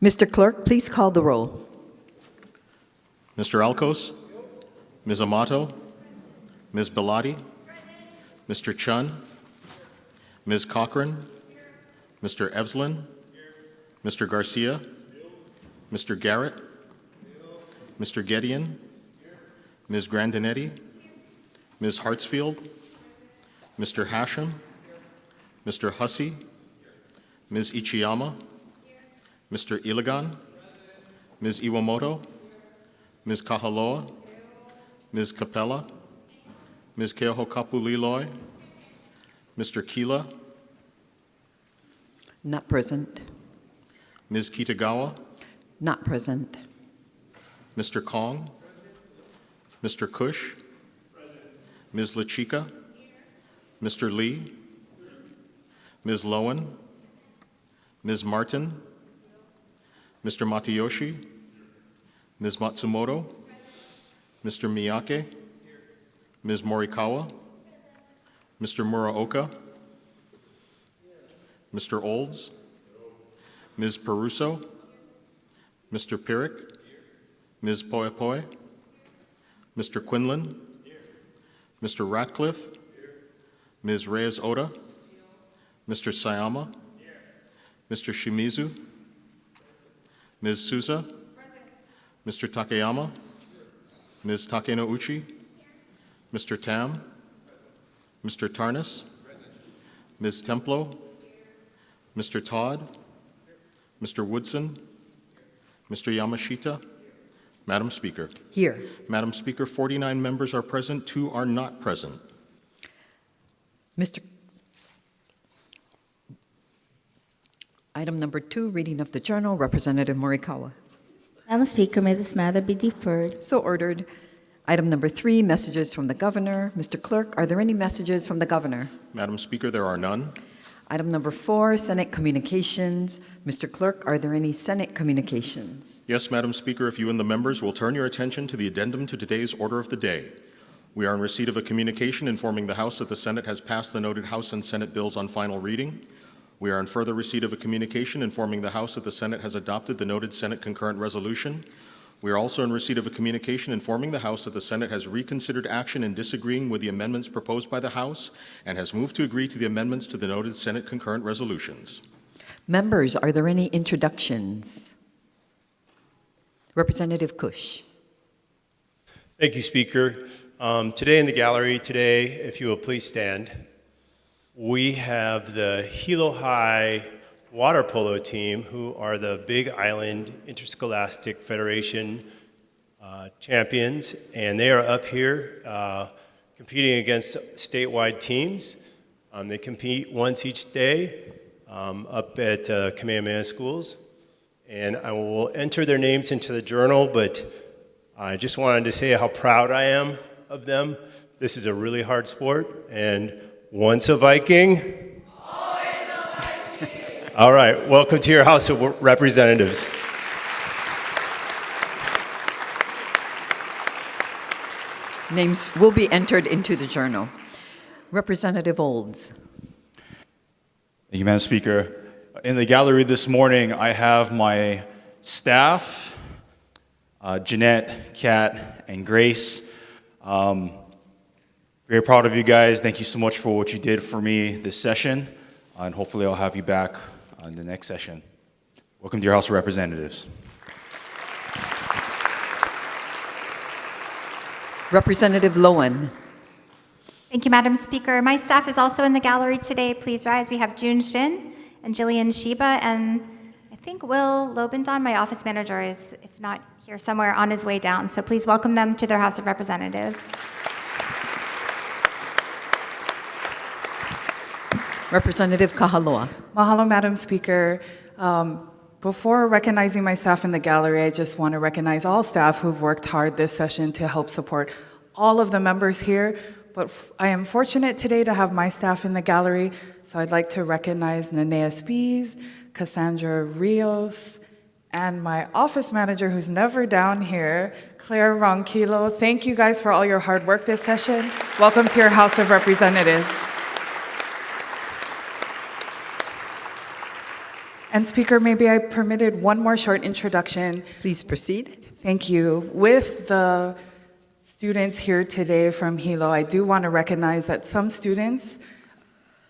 Mr. Clerk, please call the roll. Mr. Alcos, Ms. Amato, Ms. Bellotti, Mr. Chun, Ms. Cochran, Mr. Evslin, Mr. Garcia, Mr. Garrett, Mr. Gedeon, Ms. Grandinetti, Ms. Hartsfield, Mr. Hashem, Mr. Hussey, Ms. Ichiyama, Mr. Iligan, Ms. Iwamoto, Ms. Kahaloa, Ms. Capella, Ms. Keohokapuliloy, Mr. Kila, Not present. Ms. Kitagawa, Not present. Mr. Kong, Mr. Cush, Ms. Lachika, Mr. Lee, Ms. Lowen, Ms. Martin, Mr. Matayoshi, Ms. Matsumoto, Mr. Miyake, Ms. Morikawa, Mr. Muraoka, Mr. Olds, Ms. Peruso, Mr. Pirik, Ms. Poepoe, Mr. Quinlan, Mr. Ratcliffe, Ms. Reyes-Oda, Mr. Sayama, Mr. Shimizu, Ms. Souza, Mr. Takeyama, Ms. Takenouchi, Mr. Tam, Mr. Tarnas, Ms. Templo, Mr. Todd, Mr. Woodson, Mr. Yamashita. Madam Speaker. Here. Madam Speaker, 49 members are present, 2 are not present. Item number 2, reading of the journal, Representative Morikawa. Madam Speaker, may this matter be deferred. So ordered. Item number 3, messages from the governor. Mr. Clerk, are there any messages from the governor? Madam Speaker, there are none. Item number 4, Senate communications. Mr. Clerk, are there any Senate communications? Yes, Madam Speaker, if you and the members will turn your attention to the addendum to today's order of the day. We are in receipt of a communication informing the House that the Senate has passed the noted House and Senate bills on final reading. We are in further receipt of a communication informing the House that the Senate has adopted the noted Senate concurrent resolution. We are also in receipt of a communication informing the House that the Senate has reconsidered action in disagreeing with the amendments proposed by the House and has moved to agree to the amendments to the noted Senate concurrent resolutions. Members, are there any introductions? Representative Cush. Thank you, Speaker. Today in the gallery, if you will please stand, we have the Hilo High water polo team, who are the Big Island Interscholastic Federation champions, and they are up here competing against statewide teams. They compete once each day up at Kamehameha schools, and I will enter their names into the journal, but I just wanted to say how proud I am of them. This is a really hard sport, and once a Viking, always a Viking. All right, welcome to your House of Representatives. Names will be entered into the journal. Representative Olds. Thank you, Madam Speaker. In the gallery this morning, I have my staff, Jeanette, Kat, and Grace. Very proud of you guys. Thank you so much for what you did for me this session, and hopefully I'll have you back on the next session. Welcome to your House of Representatives. Representative Lowen. Thank you, Madam Speaker. My staff is also in the gallery today. Please rise. We have June Shin and Jillian Shiba, and I think Will Lobendon, my office manager, is, if not here, somewhere on his way down. So please welcome them to their House of Representatives. Representative Kahaloa. Mahalo, Madam Speaker. Before recognizing my staff in the gallery, I just want to recognize all staff who've worked hard this session to help support all of the members here. But I am fortunate today to have my staff in the gallery, so I'd like to recognize Nenea Spies, Cassandra Rios, and my office manager who's never down here, Claire Ronquillo. Thank you guys for all your hard work this session. Welcome to your House of Representatives. And Speaker, maybe I permitted one more short introduction. Please proceed. Thank you. With the students here today from Hilo, I do want to recognize that some students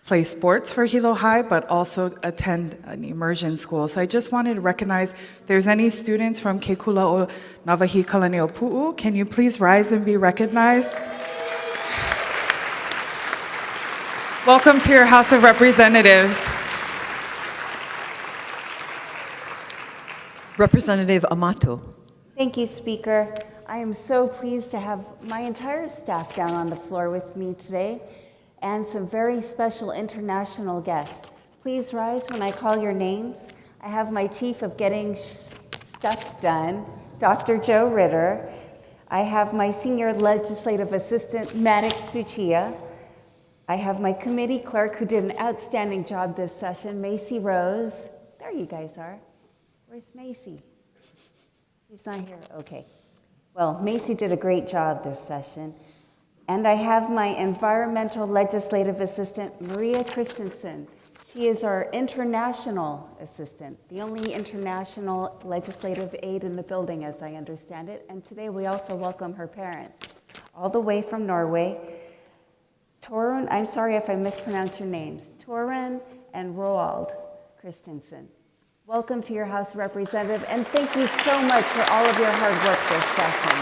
play sports for Hilo High, but also attend an immersion school. So I just wanted to recognize if there's any students from Kekula o Navahi Kalaneo Pu'u, can you please rise and be recognized? Welcome to your House of Representatives. Representative Amato. Thank you, Speaker. I am so pleased to have my entire staff down on the floor with me today and some very special international guests. Please rise when I call your names. I have my Chief of Getting Stuff Done, Dr. Joe Ritter. I have my Senior Legislative Assistant, Maddox Suchia. I have my committee clerk who did an outstanding job this session, Macy Rose. There you guys are. Where's Macy? He's not here, okay. Well, Macy did a great job this session. And I have my environmental legislative assistant, Maria Christensen. She is our international assistant, the only international legislative aide in the building, as I understand it. And today we also welcome her parents, all the way from Norway. Torun, I'm sorry if I mispronounce your names, Torun and Roald Christensen. Welcome to your House of Representatives, and thank you so much for all of your hard work this session.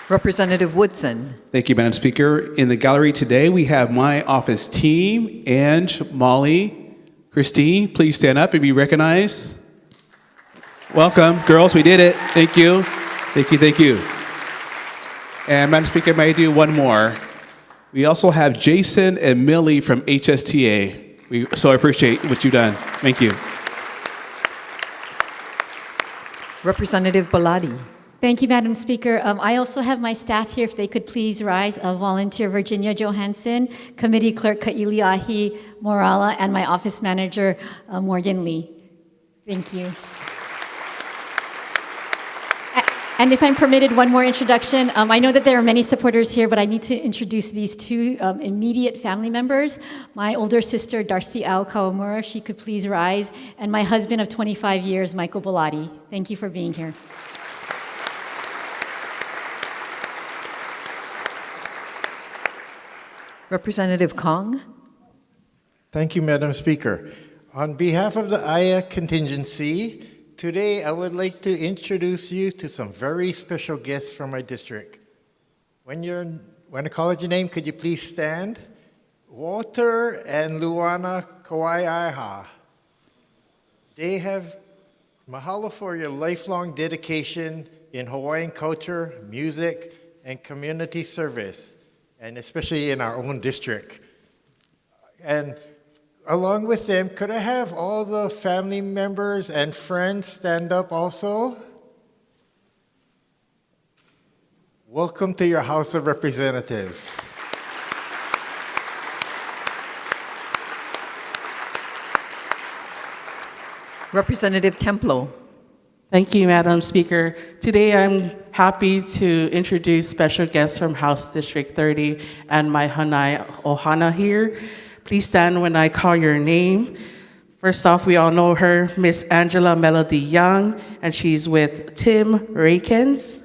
Representative Woodson. Thank you, Madam Speaker. In the gallery today, we have my office team, Ange, Molly, Christine. Please stand up and be recognized. Welcome, girls, we did it. Thank you. Thank you, thank you. And Madam Speaker, may I do one more? We also have Jason and Millie from HSTA. So I appreciate what you've done. Thank you. Representative Belatti. Thank you, Madam Speaker. I also have my staff here, if they could please rise. Volunteer Virginia Johansson, Committee Clerk Kailiahi Morala, and my office manager, Morgan Lee. Thank you. And if I'm permitted one more introduction, I know that there are many supporters here, but I need to introduce these two immediate family members. My older sister, Darcy Ao Kawamura, if she could please rise, and my husband of 25 years, Michael Belatti. Thank you for being here. Representative Kong. Thank you, Madam Speaker. On behalf of the Aya contingency, today I would like to introduce you to some very special guests from my district. When I call out your name, could you please stand? Walter and Luana Kawaiaiha. They have mahalo for your lifelong dedication in Hawaiian culture, music, and community service, and especially in our own district. And along with them, could I have all the family members and friends stand up also? Welcome to your House of Representatives. Representative Templo. Thank you, Madam Speaker. Today I'm happy to introduce special guests from House District 30 and my Hanai Ohana here. Please stand when I call your name. First off, we all know her, Miss Angela Melody Young, and she's with Tim Rakens.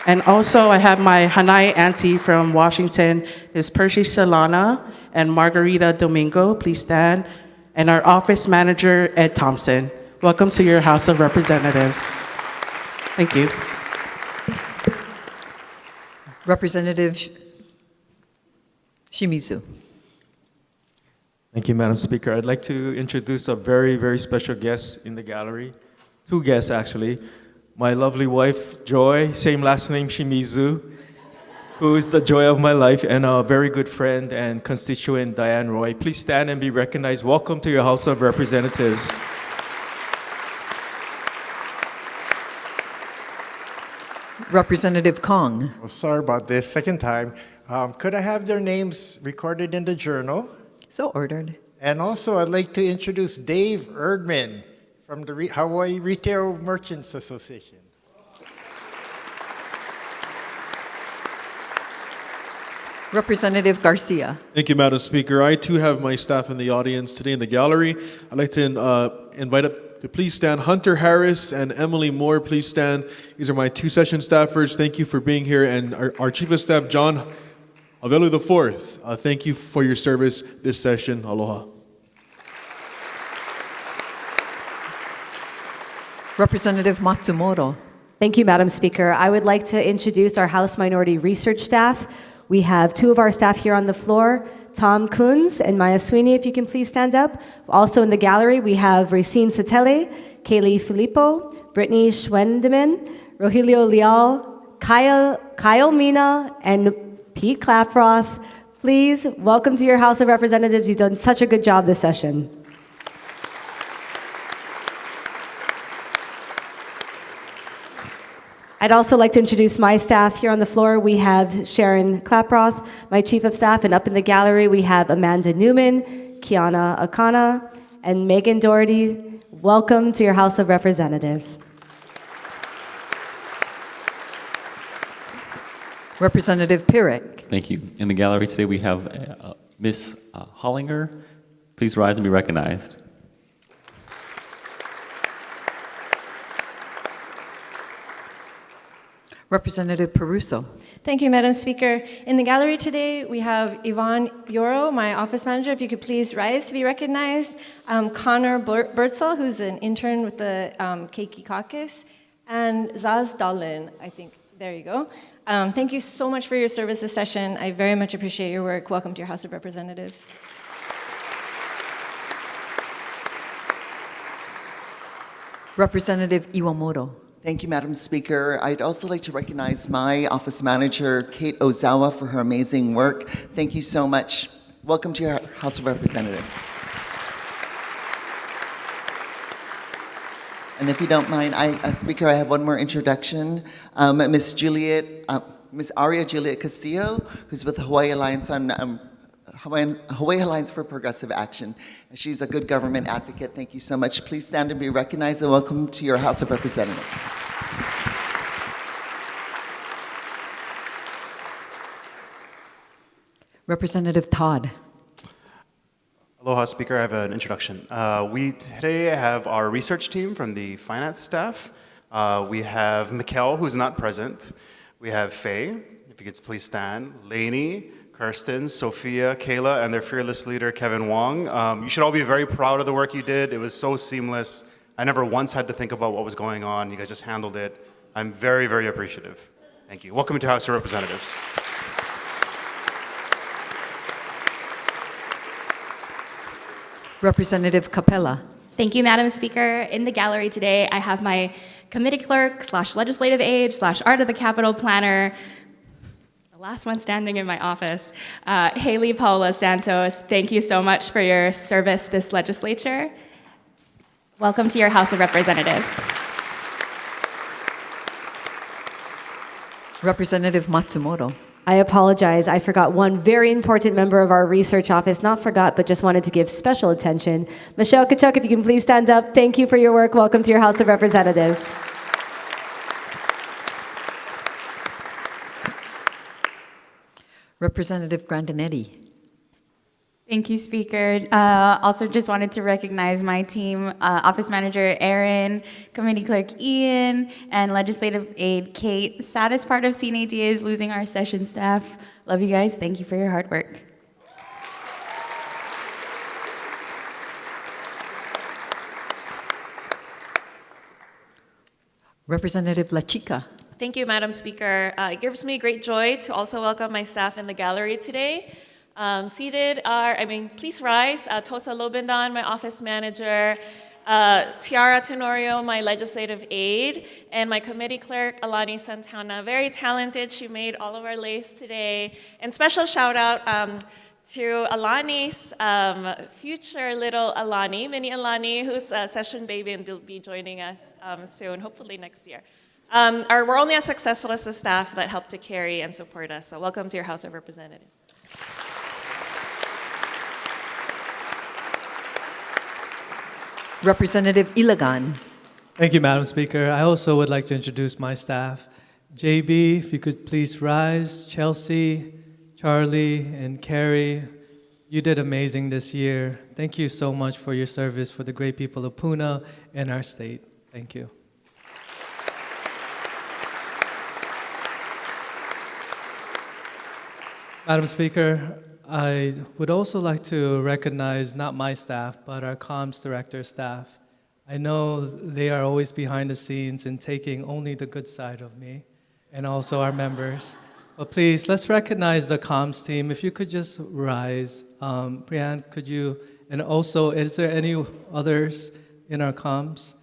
And also I have my Hanai auntie from Washington, Ms. Percy Solana and Margarita Domingo. Please stand. And our office manager, Ed Thompson. Welcome to your House of Representatives. Thank you. Representative Shimizu. Thank you, Madam Speaker. I'd like to introduce a very, very special guest in the gallery. Two guests, actually. My lovely wife, Joy, same last name, Shimizu, who is the joy of my life, and a very good friend and constituent, Diane Roy. Please stand and be recognized. Welcome to your House of Representatives. Representative Kong. Oh, sorry about this, second time. Could I have their names recorded in the journal? So ordered. And also, I'd like to introduce Dave Erdman from the Hawaii Retail Merchants Association. Representative Garcia. Thank you, Madam Speaker. I too have my staff in the audience today in the gallery. I'd like to invite up to please stand Hunter Harris and Emily Moore. Please stand. These are my two session staffers. Thank you for being here. And our Chief of Staff, John Avelu IV. Thank you for your service this session. Aloha. Representative Matsumoto. Thank you, Madam Speaker. I would like to introduce our House Minority Research staff. We have two of our staff here on the floor, Tom Kunz and Maya Sweeney, if you can please stand up. Also in the gallery, we have Racine Satele, Kaylee Filippo, Brittany Schwendeman, Rogelio Leal, Kyle Mina, and Pete Klaproth. Please, welcome to your House of Representatives. You've done such a good job this session. I'd also like to introduce my staff here on the floor. We have Sharon Klaproth, my Chief of Staff, and up in the gallery we have Amanda Newman, Kiana Akana, and Megan Doherty. Welcome to your House of Representatives. Representative Pirrick. Thank you. In the gallery today we have Ms. Hollinger. Please rise and be recognized. Representative Peruso. Thank you, Madam Speaker. In the gallery today, we have Yvonne Yoro, my office manager, if you could please rise to be recognized. Connor Bertzel, who's an intern with the Keiki Caucus, and Zaz Dalin, I think. There you go. Thank you so much for your service this session. I very much appreciate your work. Welcome to your House of Representatives. Representative Iwamoto. Thank you, Madam Speaker. I'd also like to recognize my office manager, Kate Ozawa, for her amazing work. Thank you so much. Welcome to your House of Representatives. And if you don't mind, Speaker, I have one more introduction. Miss Aria Juliet Castillo, who's with the Hawaii Alliance on Hawaii Alliance for Progressive Action. She's a good government advocate. Thank you so much. Please stand and be recognized, and welcome to your House of Representatives. Representative Todd. Aloha, Speaker. I have an introduction. We today have our research team from the finance staff. We have Mikkel, who's not present. We have Faye, if you could please stand. Lainey, Kirsten, Sophia, Kayla, and their fearless leader, Kevin Wong. You should all be very proud of the work you did. It was so seamless. I never once had to think about what was going on. You guys just handled it. I'm very, very appreciative. Thank you. Welcome to House of Representatives. Representative Capella. Thank you, Madam Speaker. In the gallery today, I have my committee clerk / legislative aide / Art of the Capitol planner, last one standing in my office, Haley Paula Santos. Thank you so much for your service this legislature. Welcome to your House of Representatives. Representative Matsumoto. I apologize. I forgot one very important member of our research office. Not forgot, but just wanted to give special attention. Michelle Kachuk, if you can please stand up. Thank you for your work. Welcome to your House of Representatives. Representative Grandinetti. Thank you, Speaker. Also just wanted to recognize my team, Office Manager Aaron, Committee Clerk Ian, and Legislative Aide Kate. Saddest part of CNADA is losing our session staff. Love you guys. Thank you for your hard work. Representative La Chica. Thank you, Madam Speaker. It gives me great joy to also welcome my staff in the gallery today. Seated are, please rise, Tosa Lobendan, my office manager, Tiara Tenorio, my legislative aide, and my committee clerk, Alani Santana. Very talented. She made all of our lace today. And special shout out to Alani's future little Alani, mini Alani, who's a session baby and will be joining us soon, hopefully next year. We're only as successful as the staff that help to carry and support us. So welcome to your House of Representatives. Representative Ilagan. Thank you, Madam Speaker. I also would like to introduce my staff. JB, if you could please rise. Chelsea, Charlie and Carrie, you did amazing this year. Thank you so much for your service for the great people of Puna and our state. Thank you. Madam Speaker, I would also like to recognize not my staff, but our comms director staff. I know they are always behind the scenes and taking only the good side of me, and also our members. But please, let's recognize the comms team. If you could just rise. Priyan, could you, and also, is there any others in our comms?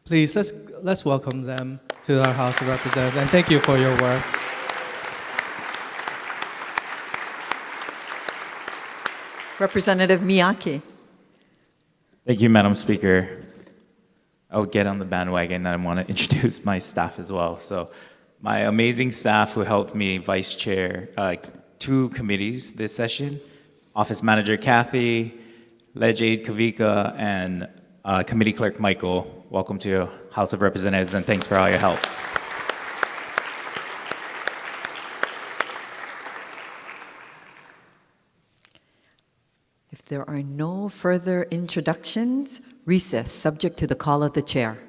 Please, let's welcome them to our House of Representatives, and thank you for your work. Representative Miyake. Thank you, Madam Speaker. I'll get on the bandwagon and I want to introduce my staff as well. So my amazing staff who helped me vice chair 2 committees this session, Office Manager Kathy, Leg Aide Kavika, and Committee Clerk Michael. Welcome to House of Representatives and thanks for all your help. If there are no further introductions, recess, subject to the call of the chair.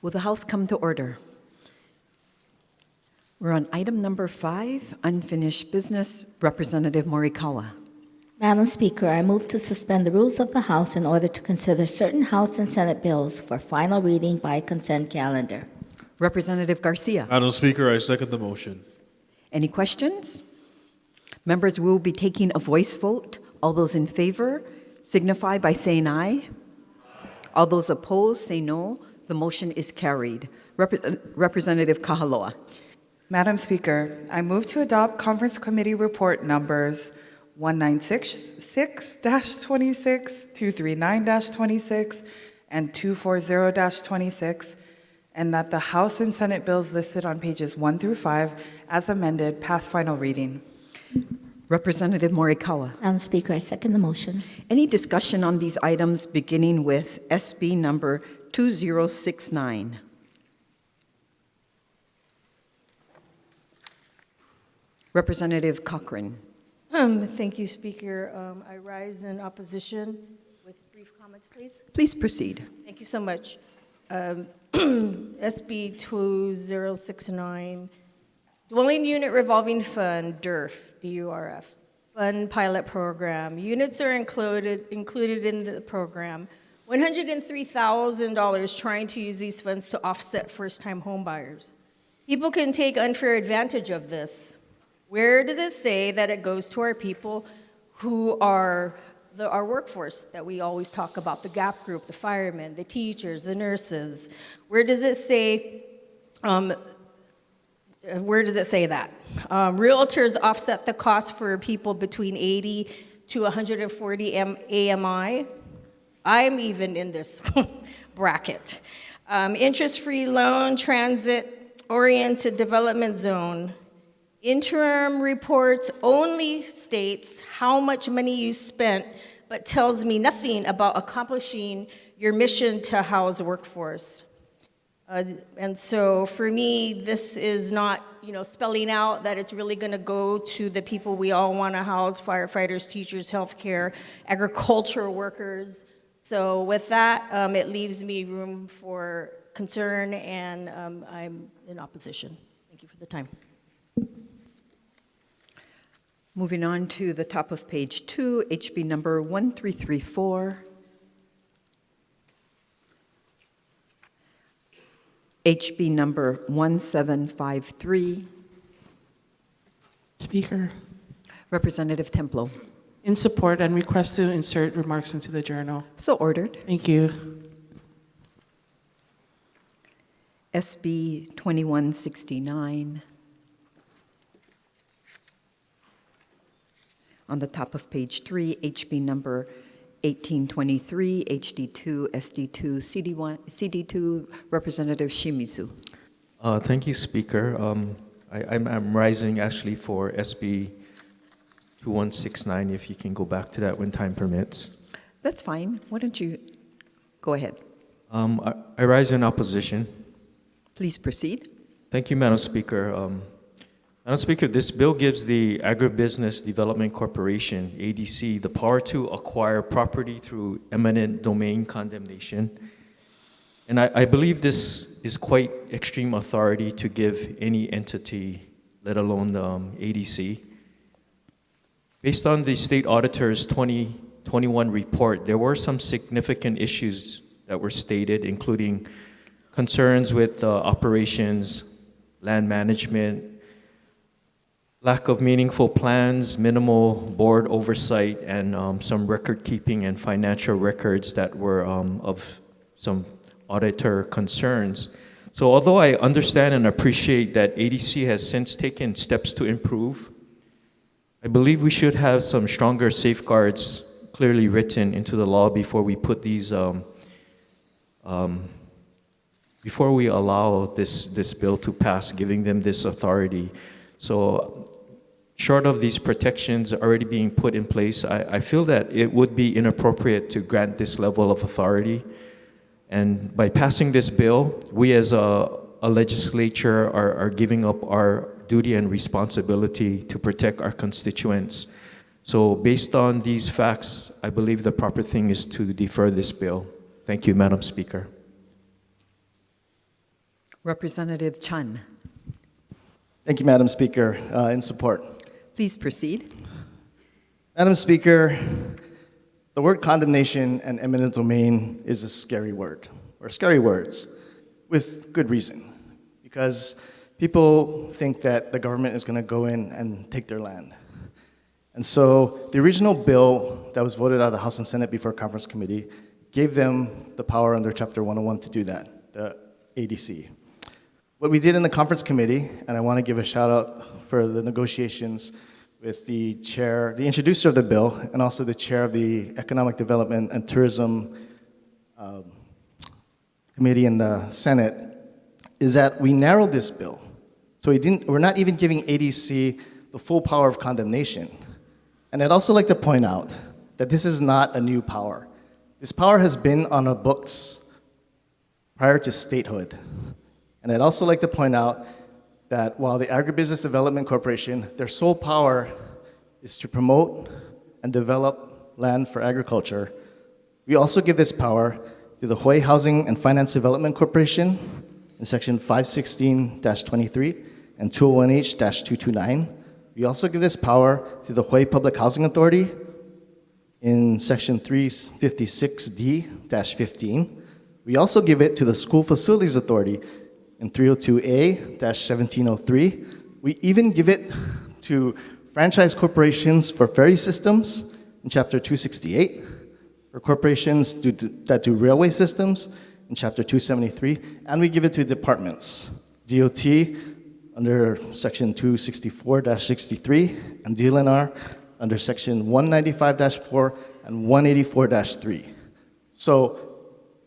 Will the House come to order? We're on item number 5, unfinished business. Representative Morikawa. Madam Speaker, I move to suspend the rules of the House in order to consider certain House and Senate bills for final reading by consent calendar. Representative Garcia. Madam Speaker, I second the motion. Any questions? Members, we will be taking a voice vote. All those in favor signify by saying aye. All those opposed say no. The motion is carried. Representative Kahaloa. Madam Speaker, I move to adopt Conference Committee Report numbers 1966-26, 239-26, and 240-26, and that the House and Senate bills listed on pages 1 through 5, as amended, pass final reading. Representative Morikawa. Madam Speaker, I second the motion. Any discussion on these items beginning with SB number 2069? Representative Cochran. Thank you, Speaker. I rise in opposition with brief comments, please. Please proceed. Thank you so much. SB 2069, Dwelling Unit Revolving Fund, DURF, D-U-R-F, Fund Pilot Program. Units are included in the program. $103,000 trying to use these funds to offset first-time home buyers. People can take unfair advantage of this. Where does it say that it goes to our people who are our workforce that we always talk about, the GAP group, the firemen, the teachers, the nurses? Where does it say that? Realtors offset the cost for people between 80 to 140 AMI. I'm even in this bracket. Interest-free loan, transit-oriented development zone. Interim report only states how much money you spent, but tells me nothing about accomplishing your mission to house workforce. And so for me, this is not, spelling out that it's really going to go to the people we all want to house: firefighters, teachers, healthcare, agricultural workers. So with that, it leaves me room for concern, and I'm in opposition. Thank you for the time. Moving on to the top of page 2, HB number 1334. HB number 1753. Speaker. Representative Templo. In support and request to insert remarks into the journal. So ordered. Thank you. SB 2169. On the top of page 3, HB number 1823, HD2, SD2, CD1, CD2, Representative Shimizu. Thank you, Speaker. I'm rising actually for SB 2169, if you can go back to that when time permits. That's fine. Why don't you go ahead? I rise in opposition. Please proceed. Thank you, Madam Speaker. Madam Speaker, this bill gives the Agribusiness Development Corporation, ADC, the power to acquire property through eminent domain condemnation. And I believe this is quite extreme authority to give any entity, let alone the ADC. Based on the State Auditor's 2021 report, there were some significant issues that were stated, including concerns with operations, land management, lack of meaningful plans, minimal board oversight, and some record keeping and financial records that were of some auditor concerns. So although I understand and appreciate that ADC has since taken steps to improve, I believe we should have some stronger safeguards clearly written into the law before we put these, before we allow this bill to pass, giving them this authority. So short of these protections already being put in place, I feel that it would be inappropriate to grant this level of authority. And by passing this bill, we as a legislature are giving up our duty and responsibility to protect our constituents. So based on these facts, I believe the proper thing is to defer this bill. Thank you, Madam Speaker. Representative Chun. Thank you, Madam Speaker. In support. Please proceed. Madam Speaker, the word condemnation and eminent domain is a scary word, or scary words, with good reason. Because people think that the government is going to go in and take their land. And so the original bill that was voted out of the House and Senate before Conference Committee gave them the power under Chapter 101 to do that, the ADC. What we did in the Conference Committee, and I want to give a shout out for the negotiations with the chair, the introducer of the bill, and also the chair of the Economic Development and Tourism Committee in the Senate, is that we narrowed this bill. So we're not even giving ADC the full power of condemnation. And I'd also like to point out that this is not a new power. This power has been on the books prior to statehood. And I'd also like to point out that while the Agribusiness Development Corporation, their sole power is to promote and develop land for agriculture, we also give this power to the Hawaii Housing and Finance Development Corporation in Section 516-23 and 201H-229. We also give this power to the Hawaii Public Housing Authority in Section 356D-15. We also give it to the School Facilities Authority in 302A-1703. We even give it to franchise corporations for ferry systems in Chapter 268, for corporations that do railway systems in Chapter 273, and we give it to departments, DOT under Section 264-63, and DLNR under Section 195-4 and 184-3. So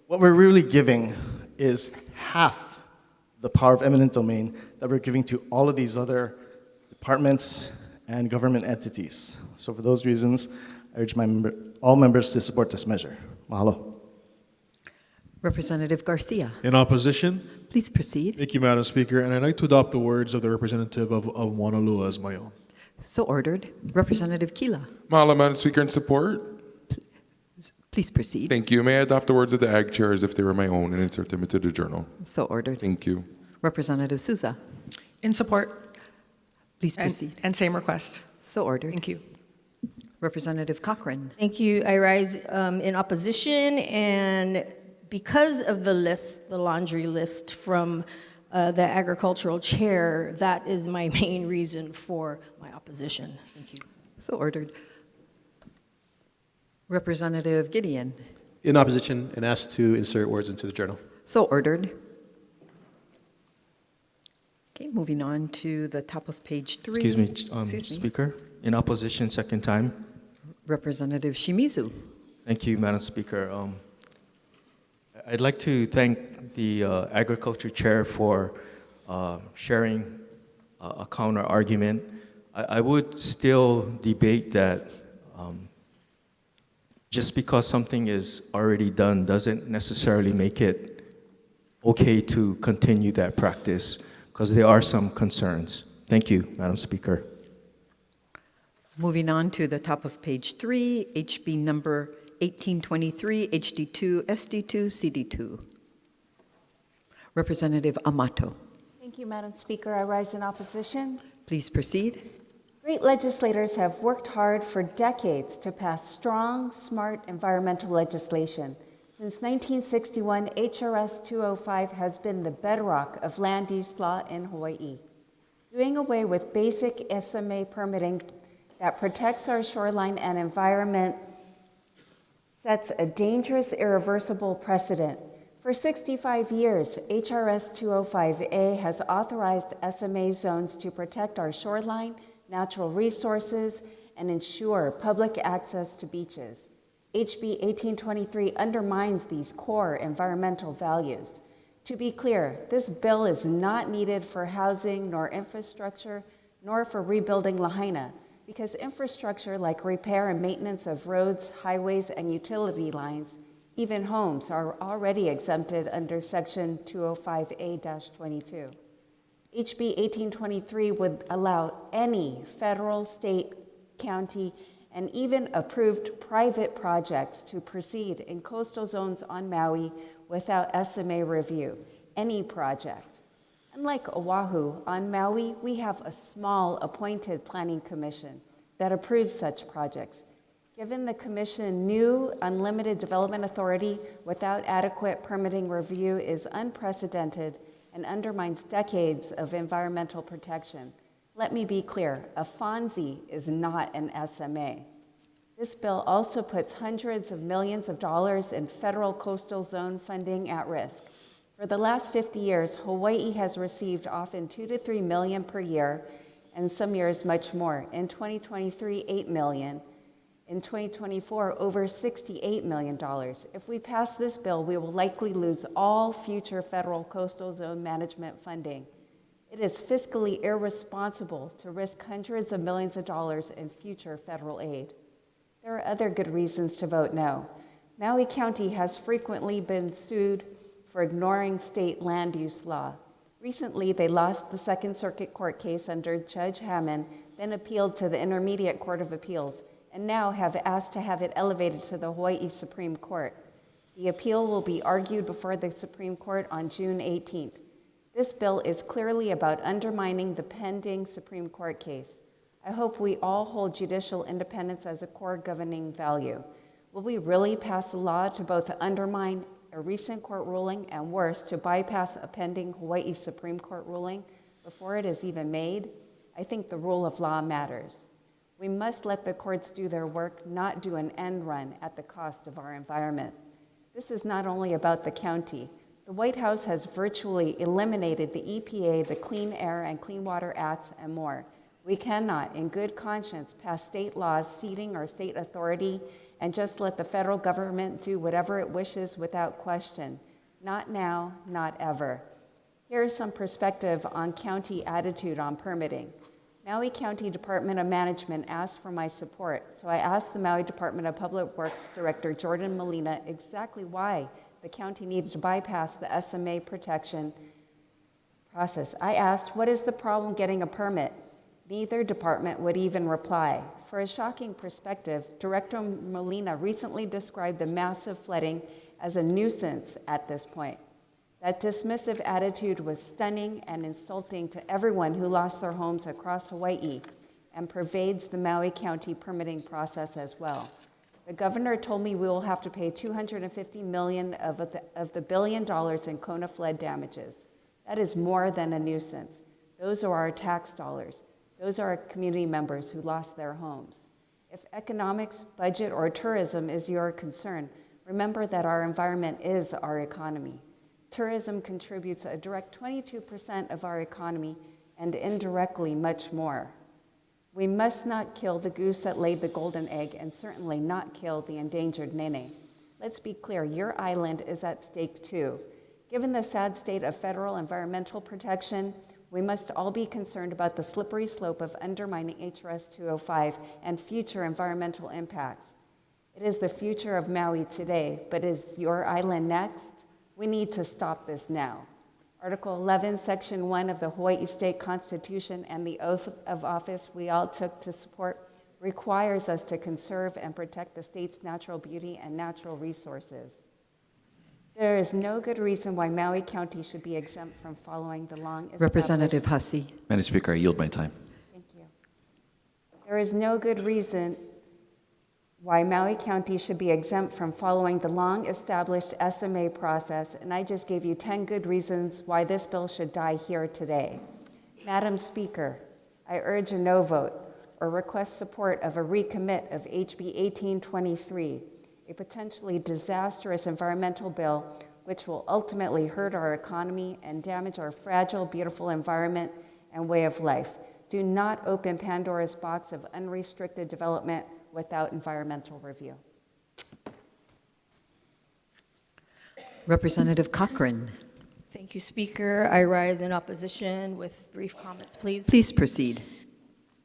what we're really giving is half the power of eminent domain that we're giving to all of these other departments and government entities. So for those reasons, I urge all members to support this measure. Mahalo. Representative Garcia. In opposition? Please proceed. Thank you, Madam Speaker. And I'd like to adopt the words of the representative of Honolulu as my own. So ordered. Representative Kila. Mahalo, Madam Speaker, in support. Please proceed. Thank you. May I adopt the words of the Ag Chair as if they were my own and insert them into the journal? So ordered. Thank you. Representative Souza. In support. Please proceed. And same request. So ordered. Thank you. Representative Cochran. Thank you. I rise in opposition, and because of the list, the laundry list from the agricultural chair, that is my main reason for my opposition. Thank you. So ordered. Representative Gideon. In opposition and asked to insert words into the journal. So ordered. Okay, moving on to the top of page 3. Excuse me, Speaker. In opposition, second time. Representative Shimizu. Thank you, Madam Speaker. I'd like to thank the Agriculture Chair for sharing a counter argument. I would still debate that just because something is already done doesn't necessarily make it okay to continue that practice, because there are some concerns. Thank you, Madam Speaker. Moving on to the top of page 3, HB number 1823, HD2, SD2, CD2. Representative Amato. Thank you, Madam Speaker. I rise in opposition. Please proceed. Great legislators have worked hard for decades to pass strong, smart environmental legislation. Since 1961, HRS 205 has been the bedrock of land use law in Hawaii. Doing away with basic SMA permitting that protects our shoreline and environment sets a dangerous, irreversible precedent. For 65 years, HRS 205A has authorized SMA zones to protect our shoreline, natural resources, and ensure public access to beaches. HB 1823 undermines these core environmental values. To be clear, this bill is not needed for housing, nor infrastructure, nor for rebuilding Lahaina, because infrastructure like repair and maintenance of roads, highways, and utility lines, even homes, are already exempted under Section 205A-22. HB 1823 would allow any federal, state, county, and even approved private projects to proceed in coastal zones on Maui without SMA review. Any project. Unlike Oahu, on Maui, we have a small appointed planning commission that approves such projects. Given the commission new unlimited development authority without adequate permitting review is unprecedented and undermines decades of environmental protection. Let me be clear, a FONSI is not an SMA. This bill also puts hundreds of millions of dollars in federal coastal zone funding at risk. For the last 50 years, Hawaii has received often $2 to $3 million per year, and some years much more. In 2023, $8 million. In 2024, over $68 million. If we pass this bill, we will likely lose all future federal coastal zone management funding. It is fiscally irresponsible to risk hundreds of millions of dollars in future federal aid. There are other good reasons to vote no. Maui County has frequently been sued for ignoring state land use law. Recently, they lost the Second Circuit Court case under Judge Hammond, then appealed to the Intermediate Court of Appeals, and now have asked to have it elevated to the Hawaii Supreme Court. The appeal will be argued before the Supreme Court on June 18th. This bill is clearly about undermining the pending Supreme Court case. I hope we all hold judicial independence as a core governing value. Will we really pass a law to both undermine a recent court ruling and, worse, to bypass a pending Hawaii Supreme Court ruling before it is even made? I think the rule of law matters. We must let the courts do their work, not do an end run at the cost of our environment. This is not only about the county. The White House has virtually eliminated the EPA, the Clean Air and Clean Water Acts, and more. We cannot, in good conscience, pass state laws ceding our state authority and just let the federal government do whatever it wishes without question. Not now, not ever. Here is some perspective on county attitude on permitting. Maui County Department of Management asked for my support, so I asked the Maui Department of Public Works Director Jordan Molina exactly why the county needed to bypass the SMA protection process. I asked, what is the problem getting a permit? Neither department would even reply. For a shocking perspective, Director Molina recently described the massive flooding as a nuisance at this point. That dismissive attitude was stunning and insulting to everyone who lost their homes across Hawaii and pervades the Maui County permitting process as well. The governor told me we will have to pay $250 million of the $1 billion in Kona flood damages. That is more than a nuisance. Those are our tax dollars. Those are our community members who lost their homes. If economics, budget, or tourism is your concern, remember that our environment is our economy. Tourism contributes a direct 22% of our economy and indirectly much more. We must not kill the goose that laid the golden egg and certainly not kill the endangered nene. Let's be clear, your island is at stake too. Given the sad state of federal environmental protection, we must all be concerned about the slippery slope of undermining HRS 205 and future environmental impacts. It is the future of Maui today, but is your island next? We need to stop this now. Article 11, Section 1 of the Hawaii State Constitution and the oath of office we all took to support requires us to conserve and protect the state's natural beauty and natural resources. There is no good reason why Maui County should be exempt from following the long established... Representative Hussey. Madam Speaker, I yield my time. Thank you. There is no good reason why Maui County should be exempt from following the long-established SMA process, and I just gave you 10 good reasons why this bill should die here today. Madam Speaker, I urge a no vote or request support of a recommit of HB 1823, a potentially disastrous environmental bill which will ultimately hurt our economy and damage our fragile, beautiful environment and way of life. Do not open Pandora's box of unrestricted development without environmental review. Representative Cochran. Thank you, Speaker. I rise in opposition with brief comments, please. Please proceed.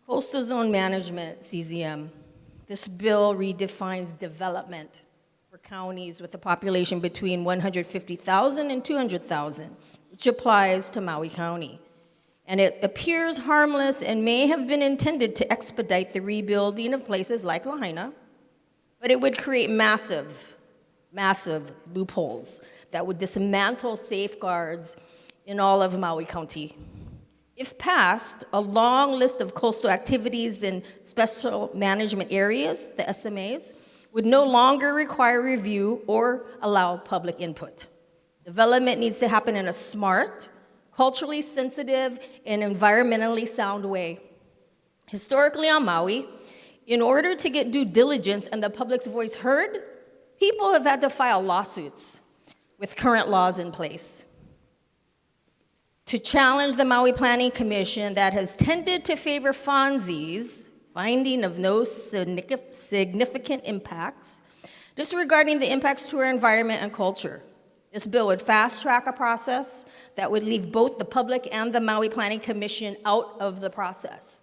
Coastal Zone Management, CZM. This bill redefines development for counties with a population between 150,000 and 200,000, which applies to Maui County. And it appears harmless and may have been intended to expedite the rebuilding of places like Lahaina, but it would create massive loopholes that would dismantle safeguards in all of Maui County. If passed, a long list of coastal activities in special management areas, the SMAs, would no longer require review or allow public input. Development needs to happen in a smart, culturally sensitive, and environmentally sound way. Historically on Maui, in order to get due diligence and the public's voice heard, people have had to file lawsuits with current laws in place to challenge the Maui Planning Commission that has tended to favor FONZI's finding of no significant impacts, disregarding the impacts to our environment and culture. This bill would fast-track a process that would leave both the public and the Maui Planning Commission out of the process.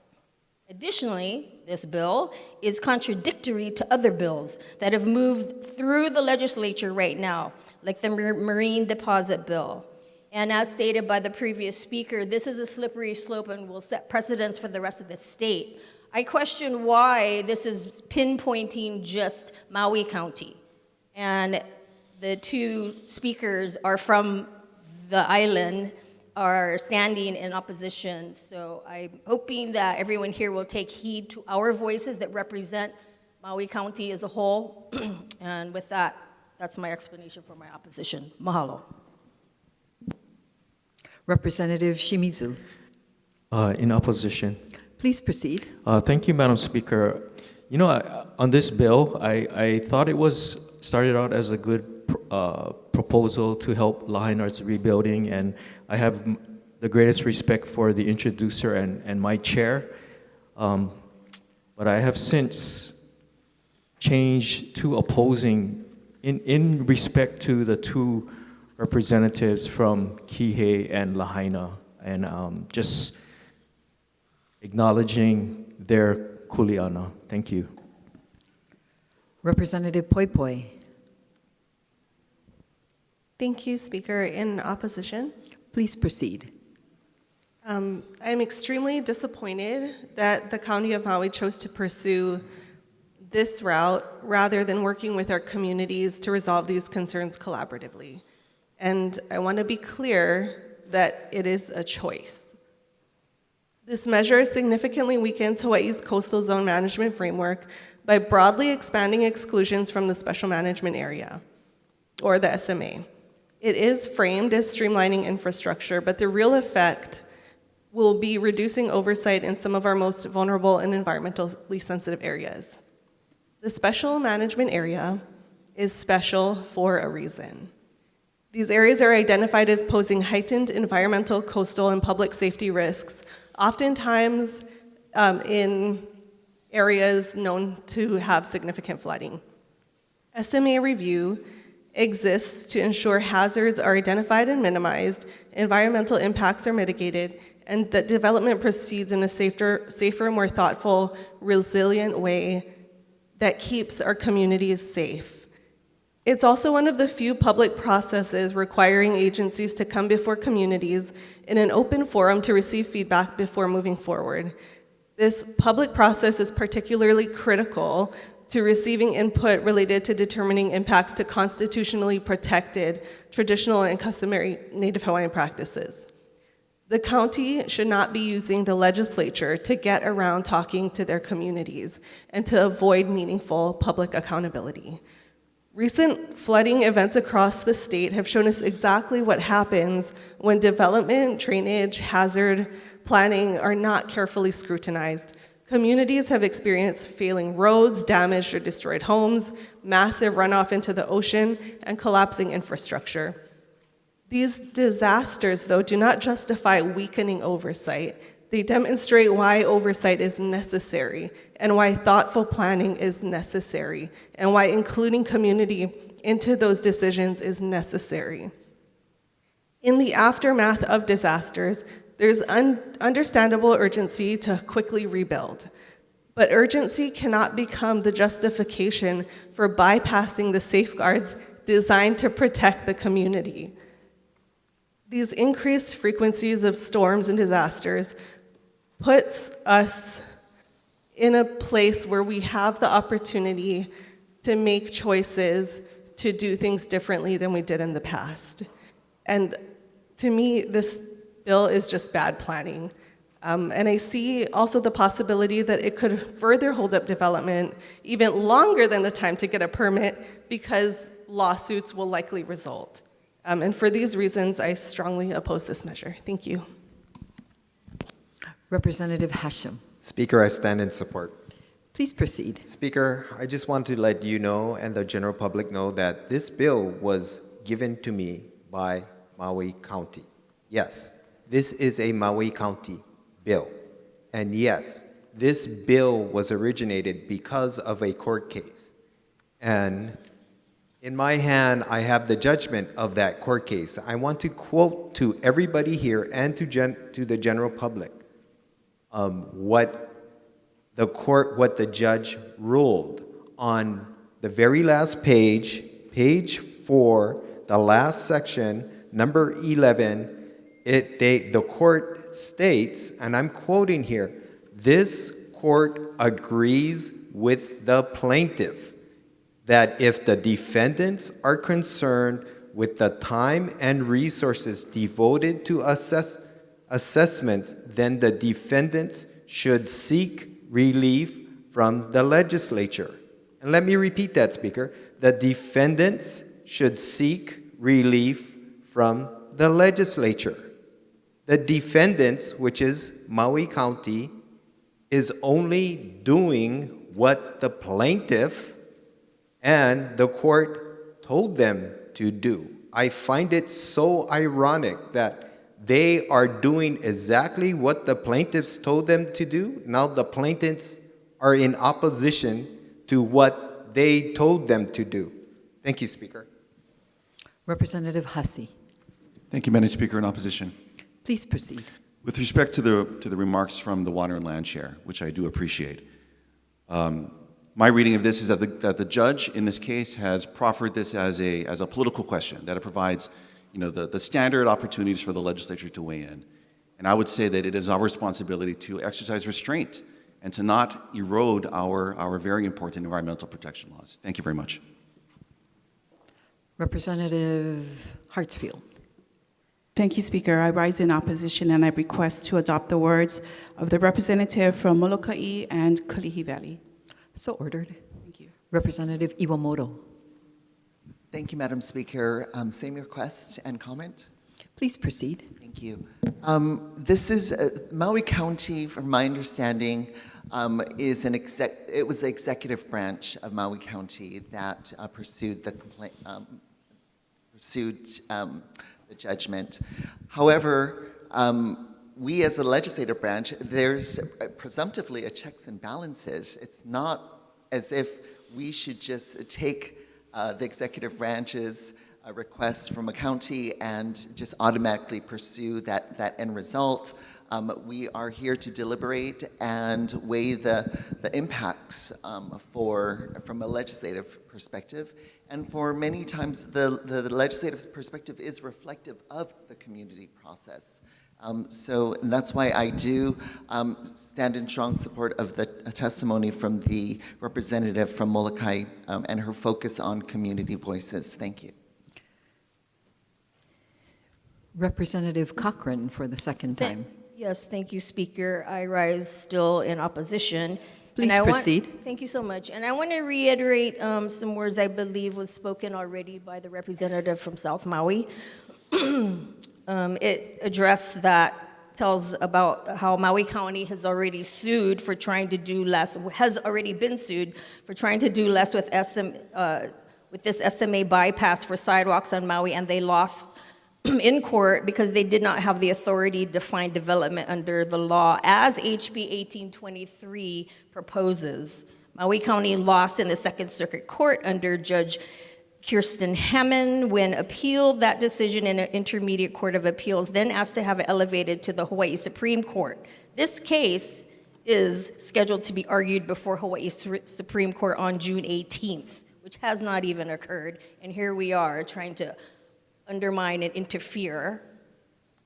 Additionally, this bill is contradictory to other bills that have moved through the legislature right now, like the Marine Deposit Bill. And as stated by the previous speaker, this is a slippery slope and will set precedents for the rest of the state. I question why this is pinpointing just Maui County. And the two speakers are from the island, are standing in opposition. So I'm hoping that everyone here will take heed to our voices that represent Maui County as a whole. And with that, that's my explanation for my opposition. Mahalo. Representative Shimizu. In opposition. Please proceed. Thank you, Madam Speaker. You know, on this bill, I thought it was started out as a good proposal to help Lahaina's rebuilding, and I have the greatest respect for the introducer and my chair. But I have since changed to opposing in respect to the two representatives from Kihei and Lahaina, and just acknowledging their kuleana. Thank you. Representative Poi Poi. Thank you, Speaker. In opposition. Please proceed. I'm extremely disappointed that the County of Maui chose to pursue this route rather than working with our communities to resolve these concerns collaboratively. And I want to be clear that it is a choice. This measure significantly weakens Hawaii's coastal zone management framework by broadly expanding exclusions from the special management area, or the SMA. It is framed as streamlining infrastructure, but the real effect will be reducing oversight in some of our most vulnerable and environmentally sensitive areas. The special management area is special for a reason. These areas are identified as posing heightened environmental, coastal, and public safety risks, oftentimes in areas known to have significant flooding. SMA review exists to ensure hazards are identified and minimized, environmental impacts are mitigated, and that development proceeds in a safer, more thoughtful, resilient way that keeps our communities safe. It's also one of the few public processes requiring agencies to come before communities in an open forum to receive feedback before moving forward. This public process is particularly critical to receiving input related to determining impacts to constitutionally protected traditional and customary Native Hawaiian practices. The county should not be using the legislature to get around talking to their communities and to avoid meaningful public accountability. Recent flooding events across the state have shown us exactly what happens when development, drainage, hazard planning are not carefully scrutinized. Communities have experienced failing roads, damaged or destroyed homes, massive runoff into the ocean, and collapsing infrastructure. These disasters, though, do not justify weakening oversight. They demonstrate why oversight is necessary and why thoughtful planning is necessary and why including community into those decisions is necessary. In the aftermath of disasters, there's understandable urgency to quickly rebuild, but urgency cannot become the justification for bypassing the safeguards designed to protect the community. These increased frequencies of storms and disasters puts us in a place where we have the opportunity to make choices to do things differently than we did in the past. And To me, this bill is just bad planning. And I see also the possibility that it could further hold up development even longer than the time to get a permit because lawsuits will likely result. And for these reasons, I strongly oppose this measure. Thank you. Representative Hashem. Speaker, I stand in support. Please proceed. Speaker, I just want to let you know and the general public know that this bill was given to me by Maui County. Yes, this is a Maui County bill. And yes, this bill was originated because of a court case. And in my hand, I have the judgment of that court case. I want to quote to everybody here and to the general public what the judge ruled on the very last page, page 4, the last section, number 11. The court states, and I'm quoting here, this court agrees with the plaintiff that if the defendants are concerned with the time and resources devoted to assessments, then the defendants should seek relief from the legislature. And let me repeat that, Speaker. The defendants should seek relief from the legislature. The defendants, which is Maui County, is only doing what the plaintiff and the court told them to do. I find it so ironic that they are doing exactly what the plaintiffs told them to do. Now the plaintiffs are in opposition to what they told them to do. Thank you, Speaker. Representative Hussey. Thank you, Madam Speaker. In opposition. Please proceed. With respect to the remarks from the Water and Land Chair, which I do appreciate, my reading of this is that the judge in this case has proffered this as a political question, that it provides the standard opportunities for the legislature to weigh in. And I would say that it is our responsibility to exercise restraint and to not erode our very important environmental protection laws. Thank you very much. Representative Hartsfield. Thank you, Speaker. I rise in opposition and I request to adopt the words of the representative from Molokai and Kalihi Valley. So ordered. Thank you. Representative Iwamoto. Thank you, Madam Speaker. Same request and comment. Please proceed. Thank you. This is Maui County, from my understanding, is it was the executive branch of Maui County that pursued the complaint, the judgment. However, we as a legislative branch, there's presumptively a checks and balances. It's not as if we should just take the executive branch's requests from a county and just automatically pursue that end result. We are here to deliberate and weigh the impacts from a legislative perspective. And for many times, the legislative perspective is reflective of the community process. So that's why I do stand in strong support of the testimony from the representative from Molokai and her focus on community voices. Thank you. Representative Cochran for the second time. Yes, thank you, Speaker. I rise still in opposition. Please proceed. Thank you so much. And I want to reiterate some words I believe was spoken already by the representative from South Maui. It addressed that, tells about how Maui County has already sued for trying to do less, has already been sued for trying to do less with this SMA bypass for sidewalks on Maui, and they lost in court because they did not have the authority to define development under the law as HB 1823 proposes. Maui County lost in the Second Circuit Court under Judge Kirsten Hammond when appealed that decision in an intermediate court of appeals, then asked to have it elevated to the Hawaii Supreme Court. This case is scheduled to be argued before Hawaii Supreme Court on June 18th, which has not even occurred. And here we are trying to undermine and interfere.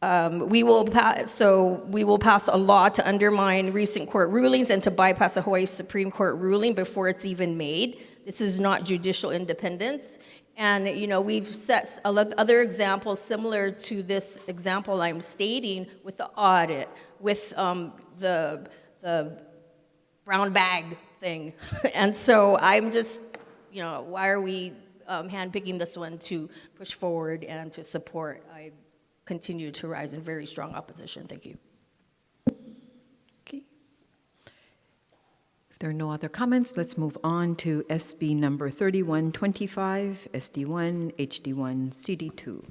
We will pass a law to undermine recent court rulings and to bypass a Hawaii Supreme Court ruling before it's even made. This is not judicial independence. And, we've set other examples similar to this example I'm stating with the audit, with the brown bag thing. And so I'm just, why are we handpicking this one to push forward and to support? I continue to rise in very strong opposition. Thank you. Okay. If there are no other comments, let's move on to SB number 3125, SD1, HD1, CD2.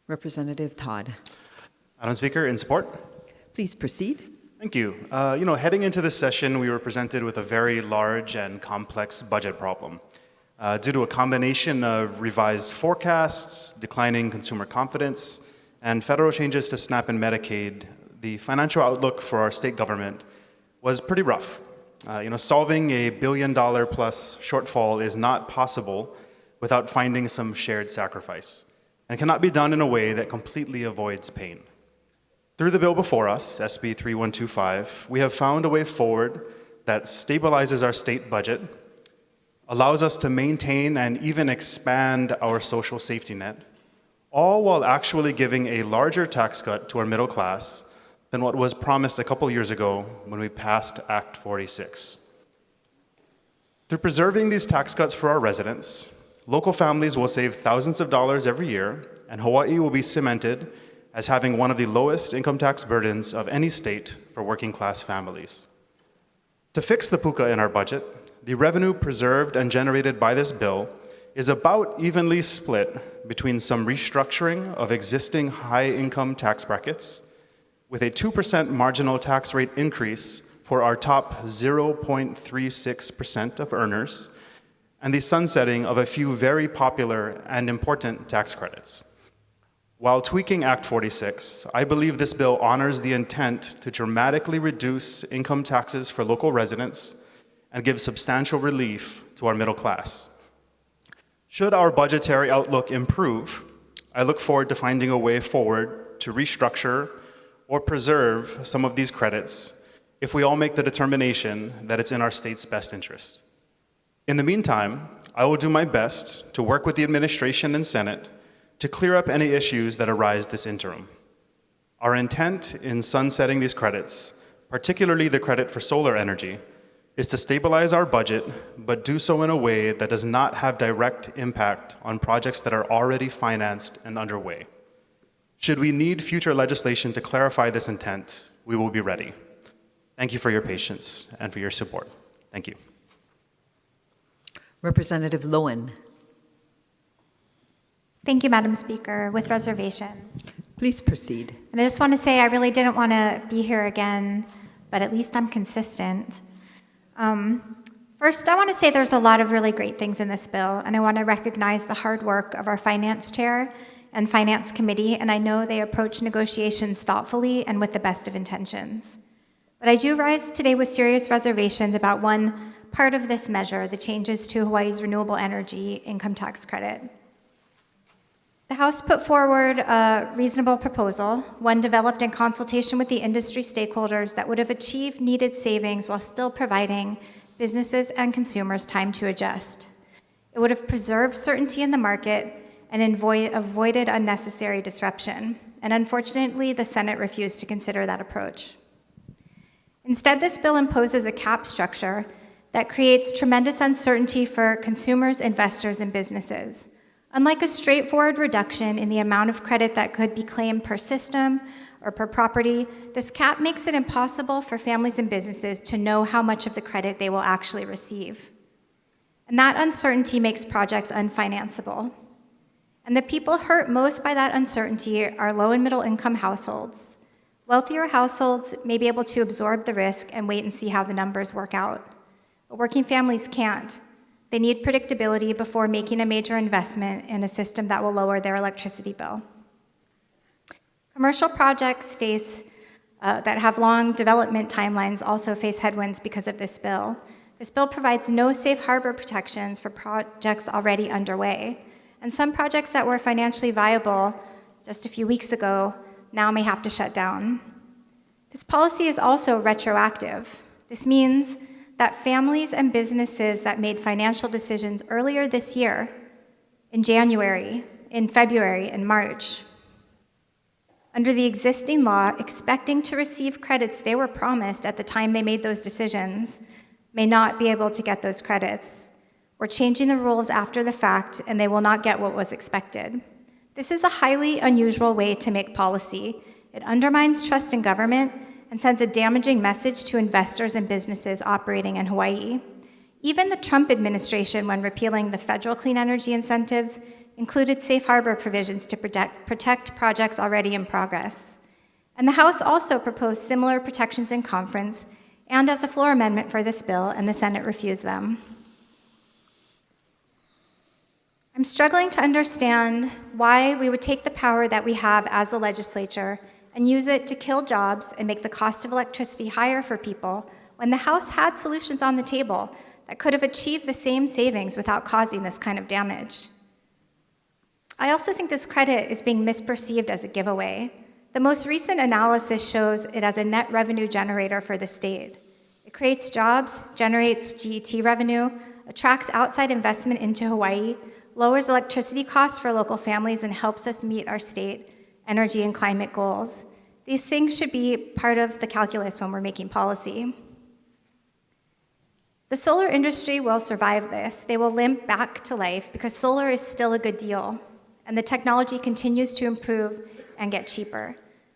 Representative Todd. Madam Speaker, in support. Please proceed. Thank you. Heading into this session, we were presented with a very large and complex budget problem. Due to a combination of revised forecasts, declining consumer confidence, and federal changes to SNAP and Medicaid, the financial outlook for our state government was pretty rough. Solving a $1 billion plus shortfall is not possible without finding some shared sacrifice, and cannot be done in a way that completely avoids pain. Through the bill before us, SB 3125, we have found a way forward that stabilizes our state budget, allows us to maintain and even expand our social safety net, all while actually giving a larger tax cut to our middle class than what was promised a couple years ago when we passed Act 46. Through preserving these tax cuts for our residents, local families will save thousands of dollars every year, and Hawaii will be cemented as having one of the lowest income tax burdens of any state for working class families. To fix the puka in our budget, the revenue preserved and generated by this bill is about evenly split between some restructuring of existing high-income tax brackets, with a 2% marginal tax rate increase for our top 0.36% of earners, and the sunsetting of a few very popular and important tax credits. While tweaking Act 46, I believe this bill honors the intent to dramatically reduce income taxes for local residents and give substantial relief to our middle class. Should our budgetary outlook improve, I look forward to finding a way forward to restructure or preserve some of these credits if we all make the determination that it's in our state's best interest. In the meantime, I will do my best to work with the administration and Senate to clear up any issues that arise this interim. Our intent in sunsetting these credits, particularly the credit for solar energy, is to stabilize our budget, but do so in a way that does not have direct impact on projects that are already financed and underway. Should we need future legislation to clarify this intent, we will be ready. Thank you for your patience and for your support. Thank you. Representative Lowen. Thank you, Madam Speaker, with reservations. Please proceed. And I just want to say I really didn't want to be here again, but at least I'm consistent. First, I want to say there's a lot of really great things in this bill, and I want to recognize the hard work of our Finance Chair and Finance Committee, and I know they approach negotiations thoughtfully and with the best of intentions. But I do rise today with serious reservations about one part of this measure, the changes to Hawaii's renewable energy income tax credit. The House put forward a reasonable proposal, one developed in consultation with the industry stakeholders that would have achieved needed savings while still providing businesses and consumers time to adjust. It would have preserved certainty in the market and avoided unnecessary disruption. And unfortunately, the Senate refused to consider that approach. Instead, this bill imposes a cap structure that creates tremendous uncertainty for consumers, investors, and businesses. Unlike a straightforward reduction in the amount of credit that could be claimed per system or per property, this cap makes it impossible for families and businesses to know how much of the credit they will actually receive. And that uncertainty makes projects unfinanceable. And the people hurt most by that uncertainty are low and middle income households. Wealthier households may be able to absorb the risk and wait and see how the numbers work out. But working families can't. They need predictability before making a major investment in a system that will lower their electricity bill. Commercial projects that have long development timelines also face headwinds because of this bill. This bill provides no safe harbor protections for projects already underway. And some projects that were financially viable just a few weeks ago now may have to shut down. This policy is also retroactive. This means that families and businesses that made financial decisions earlier this year, in January, in February, and March, under the existing law, expecting to receive credits they were promised at the time they made those decisions, may not be able to get those credits. We're changing the rules after the fact, and they will not get what was expected. This is a highly unusual way to make policy. It undermines trust in government and sends a damaging message to investors and businesses operating in Hawaii. Even the Trump administration, when repealing the federal clean energy incentives, included safe harbor provisions to protect projects already in progress. And the House also proposed similar protections in conference and as a floor amendment for this bill, and the Senate refused them. I'm struggling to understand why we would take the power that we have as a legislature and use it to kill jobs and make the cost of electricity higher for people when the House had solutions on the table that could have achieved the same savings without causing this kind of damage. I also think this credit is being misperceived as a giveaway. The most recent analysis shows it as a net revenue generator for the state. It creates jobs, generates GET revenue, attracts outside investment into Hawaii, lowers electricity costs for local families, and helps us meet our state energy and climate goals. These things should be part of the calculus when we're making policy. The solar industry will survive this. They will limp back to life because solar is still a good deal, and the technology continues to improve and get cheaper.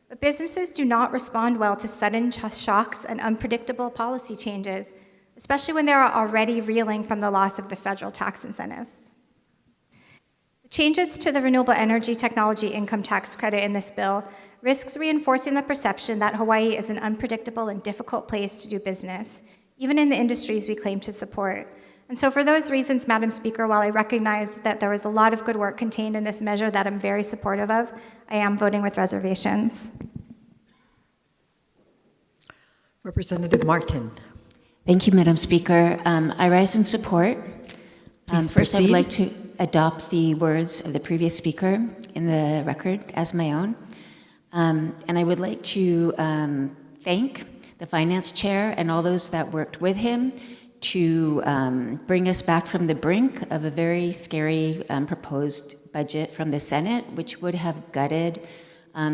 But businesses do not respond well to sudden shocks and unpredictable policy changes, especially when they are already reeling from the loss of the federal tax incentives. The changes to the renewable energy technology income tax credit in this bill risks reinforcing the perception that Hawaii is an unpredictable and difficult place to do business, even in the industries we claim to support. And so for those reasons, Madam Speaker, while I recognize that there was a lot of good work contained in this measure that I'm very supportive of, I am voting with reservations. Representative Martin. Thank you, Madam Speaker. I rise in support. Please first, I would proceed. like to adopt the words of the previous speaker in the record as my own. And I would like to thank the finance chair and all those that worked with him to bring us back from the brink of a very scary proposed budget from the Senate, which would have gutted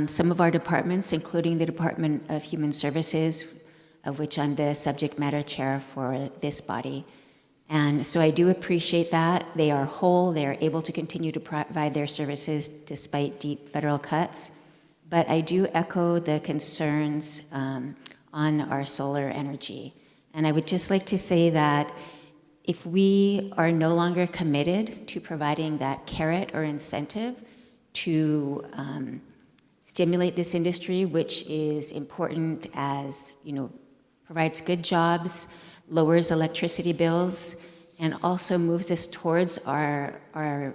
some of our departments, including the Department of Human Services, of which I'm the subject matter chair for this body. And so I do appreciate that. They are whole, they are able to continue to provide their services despite deep federal cuts. But I do echo the concerns on our solar energy. And I would just like to say that if we are no longer committed to providing that carrot or incentive to stimulate this industry, which is important as, provides good jobs, lowers electricity bills, and also moves us towards our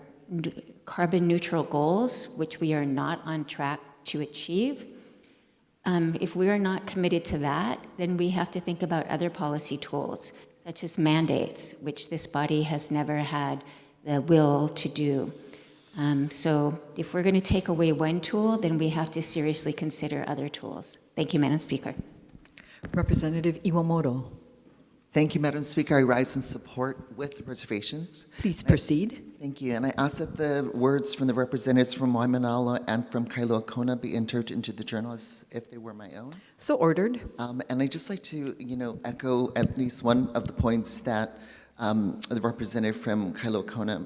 carbon neutral goals, which we are not on track to achieve. If we are not committed to that, then we have to think about other policy tools, such as mandates, which this body has never had the will to do. So if we're going to take away one tool, then we have to seriously consider other tools. Thank you, Madam Speaker. Representative Iwamoto. Thank you, Madam Speaker. I rise in support with reservations. Please proceed. Thank you. And I ask that the words from the representatives from Waimanalo and from Kailua Kona be entered into the journal as if they were my own. So ordered. And I'd just like to, echo at least one of the points that the representative from Kailua Kona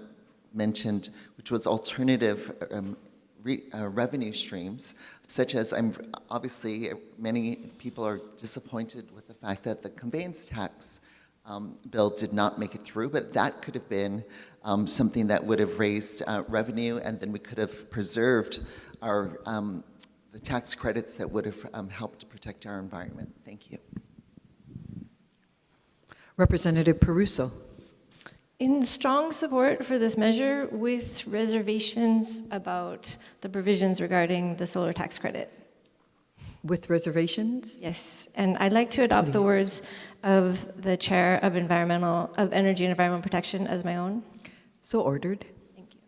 mentioned, which was alternative revenue streams, such as obviously many people are disappointed with the fact that the conveyance tax bill did not make it through, but that could have been something that would have raised revenue, and then we could have preserved our the tax credits that would have helped protect our environment. Thank you. Representative Peruso. In strong support for this measure with reservations about the provisions regarding the solar tax credit. With reservations? Yes, and I'd like to adopt the words of the Chair of Energy and Environmental Protection as my own. So ordered. Thank you.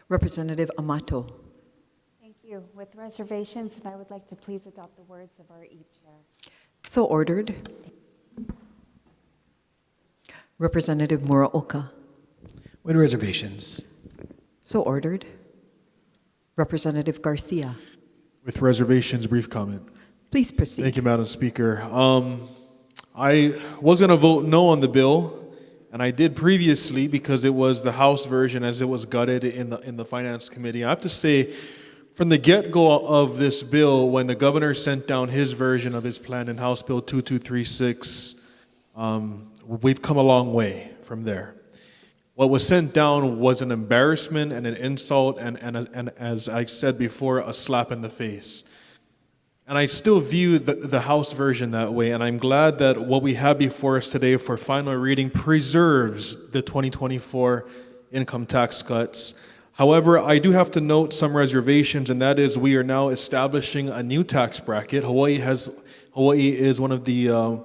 Representative Amato. Thank you. With reservations, and I would like to please adopt the words of our E chair. So ordered. Representative Muraoka. With reservations. So ordered. Representative Garcia. With reservations, brief comment. Please proceed. Thank you, Madam Speaker. I was going to vote no on the bill, and I did previously because it was the House version as it was gutted in the Finance Committee. I have to say, from the get-go of this bill, when the governor sent down his version of his plan in House Bill 2236, we've come a long way from there. What was sent down was an embarrassment and an insult, and as I said before, a slap in the face. And I still view the House version that way, and I'm glad that what we have before us today for final reading preserves the 2024 income tax cuts. However, I do have to note some reservations, and that is we are now establishing a new tax bracket. Hawaii is one of the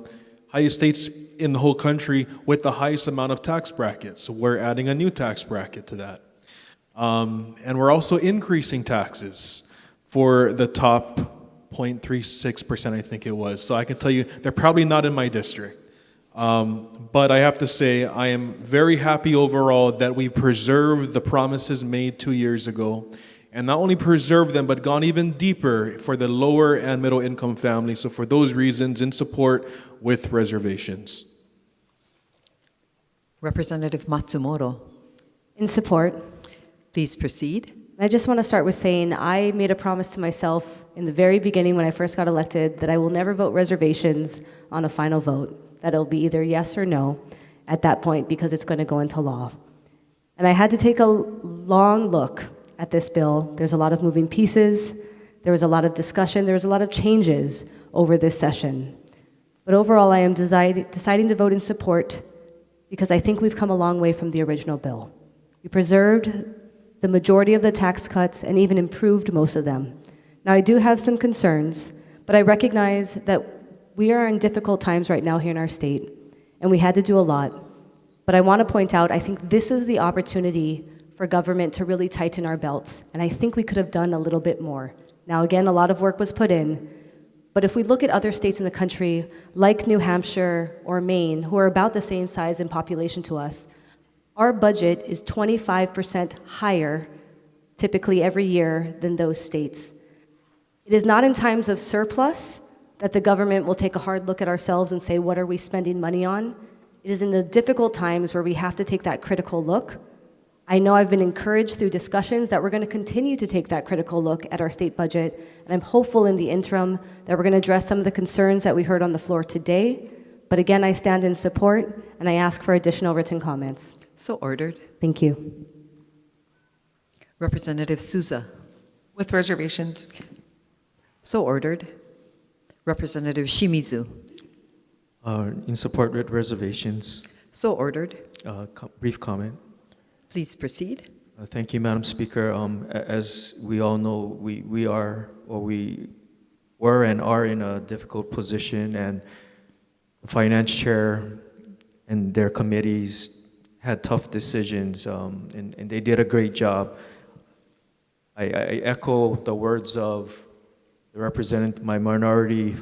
highest states in the whole country with the highest amount of tax brackets. So we're adding a new tax bracket to that. And we're also increasing taxes for the top 0.36%, I think it was. So I can tell you, they're probably not in my district. But I have to say, I am very happy overall that we've preserved the promises made 2 years ago. And not only preserved them, but gone even deeper for the lower and middle income families. So for those reasons, in support with reservations. Representative Matsumoto. In support. Please proceed. I just want to start with saying I made a promise to myself in the very beginning when I first got elected that I will never vote reservations on a final vote, that it'll be either yes or no at that point because it's going to go into law. And I had to take a long look at this bill. There's a lot of moving pieces, there was a lot of discussion, there was a lot of changes over this session. But overall, I am deciding to vote in support because I think we've come a long way from the original bill. We preserved the majority of the tax cuts and even improved most of them. Now, I do have some concerns, but I recognize that we are in difficult times right now here in our state, and we had to do a lot. But I want to point out, I think this is the opportunity for government to really tighten our belts, and I think we could have done a little bit more. Now, again, a lot of work was put in, but if we look at other states in the country, like New Hampshire or Maine, who are about the same size in population to us, our budget is 25% higher, typically every year, than those states. It is not in times of surplus that the government will take a hard look at ourselves and say, what are we spending money on? It is in the difficult times where we have to take that critical look. I know I've been encouraged through discussions that we're going to continue to take that critical look at our state budget, and I'm hopeful in the interim that we're going to address some of the concerns that we heard on the floor today. But again, I stand in support, and I ask for additional written comments. So ordered. Thank you. Representative Souza. With reservations. So ordered. Representative Shimizu. In support with reservations. So ordered. Brief comment. Please proceed. Thank you, Madam Speaker. As we all know, we were and are in a difficult position, and the Finance Chair and their committees had tough decisions, and they did a great job. I echo the words of my minority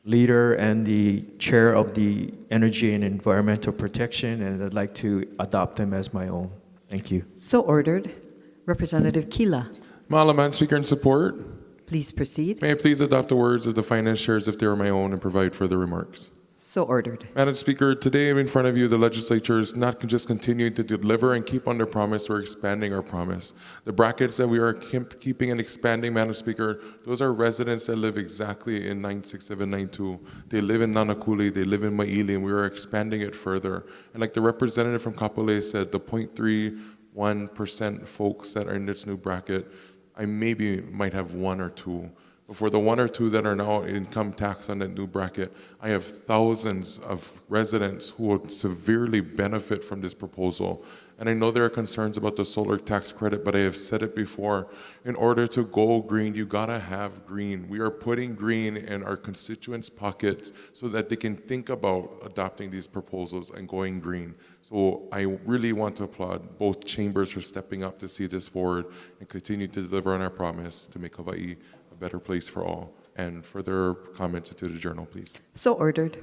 leader and the chair of the Energy and Environmental Protection, and I'd like to adopt them as my own. Thank you. So ordered. Representative Kila. Mahalo, Madam Speaker, in support. Please proceed. May I please adopt the words of the finance chairs if they are my own and provide further remarks? So ordered. Madam Speaker, today in front of you, the legislature is not just continuing to deliver and keep on their promise, we're expanding our promise. The brackets that we are keeping and expanding, Madam Speaker, those are residents that live exactly in 96792. They live in Nanakuli, they live in Maili, and we are expanding it further. And like the representative from Kapolei said, the 0.31% folks that are in this new bracket, I maybe might have one or two. But for the one or two that are now income tax on that new bracket, I have thousands of residents who would severely benefit from this proposal. And I know there are concerns about the solar tax credit, but I have said it before, in order to go green, you gotta have green. We are putting green in our constituents' pockets so that they can think about adopting these proposals and going green. So I really want to applaud both chambers for stepping up to see this forward and continue to deliver on our promise to make Hawaii a better place for all. And further comments to the journal, please. So ordered.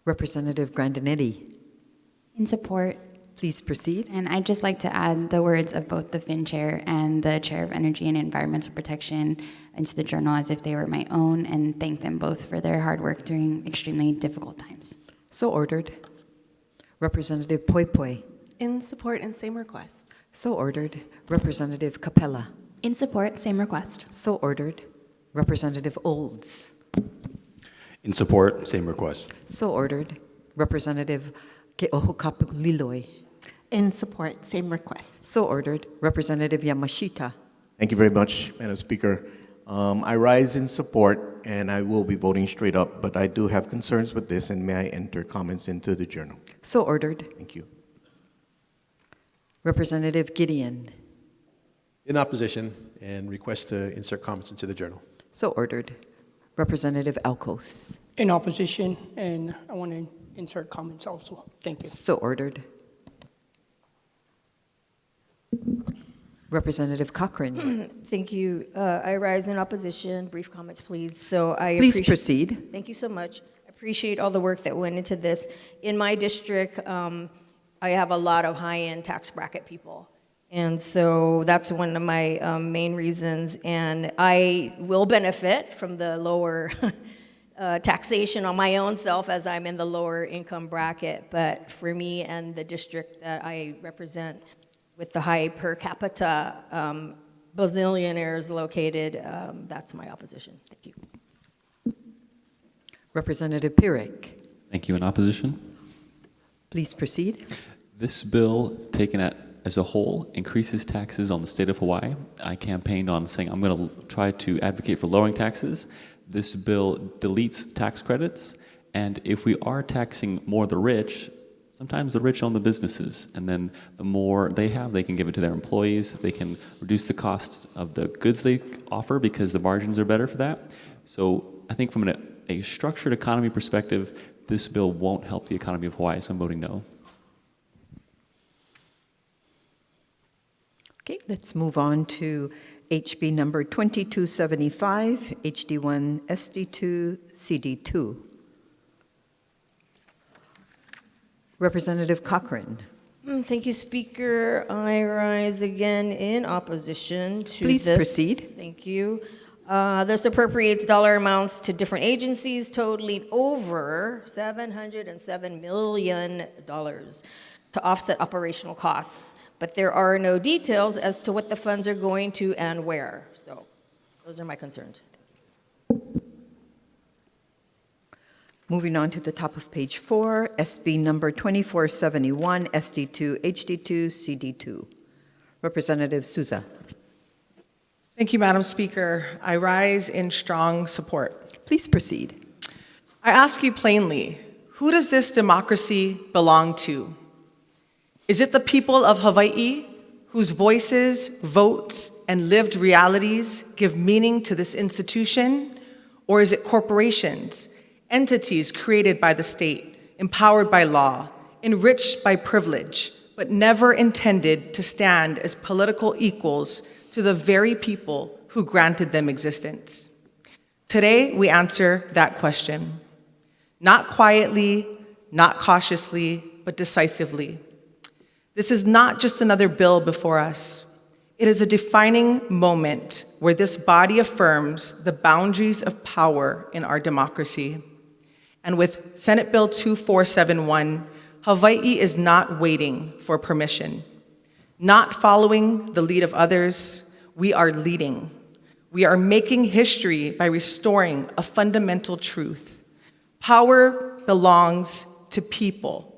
Representative Grandinetti, In support. please proceed. And I'd just like to add the words of both the FIN chair and the chair of Energy and Environmental Protection into the journal as if they were my own, and thank them both for their hard work during extremely difficult times. So ordered. Representative Poi Poi, In support and same request. so ordered. Representative Capella, In support, same request. so ordered. Representative Olds, In support, same request. so ordered. Representative Ke'ohokapuliloi, In support, same request. so ordered. Representative Yamashita, Thank you very much, Madam Speaker. I rise in support, and I will be voting straight up, but I do have concerns with this, and may I enter comments into the journal? so ordered. Thank you. Representative Gideon, In opposition and request to insert comments into the journal. so ordered. Representative Alcos, In opposition, and I want to insert comments also. Thank you. so ordered. Representative Cochran, Thank you. I rise in opposition. Brief comments, please. So I please appreciate- proceed. Thank you so much. I appreciate all the work that went into this. In my district, I have a lot of high-end tax bracket people. And so that's one of my main reasons. And I will benefit from the lower taxation on my own self as I'm in the lower income bracket. But for me and the district that I represent with the high per capita bazillionaires located, that's my opposition. Thank you. Representative Pirik, Thank you. In opposition? please proceed. This bill, taken as a whole, increases taxes on the state of Hawaii. I campaigned on saying I'm going to try to advocate for lowering taxes. This bill deletes tax credits, and if we are taxing more the rich, sometimes the rich own the businesses, and then the more they have, they can give it to their employees. They can reduce the costs of the goods they offer because the margins are better for that. So I think from a structured economy perspective, this bill won't help the economy of Hawaii, so I'm voting no. Okay, let's move on to HB number 2275, HD1, SD2, CD2. Representative Cochran, Thank you, Speaker. I rise again in opposition to Please this. proceed. Thank you. This appropriates dollar amounts to different agencies totaling over $707 million to offset operational costs. But there are no details as to what the funds are going to and where. So those are my concerns. moving on to the top of page 4, SB number 2471, SD2, HD2, CD2. Representative Souza. Thank you, Madam Speaker. I rise in strong support. Please proceed. I ask you plainly, who does this democracy belong to? Is it the people of Hawaii, whose voices, votes, and lived realities give meaning to this institution? Or is it corporations, entities created by the state, empowered by law, enriched by privilege, but never intended to stand as political equals to the very people who granted them existence? Today, we answer that question. Not quietly, not cautiously, but decisively. This is not just another bill before us. It is a defining moment where this body affirms the boundaries of power in our democracy. And with Senate Bill 2471, Hawaii is not waiting for permission. Not following the lead of others, we are leading. We are making history by restoring a fundamental truth. Power belongs to people,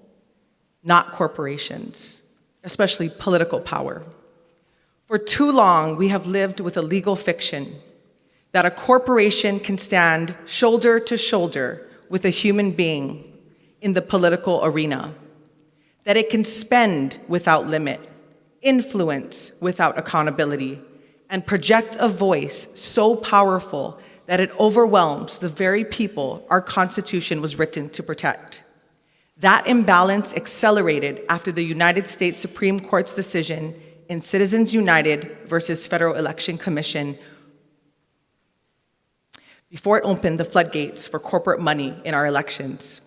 not corporations, especially political power. For too long, we have lived with a legal fiction that a corporation can stand shoulder to shoulder with a human being in the political arena, that it can spend without limit, influence without accountability, and project a voice so powerful that it overwhelms the very people our Constitution was written to protect. That imbalance accelerated after the United States Supreme Court's decision in Citizens United versus Federal Election Commission before it opened the floodgates for corporate money in our elections.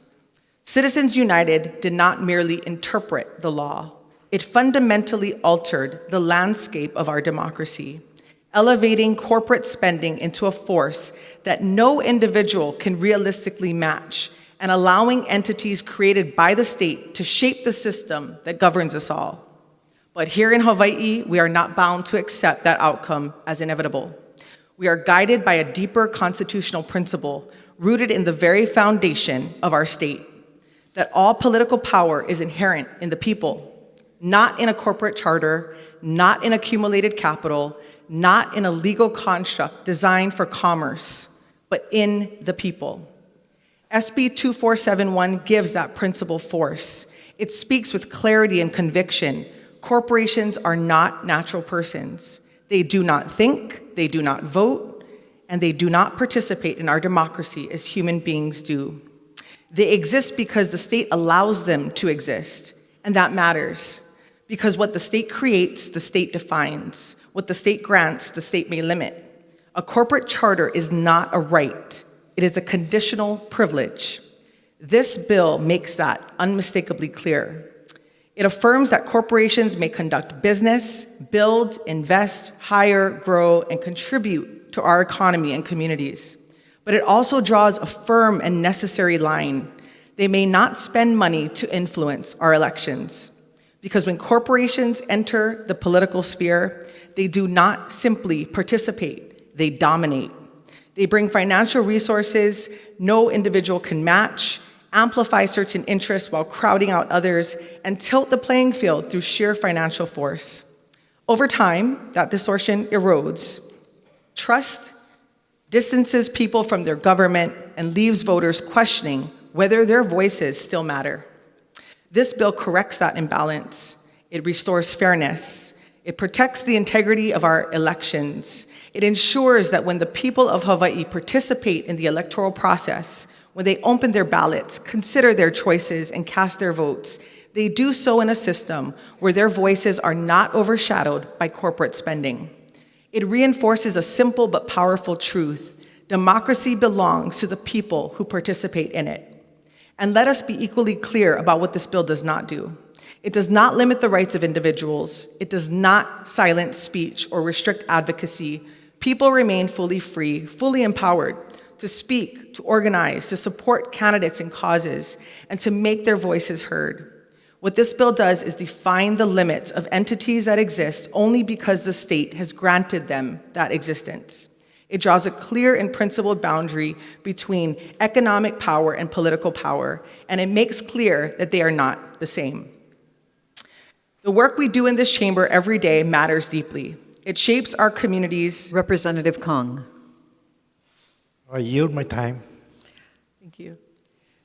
Citizens United did not merely interpret the law. It fundamentally altered the landscape of our democracy, elevating corporate spending into a force that no individual can realistically match, and allowing entities created by the state to shape the system that governs us all. But here in Hawaii, we are not bound to accept that outcome as inevitable. We are guided by a deeper constitutional principle rooted in the very foundation of our state, that all political power is inherent in the people, not in a corporate charter, not in accumulated capital, not in a legal construct designed for commerce, but in the people. SB 2471 gives that principle force. It speaks with clarity and conviction. Corporations are not natural persons. They do not think, they do not vote, and they do not participate in our democracy as human beings do. They exist because the state allows them to exist, and that matters. Because what the state creates, the state defines. What the state grants, the state may limit. A corporate charter is not a right. It is a conditional privilege. This bill makes that unmistakably clear. It affirms that corporations may conduct business, build, invest, hire, grow, and contribute to our economy and communities. But it also draws a firm and necessary line. They may not spend money to influence our elections. Because when corporations enter the political sphere, they do not simply participate, they dominate. They bring financial resources no individual can match, amplify certain interests while crowding out others, and tilt the playing field through sheer financial force. Over time, that distortion erodes. Trust distances people from their government and leaves voters questioning whether their voices still matter. This bill corrects that imbalance. It restores fairness. It protects the integrity of our elections. It ensures that when the people of Hawaii participate in the electoral process, when they open their ballots, consider their choices, and cast their votes, they do so in a system where their voices are not overshadowed by corporate spending. It reinforces a simple but powerful truth. Democracy belongs to the people who participate in it. And let us be equally clear about what this bill does not do. It does not limit the rights of individuals. It does not silence speech or restrict advocacy. People remain fully free, fully empowered to speak, to organize, to support candidates and causes, and to make their voices heard. What this bill does is define the limits of entities that exist only because the state has granted them that existence. It draws a clear and principled boundary between economic power and political power, and it makes clear that they are not the same. The work we do in this chamber every day matters deeply. It shapes our communities. Representative Kong. I yield my time. Thank you.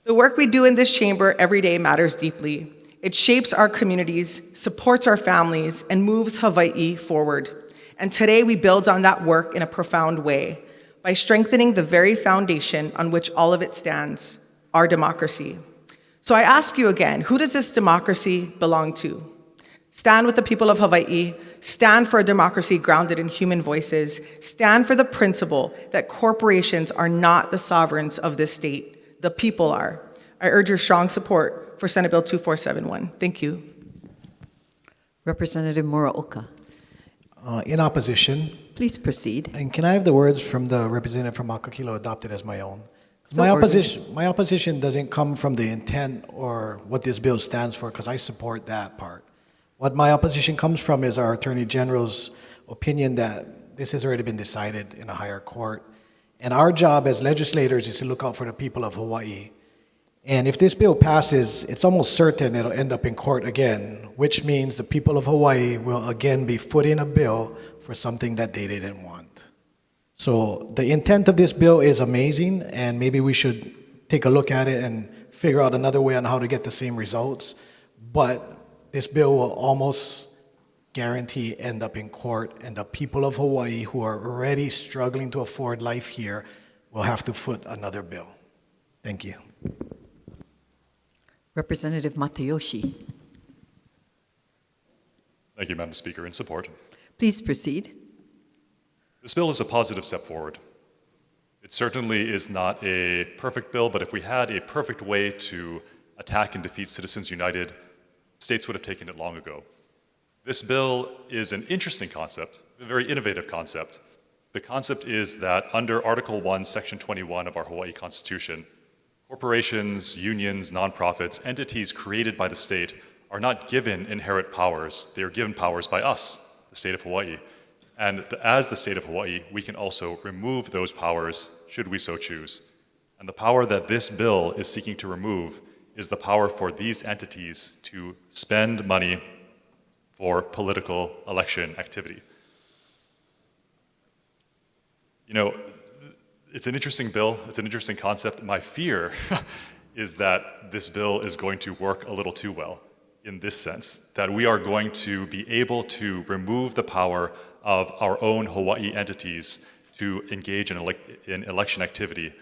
The work we do in this chamber every day matters deeply. It shapes our communities, supports our families, and moves Hawaii forward. And today we build on that work in a profound way by strengthening the very foundation on which all of it stands, our democracy. So I ask you again, who does this democracy belong to? Stand with the people of Hawaii, stand for a democracy grounded in human voices, stand for the principle that corporations are not the sovereigns of this state, the people are. I urge your strong support for Senate Bill 2471. Thank you. Representative Muraoka. In opposition. Please proceed. And can I have the words from the representative from Makakilo adopted as my own? So My opposition doesn't come from the intent or what this bill stands for, because I support that part. What my opposition comes from is our Attorney General's opinion that this has already been decided in a higher court. And our job as legislators is to look out for the people of Hawaii. And if this bill passes, it's almost certain it'll end up in court again, which means the people of Hawaii will again be footing a bill for something that they didn't want. So the intent of this bill is amazing, and maybe we should take a look at it and figure out another way on how to get the same results. But this bill will almost guarantee end up in court, and the people of Hawaii who are already struggling to afford life here will have to foot another bill. Thank you. Representative Matayoshi. Thank you, Madam Speaker. In support. Please proceed. This bill is a positive step forward. It certainly is not a perfect bill, but if we had a perfect way to attack and defeat Citizens United, states would have taken it long ago. This bill is an interesting concept, a very innovative concept. The concept is that under Article 1, Section 21 of our Hawaii Constitution, corporations, unions, nonprofits, entities created by the state are not given inherent powers. They are given powers by us, the state of Hawaii. And as the state of Hawaii, we can also remove those powers should we so choose. And the power that this bill is seeking to remove is the power for these entities to spend money for political election activity. You know, it's an interesting bill, it's an interesting concept. My fear is that this bill is going to work a little too well in this sense, that we are going to be able to remove the power of our own Hawaii entities to engage in election activity.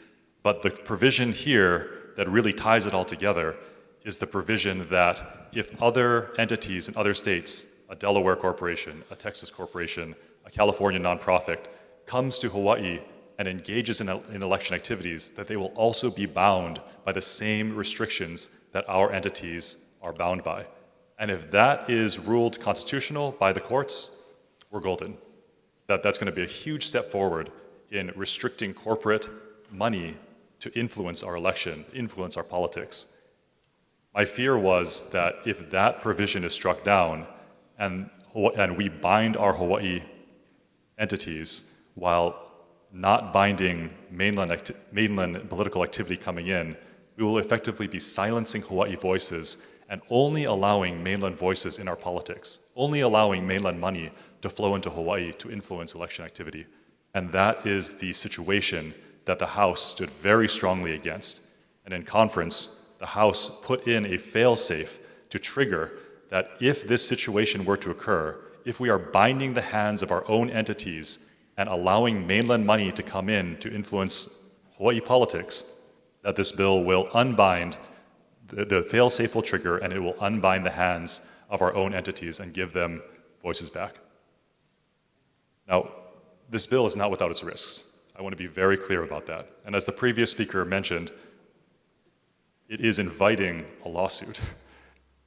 But the provision here that really ties it all together is the provision that if other entities in other states, a Delaware corporation, a Texas corporation, a California nonprofit, comes to Hawaii and engages in election activities, that they will also be bound by the same restrictions that our entities are bound by. And if that is ruled constitutional by the courts, we're golden. That's going to be a huge step forward in restricting corporate money to influence our election, influence our politics. My fear was that if that provision is struck down and we bind our Hawaii entities while not binding mainland political activity coming in, we will effectively be silencing Hawaii voices and only allowing mainland voices in our politics, only allowing mainland money to flow into Hawaii to influence election activity. And that is the situation that the House stood very strongly against. And in conference, the House put in a fail-safe to trigger that if this situation were to occur, if we are binding the hands of our own entities and allowing mainland money to come in to influence Hawaii politics, that this bill will unbind, the fail-safe will trigger, and it will unbind the hands of our own entities and give them voices back. Now, this bill is not without its risks. I want to be very clear about that. And as the previous speaker mentioned, it is inviting a lawsuit.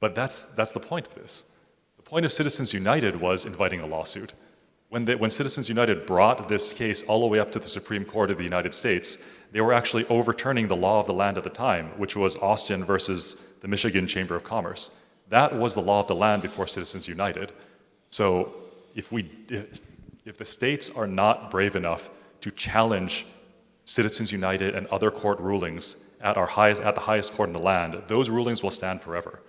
But that's the point of this. The point of Citizens United was inviting a lawsuit. When Citizens United brought this case all the way up to the Supreme Court of the United States, they were actually overturning the law of the land at the time, which was Austin versus the Michigan Chamber of Commerce. That was the law of the land before Citizens United. So if the states are not brave enough to challenge Citizens United and other court rulings at the highest court in the land, those rulings will stand forever.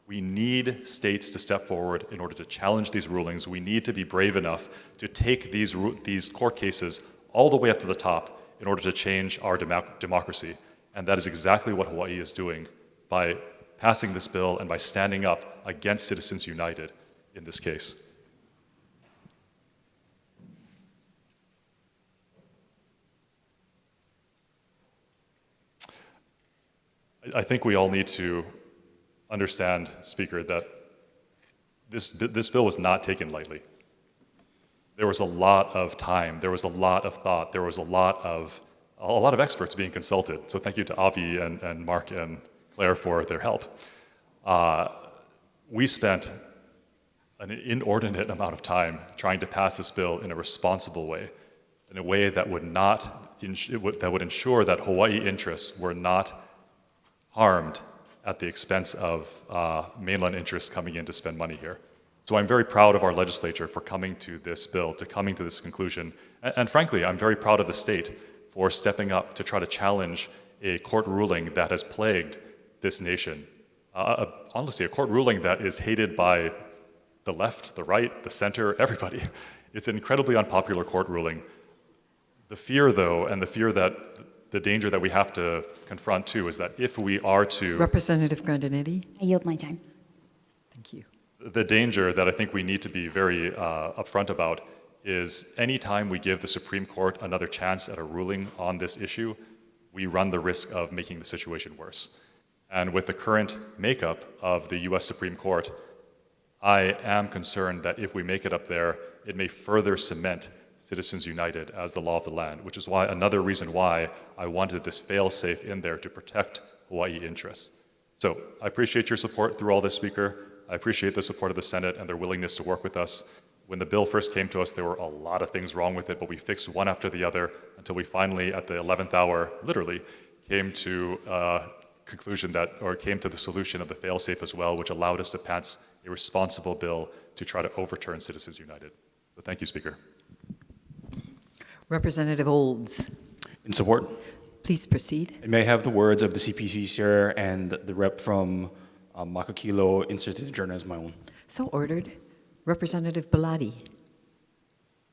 We need states to step forward in order to challenge these rulings. We need to be brave enough to take these court cases all the way up to the top in order to change our democracy. And that is exactly what Hawaii is doing by passing this bill and by standing up against Citizens United in this case. I think we all need to understand, Speaker, that this bill was not taken lightly. There was a lot of time, there was a lot of thought, there was a lot of experts being consulted. So thank you to Avi and Mark and Claire for their help. We spent an inordinate amount of time trying to pass this bill in a responsible way, in a way that would ensure that Hawaii interests were not harmed at the expense of mainland interests coming in to spend money here. So I'm very proud of our legislature for coming to this bill, coming to this conclusion. And frankly, I'm very proud of the state for stepping up to try to challenge a court ruling that has plagued this nation. Honestly, a court ruling that is hated by the left, the right, the center, everybody. It's an incredibly unpopular court ruling. The fear, though, and the danger that we have to confront too is that if we are to... Representative Grandinetti. I yield my time. Thank you. The danger that I think we need to be very upfront about is anytime we give the Supreme Court another chance at a ruling on this issue, we run the risk of making the situation worse. And with the current makeup of the US Supreme Court, I am concerned that if we make it up there, it may further cement Citizens United as the law of the land, which is another reason why I wanted this fail-safe in there to protect Hawaii interests. So I appreciate your support through all this, Speaker. I appreciate the support of the Senate and their willingness to work with us. When the bill first came to us, there were a lot of things wrong with it, but we fixed one after the other until we finally, at the 11th hour, literally, came to conclusion that, or came to the solution of the fail-safe as well, which allowed us to pass a responsible bill to try to overturn Citizens United. So thank you, Speaker. Representative Olds, In support. please proceed. And may I have the words of the CPC chair and the rep from Makakilo inserted in the journal as my own. So ordered. Representative Belatti.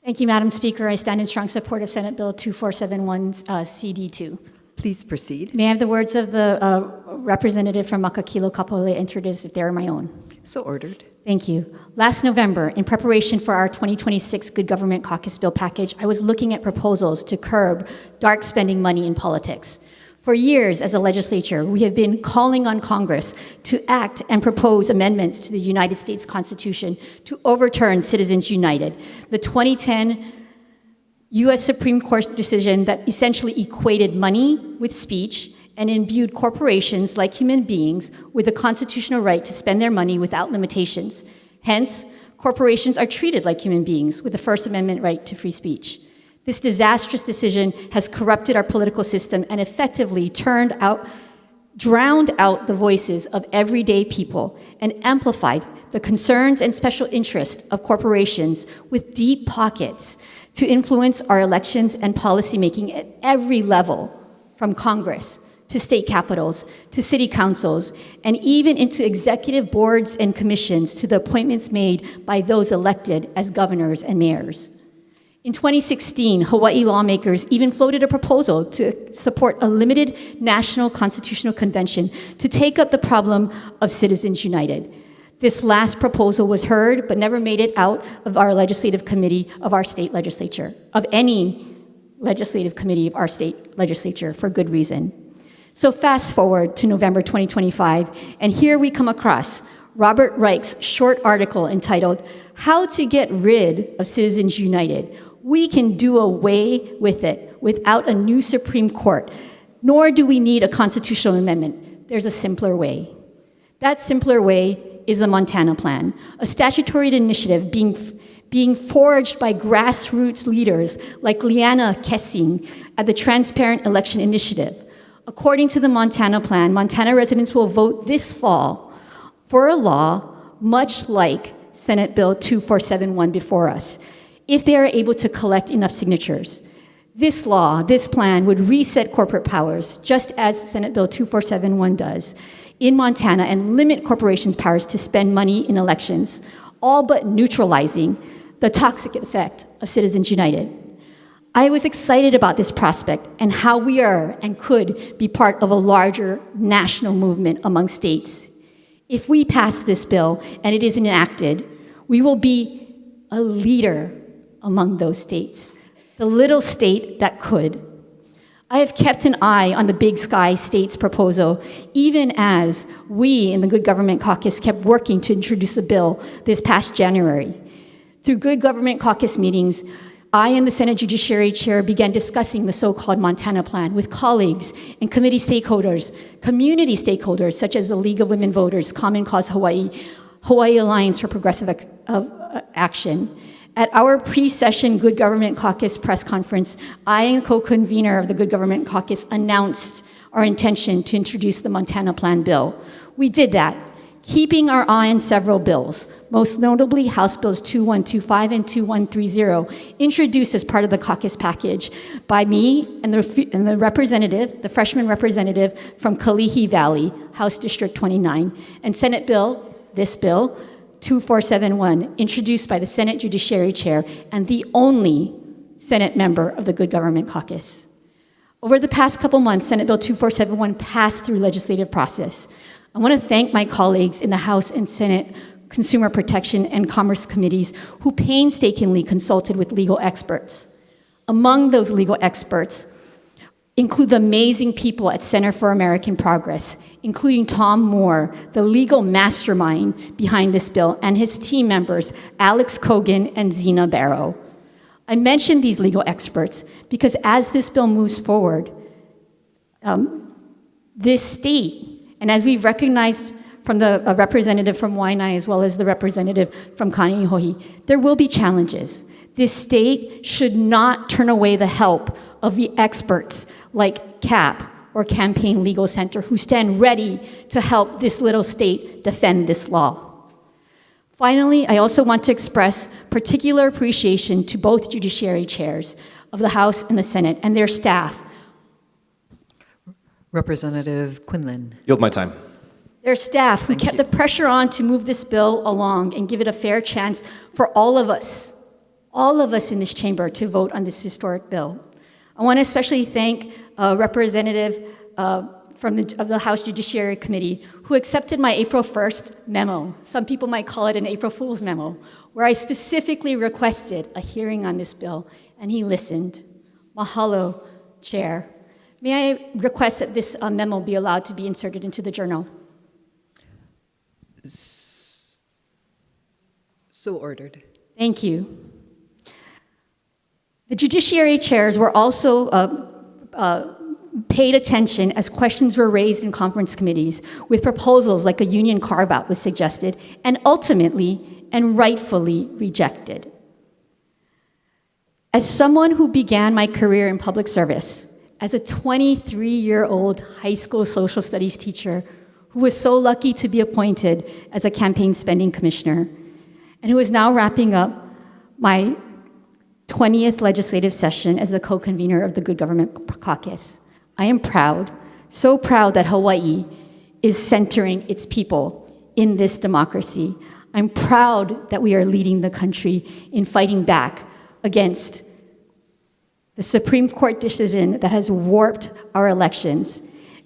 Thank you, Madam Speaker. I stand in strong support of Senate Bill 2471 CD2. Please proceed. May I have the words of the representative from Makakilo Kapolei introduced if they are my own? So ordered. Thank you. Last November, in preparation for our 2026 Good Government Caucus bill package, I was looking at proposals to curb dark spending money in politics. For years, as a legislature, we have been calling on Congress to act and propose amendments to the United States Constitution to overturn Citizens United, the 2010 U.S. Supreme Court decision that essentially equated money with speech and imbued corporations like human beings with the constitutional right to spend their money without limitations. Hence, corporations are treated like human beings with the First Amendment right to free speech. This disastrous decision has corrupted our political system and effectively drowned out the voices of everyday people and amplified the concerns and special interests of corporations with deep pockets to influence our elections and policymaking at every level, from Congress to state capitals, to city councils, and even into executive boards and commissions to the appointments made by those elected as governors and mayors. In 2016, Hawaii lawmakers even floated a proposal to support a limited national constitutional convention to take up the problem of Citizens United. This last proposal was heard, but never made it out of our legislative committee of our state legislature, of any legislative committee of our state legislature, for good reason. So fast forward to November 2025, and here we come across Robert Reich's short article entitled, "How to Get Rid of Citizens United. We can do away with it without a new Supreme Court, nor do we need a constitutional amendment. There's a simpler way." That simpler way is the Montana Plan, a statutory initiative being forged by grassroots leaders like Liana Kessing at the Transparent Election Initiative. According to the Montana Plan, Montana residents will vote this fall for a law much like Senate Bill 2471 before us, if they are able to collect enough signatures. This law, this plan, would reset corporate powers, just as Senate Bill 2471 does, in Montana, and limit corporations' powers to spend money in elections, all but neutralizing the toxic effect of Citizens United. I was excited about this prospect and how we are and could be part of a larger national movement among states. If we pass this bill and it is enacted, we will be a leader among those states, the little state that could. I have kept an eye on the Big Sky States proposal, even as we in the Good Government Caucus kept working to introduce a bill this past January. Through Good Government Caucus meetings, I and the Senate Judiciary Chair began discussing the so-called Montana Plan with colleagues and committee stakeholders, community stakeholders such as the League of Women Voters, Common Cause Hawaii, Hawaii Alliance for Progressive Action. At our pre-session Good Government Caucus press conference, I and co-convener of the Good Government Caucus announced our intention to introduce the Montana Plan bill. We did that, keeping our eye on several bills, most notably House Bills 2125 and 2130, introduced as part of the caucus package by me and the representative, the freshman representative from Kalihi Valley, House District 29, and Senate Bill, this bill, 2471, introduced by the Senate Judiciary Chair and the only Senate member of the Good Government Caucus. Over the past couple months, Senate Bill 2471 passed through legislative process. I want to thank my colleagues in the House and Senate Consumer Protection and Commerce Committees who painstakingly consulted with legal experts. Among those legal experts include the amazing people at Center for American Progress, including Tom Moore, the legal mastermind behind this bill, and his team members, Alex Kogan and Zena Barrow. I mention these legal experts because as this bill moves forward, this state And as we've recognized from the representative from Waianae as well as the representative from Kaneohe, there will be challenges. This state should not turn away the help of the experts like CAP or Campaign Legal Center who stand ready to help this little state defend this law. Finally, I also want to express particular appreciation to both judiciary chairs of the House and the Senate and their staff. Representative Quinlan. Yield my time. Their staff who kept the pressure on to move this bill along and give it a fair chance for all of us in this chamber to vote on this historic bill. I want to especially thank a representative of the House Judiciary Committee who accepted my April 1st memo. Some people might call it an April Fool's memo, where I specifically requested a hearing on this bill, and he listened. Mahalo, Chair. May I request that this memo be allowed to be inserted into the journal? So ordered. Thank you. The judiciary chairs were also paid attention as questions were raised in conference committees with proposals like a union carve-out was suggested and ultimately and rightfully rejected. As someone who began my career in public service as a 23-year-old high school social studies teacher who was so lucky to be appointed as a campaign spending commissioner and who is now wrapping up my 20th legislative session as the co-convener of the Good Government Caucus, I am proud, so proud that Hawaii is centering its people in this democracy. I'm proud that we are leading the country in fighting back against the Supreme Court decision that has warped our elections.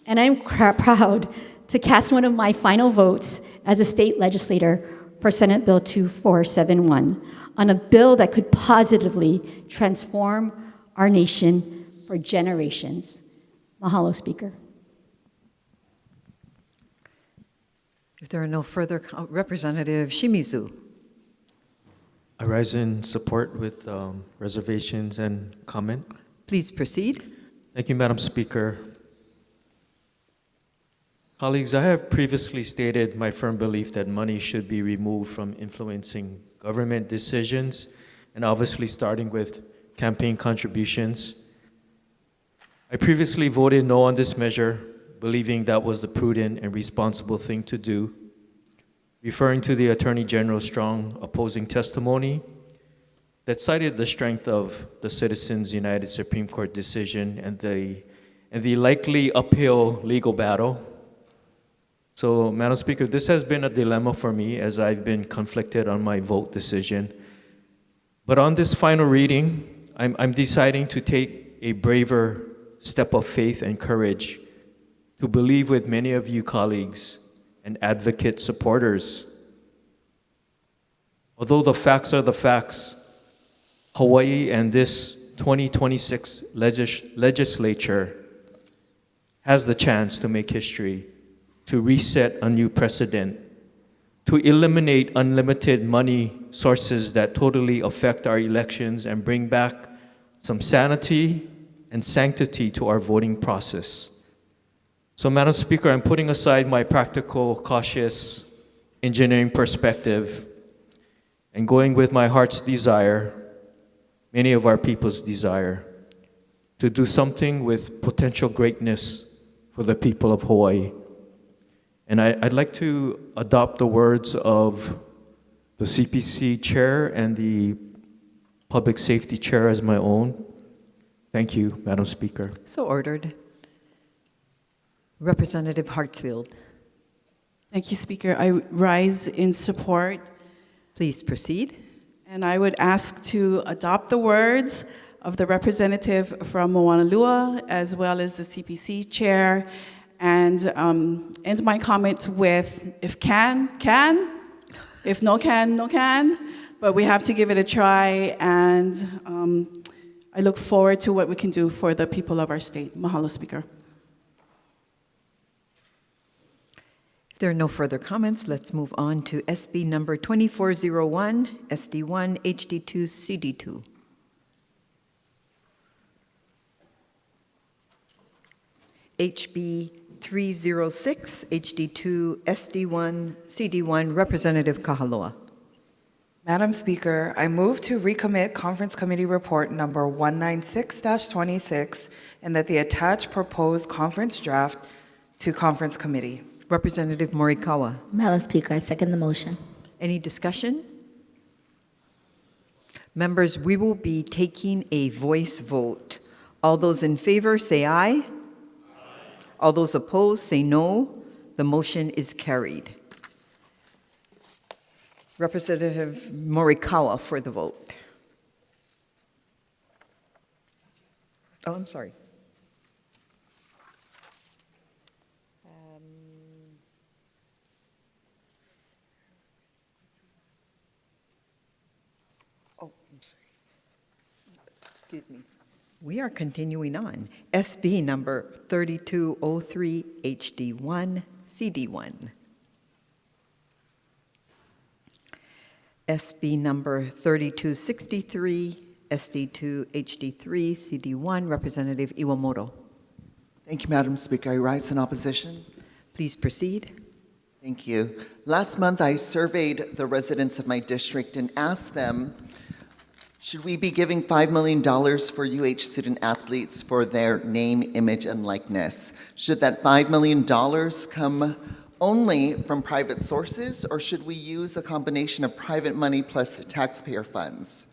And I'm proud to cast one of my final votes as a state legislator for Senate Bill 2471 on a bill that could positively transform our nation for generations. Mahalo, Speaker. If there are no further, Representative Shimizu. I rise in support with reservations and comment. Please proceed. Thank you, Madam Speaker. Colleagues, I have previously stated my firm belief that money should be removed from influencing government decisions, and obviously starting with campaign contributions. I previously voted no on this measure, believing that was the prudent and responsible thing to do, referring to the Attorney General's strong opposing testimony that cited the strength of the Citizens United Supreme Court decision and the likely uphill legal battle. So, Madam Speaker, this has been a dilemma for me as I've been conflicted on my vote decision. But on this final reading, I'm deciding to take a braver step of faith and courage to believe with many of you colleagues and advocate supporters. Although the facts are the facts, Hawaii and this 2026 legislature has the chance to make history, to reset a new precedent, to eliminate unlimited money sources that totally affect our elections and bring back some sanity and sanctity to our voting process. So, Madam Speaker, I'm putting aside my practical, cautious engineering perspective and going with my heart's desire, many of our people's desire, to do something with potential greatness for the people of Hawaii. And I'd like to adopt the words of the CPC chair and the public safety chair as my own. Thank you, Madam Speaker. So ordered. Representative Hartsfield. Thank you, Speaker. I rise in support. Please proceed. And I would ask to adopt the words of the representative from Moanalua, as well as the CPC chair, and end my comment with, if can, if no can, no can, but we have to give it a try, and I look forward to what we can do for the people of our state. Mahalo, Speaker. If there are no further comments, let's move on to SB number 2401, SD1, HD2, CD2. HB 306, HD2, SD1, CD1, Representative Kahaloa. Madam Speaker, I move to recommit Conference Committee Report number 196-26 and that the attached proposed conference draft to Conference Committee. Representative Morikawa. Madam Speaker, I second the motion. Any discussion? Members, we will be taking a voice vote. All those in favor say aye. All those opposed say no. The motion is carried. Representative Morikawa for the vote. Oh, I'm sorry. Oh, I'm sorry. Excuse me. We are continuing on. SB number 3203, HD1, CD1. SB number 3263, SD2, HD3, CD1, Representative Iwamoto. Thank you, Madam Speaker. I rise in opposition. Please proceed. Thank you. Last month, I surveyed the residents of my district and asked them, should we be giving $5 million for UH student athletes for their name, image, and likeness? Should that $5 million come only from private sources, or should we use a combination of private money plus taxpayer funds?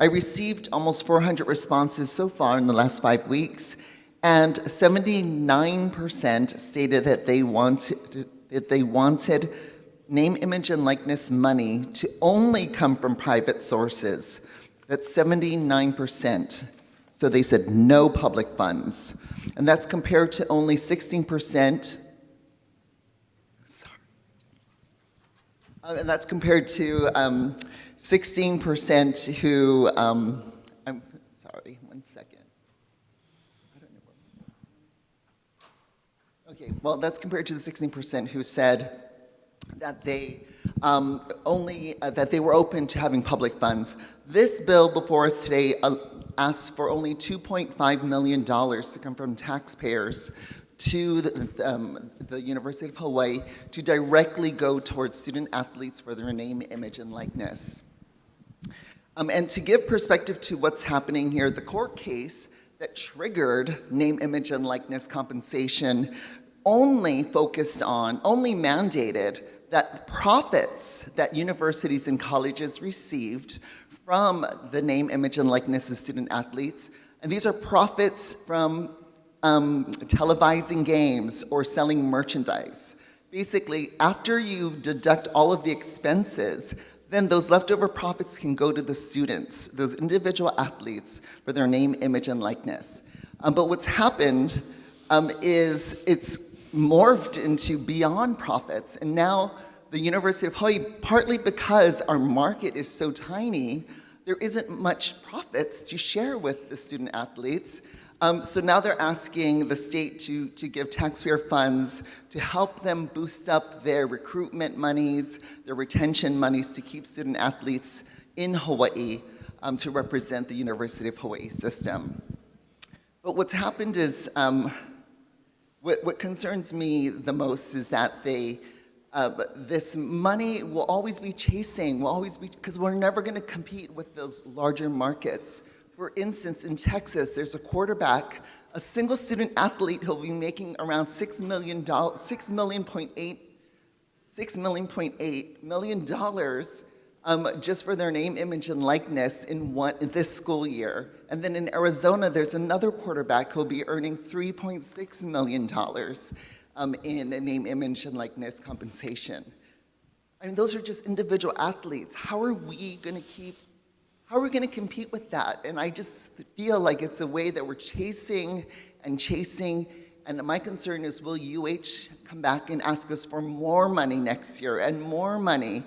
I received almost 400 responses so far in the last 5 weeks, and 79% stated that they wanted name, image, and likeness money to only come from private sources. That's 79%. So they said no public funds. And that's compared to only 16%. And that's compared to 16% who, I'm sorry, 1 second. I don't know where. Okay, well, that's compared to the 16% who said that they that they were open to having public funds. This bill before us today asks for only $2.5 million to come from taxpayers to the University of Hawaii to directly go towards student athletes for their name, image, and likeness. And to give perspective to what's happening here, the court case that triggered name, image, and likeness compensation only mandated that profits that universities and colleges received from the name, image, and likeness of student athletes, and these are profits from televising games or selling merchandise. Basically, after you deduct all of the expenses, then those leftover profits can go to the students, those individual athletes, for their name, image, and likeness. But what's happened is it's morphed into beyond profits, and now the University of Hawaii, partly because our market is so tiny, there isn't much profits to share with the student athletes. So now they're asking the state to give taxpayer funds to help them boost up their recruitment monies, their retention monies to keep student athletes in Hawaii to represent the University of Hawaii system. But what's happened is, what concerns me the most is that this money will always be chasing, because we're never going to compete with those larger markets. For instance, in Texas, there's a quarterback, a single student athlete who'll be making around $6.8 million just for their name, image, and likeness in this school year. And then in Arizona, there's another quarterback who'll be earning $3.6 million in name, image, and likeness compensation. I mean, those are just individual athletes. How are we going to compete with that? And I just feel like it's a way that we're chasing, and my concern is, will UH come back and ask us for more money next year and more money?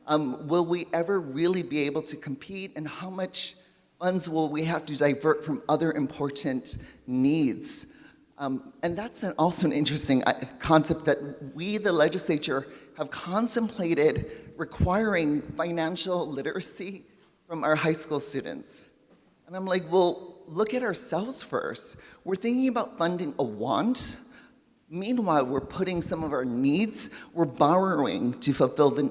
Will we ever really be able to compete, and how much funds will we have to divert from other important needs? And that's also an interesting concept that we, the legislature, have contemplated requiring financial literacy from our high school students. And I'm like, well, look at ourselves first. We're thinking about funding a want, Meanwhile, we're putting some of our needs, we're borrowing to fulfill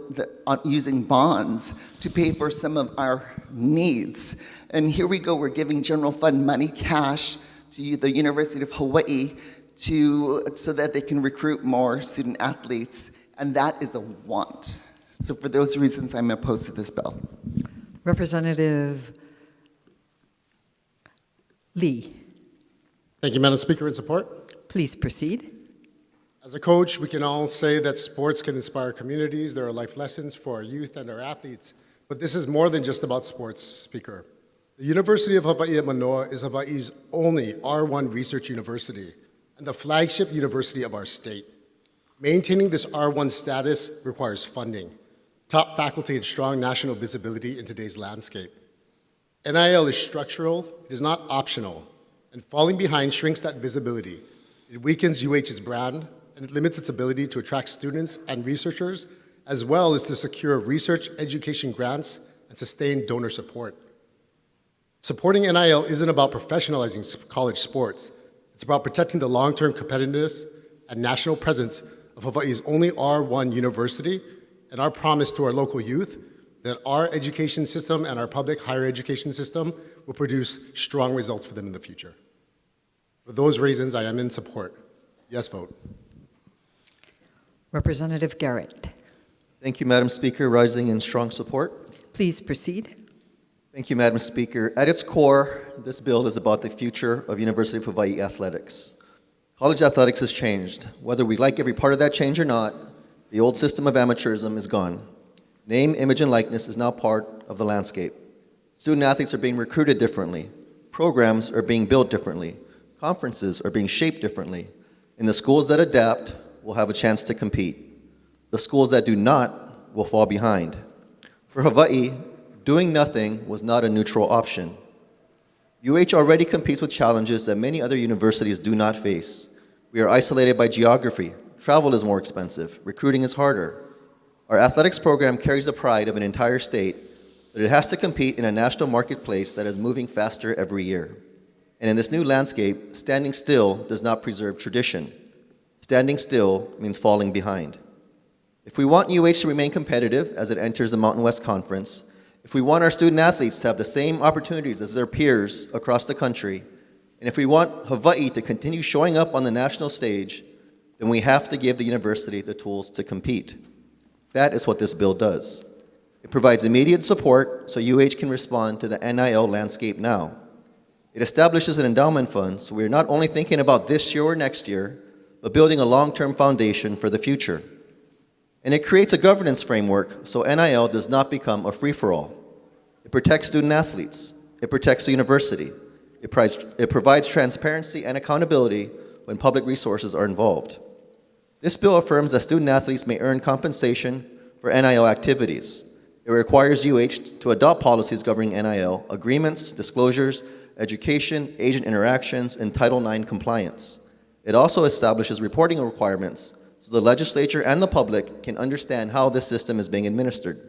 using bonds to pay for some of our needs. And here we go, we're giving general fund money, cash, to the University of Hawaii so that they can recruit more student athletes. And that is a want. So for those reasons, I'm opposed to this bill. Representative Lee. Thank you, Madam Speaker. In support. Please proceed. As a coach, we can all say that sports can inspire communities. There are life lessons for our youth and our athletes. But this is more than just about sports, Speaker. The University of Hawaii at Manoa is Hawaii's only R1 research university and the flagship university of our state. Maintaining this R1 status requires funding, top faculty, and strong national visibility in today's landscape. NIL is structural, it is not optional, and falling behind shrinks that visibility. It weakens UH's brand, and it limits its ability to attract students and researchers, as well as to secure research education grants and sustain donor support. Supporting NIL isn't about professionalizing college sports. It's about protecting the long-term competitiveness and national presence of Hawaii's only R1 university and our promise to our local youth that our education system and our public higher education system will produce strong results for them in the future. For those reasons, I am in support. Yes vote. Representative Garrett. Thank you, Madam Speaker. Rising in strong support. Please proceed. Thank you, Madam Speaker. At its core, this bill is about the future of University of Hawaii athletics. College athletics has changed. Whether we like every part of that change or not, the old system of amateurism is gone. Name, image, and likeness is now part of the landscape. Student athletes are being recruited differently. Programs are being built differently. Conferences are being shaped differently. And the schools that adapt will have a chance to compete. The schools that do not will fall behind. For Hawaii, doing nothing was not a neutral option. UH already competes with challenges that many other universities do not face. We are isolated by geography. Travel is more expensive. Recruiting is harder. Our athletics program carries the pride of an entire state, but it has to compete in a national marketplace that is moving faster every year. And in this new landscape, standing still does not preserve tradition. Standing still means falling behind. If we want UH to remain competitive as it enters the Mountain West Conference, if we want our student athletes to have the same opportunities as their peers across the country, and if we want Hawaii to continue showing up on the national stage, then we have to give the university the tools to compete. That is what this bill does. It provides immediate support so UH can respond to the NIL landscape now. It establishes an endowment fund so we are not only thinking about this year or next year, but building a long-term foundation for the future. And it creates a governance framework so NIL does not become a free-for-all. It protects student athletes. It protects the university. It provides transparency and accountability when public resources are involved. This bill affirms that student athletes may earn compensation for NIL activities. It requires UH to adopt policies governing NIL, agreements, disclosures, education, agent interactions, and Title IX compliance. It also establishes reporting requirements so the legislature and the public can understand how this system is being administered.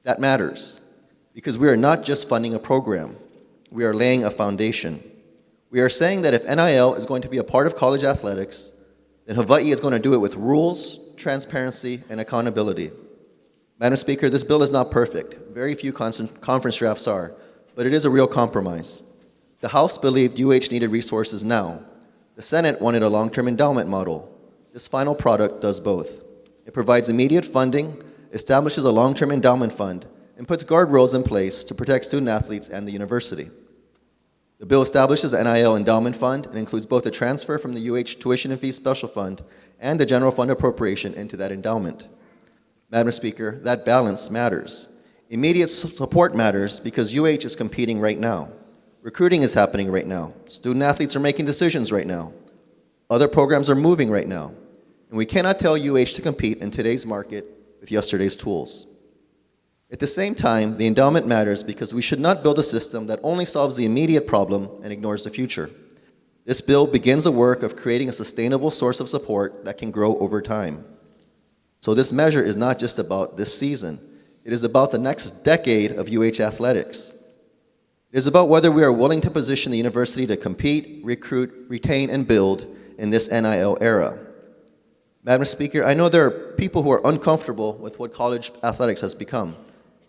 That matters, because we are not just funding a program, we are laying a foundation. We are saying that if NIL is going to be a part of college athletics, then Hawaii is going to do it with rules, transparency, and accountability. Madam Speaker, this bill is not perfect. Very few conference drafts are, but it is a real compromise. The House believed UH needed resources now. The Senate wanted a long-term endowment model. This final product does both. It provides immediate funding, establishes a long-term endowment fund, and puts guardrails in place to protect student athletes and the university. The bill establishes an NIL endowment fund and includes both a transfer from the UH Tuition and Fees Special Fund and the general fund appropriation into that endowment. Madam Speaker, that balance matters. Immediate support matters because UH is competing right now. Recruiting is happening right now. Student athletes are making decisions right now. Other programs are moving right now. And we cannot tell UH to compete in today's market with yesterday's tools. At the same time, the endowment matters because we should not build a system that only solves the immediate problem and ignores the future. This bill begins the work of creating a sustainable source of support that can grow over time. So this measure is not just about this season. It is about the next decade of UH athletics. It is about whether we are willing to position the university to compete, recruit, retain, and build in this NIL era. Madam Speaker, I know there are people who are uncomfortable with what college athletics has become.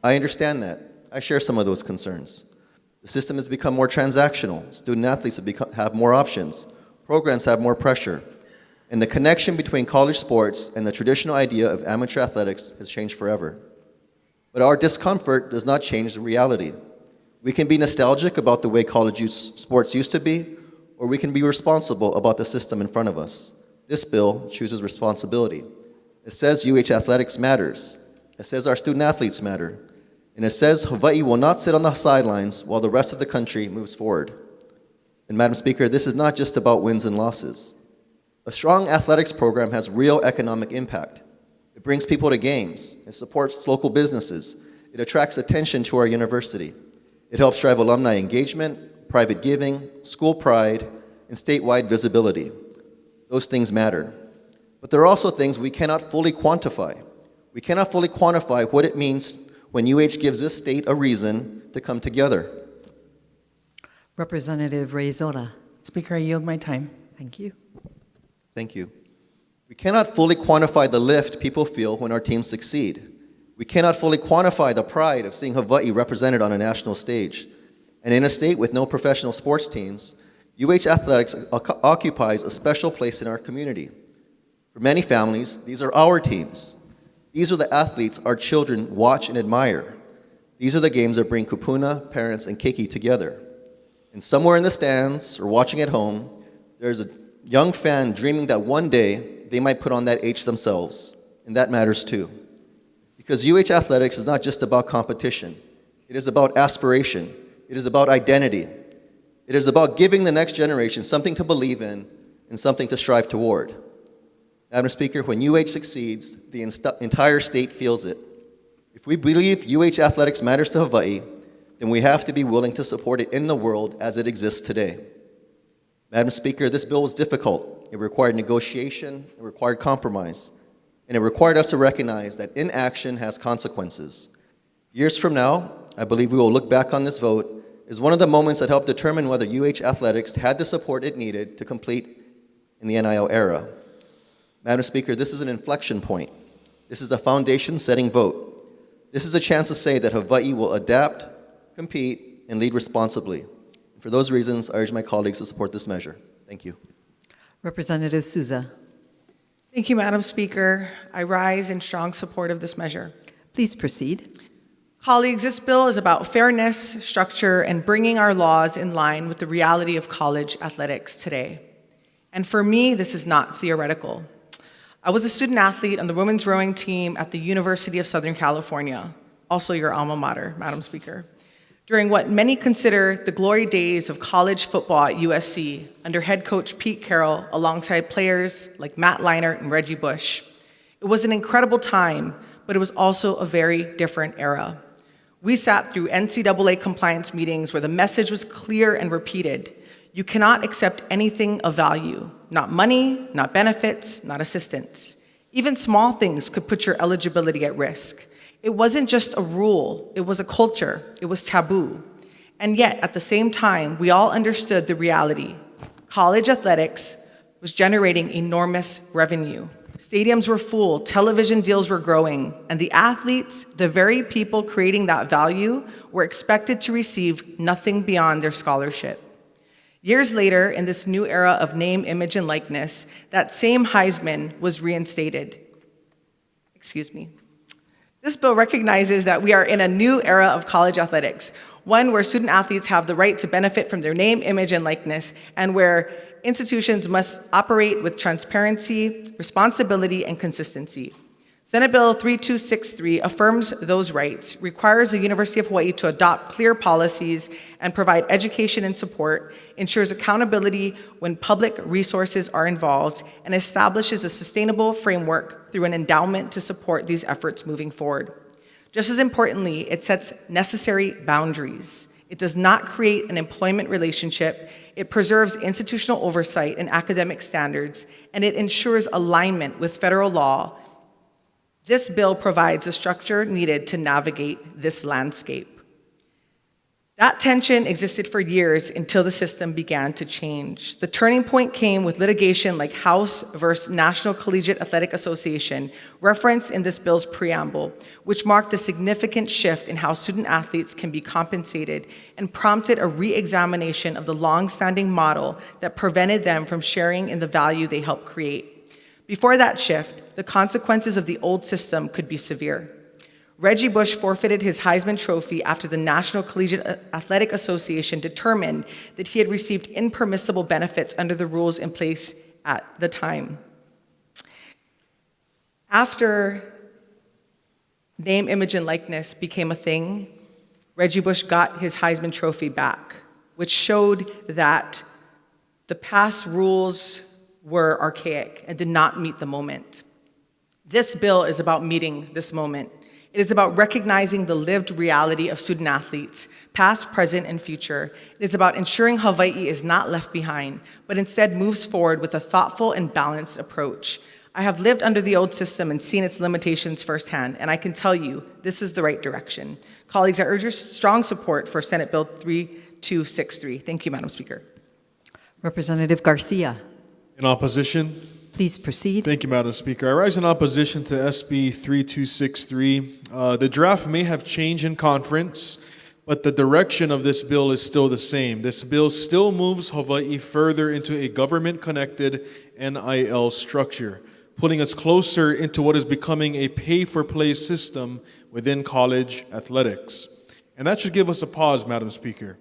I understand that. I share some of those concerns. The system has become more transactional. Student athletes have more options. Programs have more pressure. And the connection between college sports and the traditional idea of amateur athletics has changed forever. But our discomfort does not change the reality. We can be nostalgic about the way college sports used to be, or we can be responsible about the system in front of us. This bill chooses responsibility. It says UH athletics matters. It says our student athletes matter. And it says Hawaii will not sit on the sidelines while the rest of the country moves forward. And Madam Speaker, this is not just about wins and losses. A strong athletics program has real economic impact. It brings people to games. It supports local businesses. It attracts attention to our university. It helps drive alumni engagement, private giving, school pride, and statewide visibility. Those things matter. But there are also things we cannot fully quantify. We cannot fully quantify what it means when UH gives this state a reason to come together. Representative Reyzora. Speaker, I yield my time. Thank you. Thank you. We cannot fully quantify the lift people feel when our teams succeed. We cannot fully quantify the pride of seeing Hawaii represented on a national stage. And in a state with no professional sports teams, UH athletics occupies a special place in our community. For many families, these are our teams. These are the athletes our children watch and admire. These are the games that bring kupuna, parents, and keiki together. And somewhere in the stands or watching at home, there's a young fan dreaming that one day they might put on that H themselves, and that matters too. Because UH athletics is not just about competition. It is about aspiration. It is about identity. It is about giving the next generation something to believe in and something to strive toward. Madam Speaker, when UH succeeds, the entire state feels it. If we believe UH athletics matters to Hawaii, then we have to be willing to support it in the world as it exists today. Madam Speaker, this bill was difficult. It required negotiation, it required compromise, and it required us to recognize that inaction has consequences. Years from now, I believe we will look back on this vote as one of the moments that helped determine whether UH athletics had the support it needed to complete in the NIL era. Madam Speaker, this is an inflection point. This is a foundation-setting vote. This is a chance to say that Hawaii will adapt, compete, and lead responsibly. For those reasons, I urge my colleagues to support this measure. Thank you. Representative Souza. Thank you, Madam Speaker. I rise in strong support of this measure. Please proceed. Colleagues, this bill is about fairness, structure, and bringing our laws in line with the reality of college athletics today. And for me, this is not theoretical. I was a student athlete on the women's rowing team at the University of Southern California, also your alma mater, Madam Speaker, during what many consider the glory days of college football at USC under head coach Pete Carroll alongside players like Matt Leinart and Reggie Bush. It was an incredible time, but it was also a very different era. We sat through NCAA compliance meetings where the message was clear and repeated. You cannot accept anything of value, not money, not benefits, not assistance. Even small things could put your eligibility at risk. It wasn't just a rule, it was a culture, it was taboo. And yet, at the same time, we all understood the reality. College athletics was generating enormous revenue. Stadiums were full, television deals were growing, and the athletes, the very people creating that value, were expected to receive nothing beyond their scholarship. Years later, in this new era of name, image, and likeness, that same Heisman was reinstated. Excuse me. This bill recognizes that we are in a new era of college athletics, one where student athletes have the right to benefit from their name, image, and likeness, and where institutions must operate with transparency, responsibility, and consistency. Senate Bill 3263 affirms those rights, requires the University of Hawaii to adopt clear policies and provide education and support, ensures accountability when public resources are involved, and establishes a sustainable framework through an endowment to support these efforts moving forward. Just as importantly, it sets necessary boundaries. It does not create an employment relationship. It preserves institutional oversight and academic standards, and it ensures alignment with federal law. This bill provides the structure needed to navigate this landscape. That tension existed for years until the system began to change. The turning point came with litigation like House versus National Collegiate Athletic Association, referenced in this bill's preamble, which marked a significant shift in how student athletes can be compensated and prompted a re-examination of the long-standing model that prevented them from sharing in the value they helped create. Before that shift, the consequences of the old system could be severe. Reggie Bush forfeited his Heisman Trophy after the National Collegiate Athletic Association determined that he had received impermissible benefits under the rules in place at the time. After name, image, and likeness became a thing, Reggie Bush got his Heisman Trophy back, which showed that the past rules were archaic and did not meet the moment. This bill is about meeting this moment. It is about recognizing the lived reality of student athletes, past, present, and future. It is about ensuring Hawaii is not left behind, but instead moves forward with a thoughtful and balanced approach. I have lived under the old system and seen its limitations firsthand, and I can tell you this is the right direction. Colleagues, I urge your strong support for Senate Bill 3263. Thank you, Madam Speaker. Representative Garcia. In opposition? Please proceed. Thank you, Madam Speaker. I rise in opposition to SB 3263. The draft may have changed in conference, but the direction of this bill is still the same. This bill still moves Hawaii further into a government-connected NIL structure, putting us closer into what is becoming a pay-for-play system within college athletics. And that should give us a pause, Madam Speaker,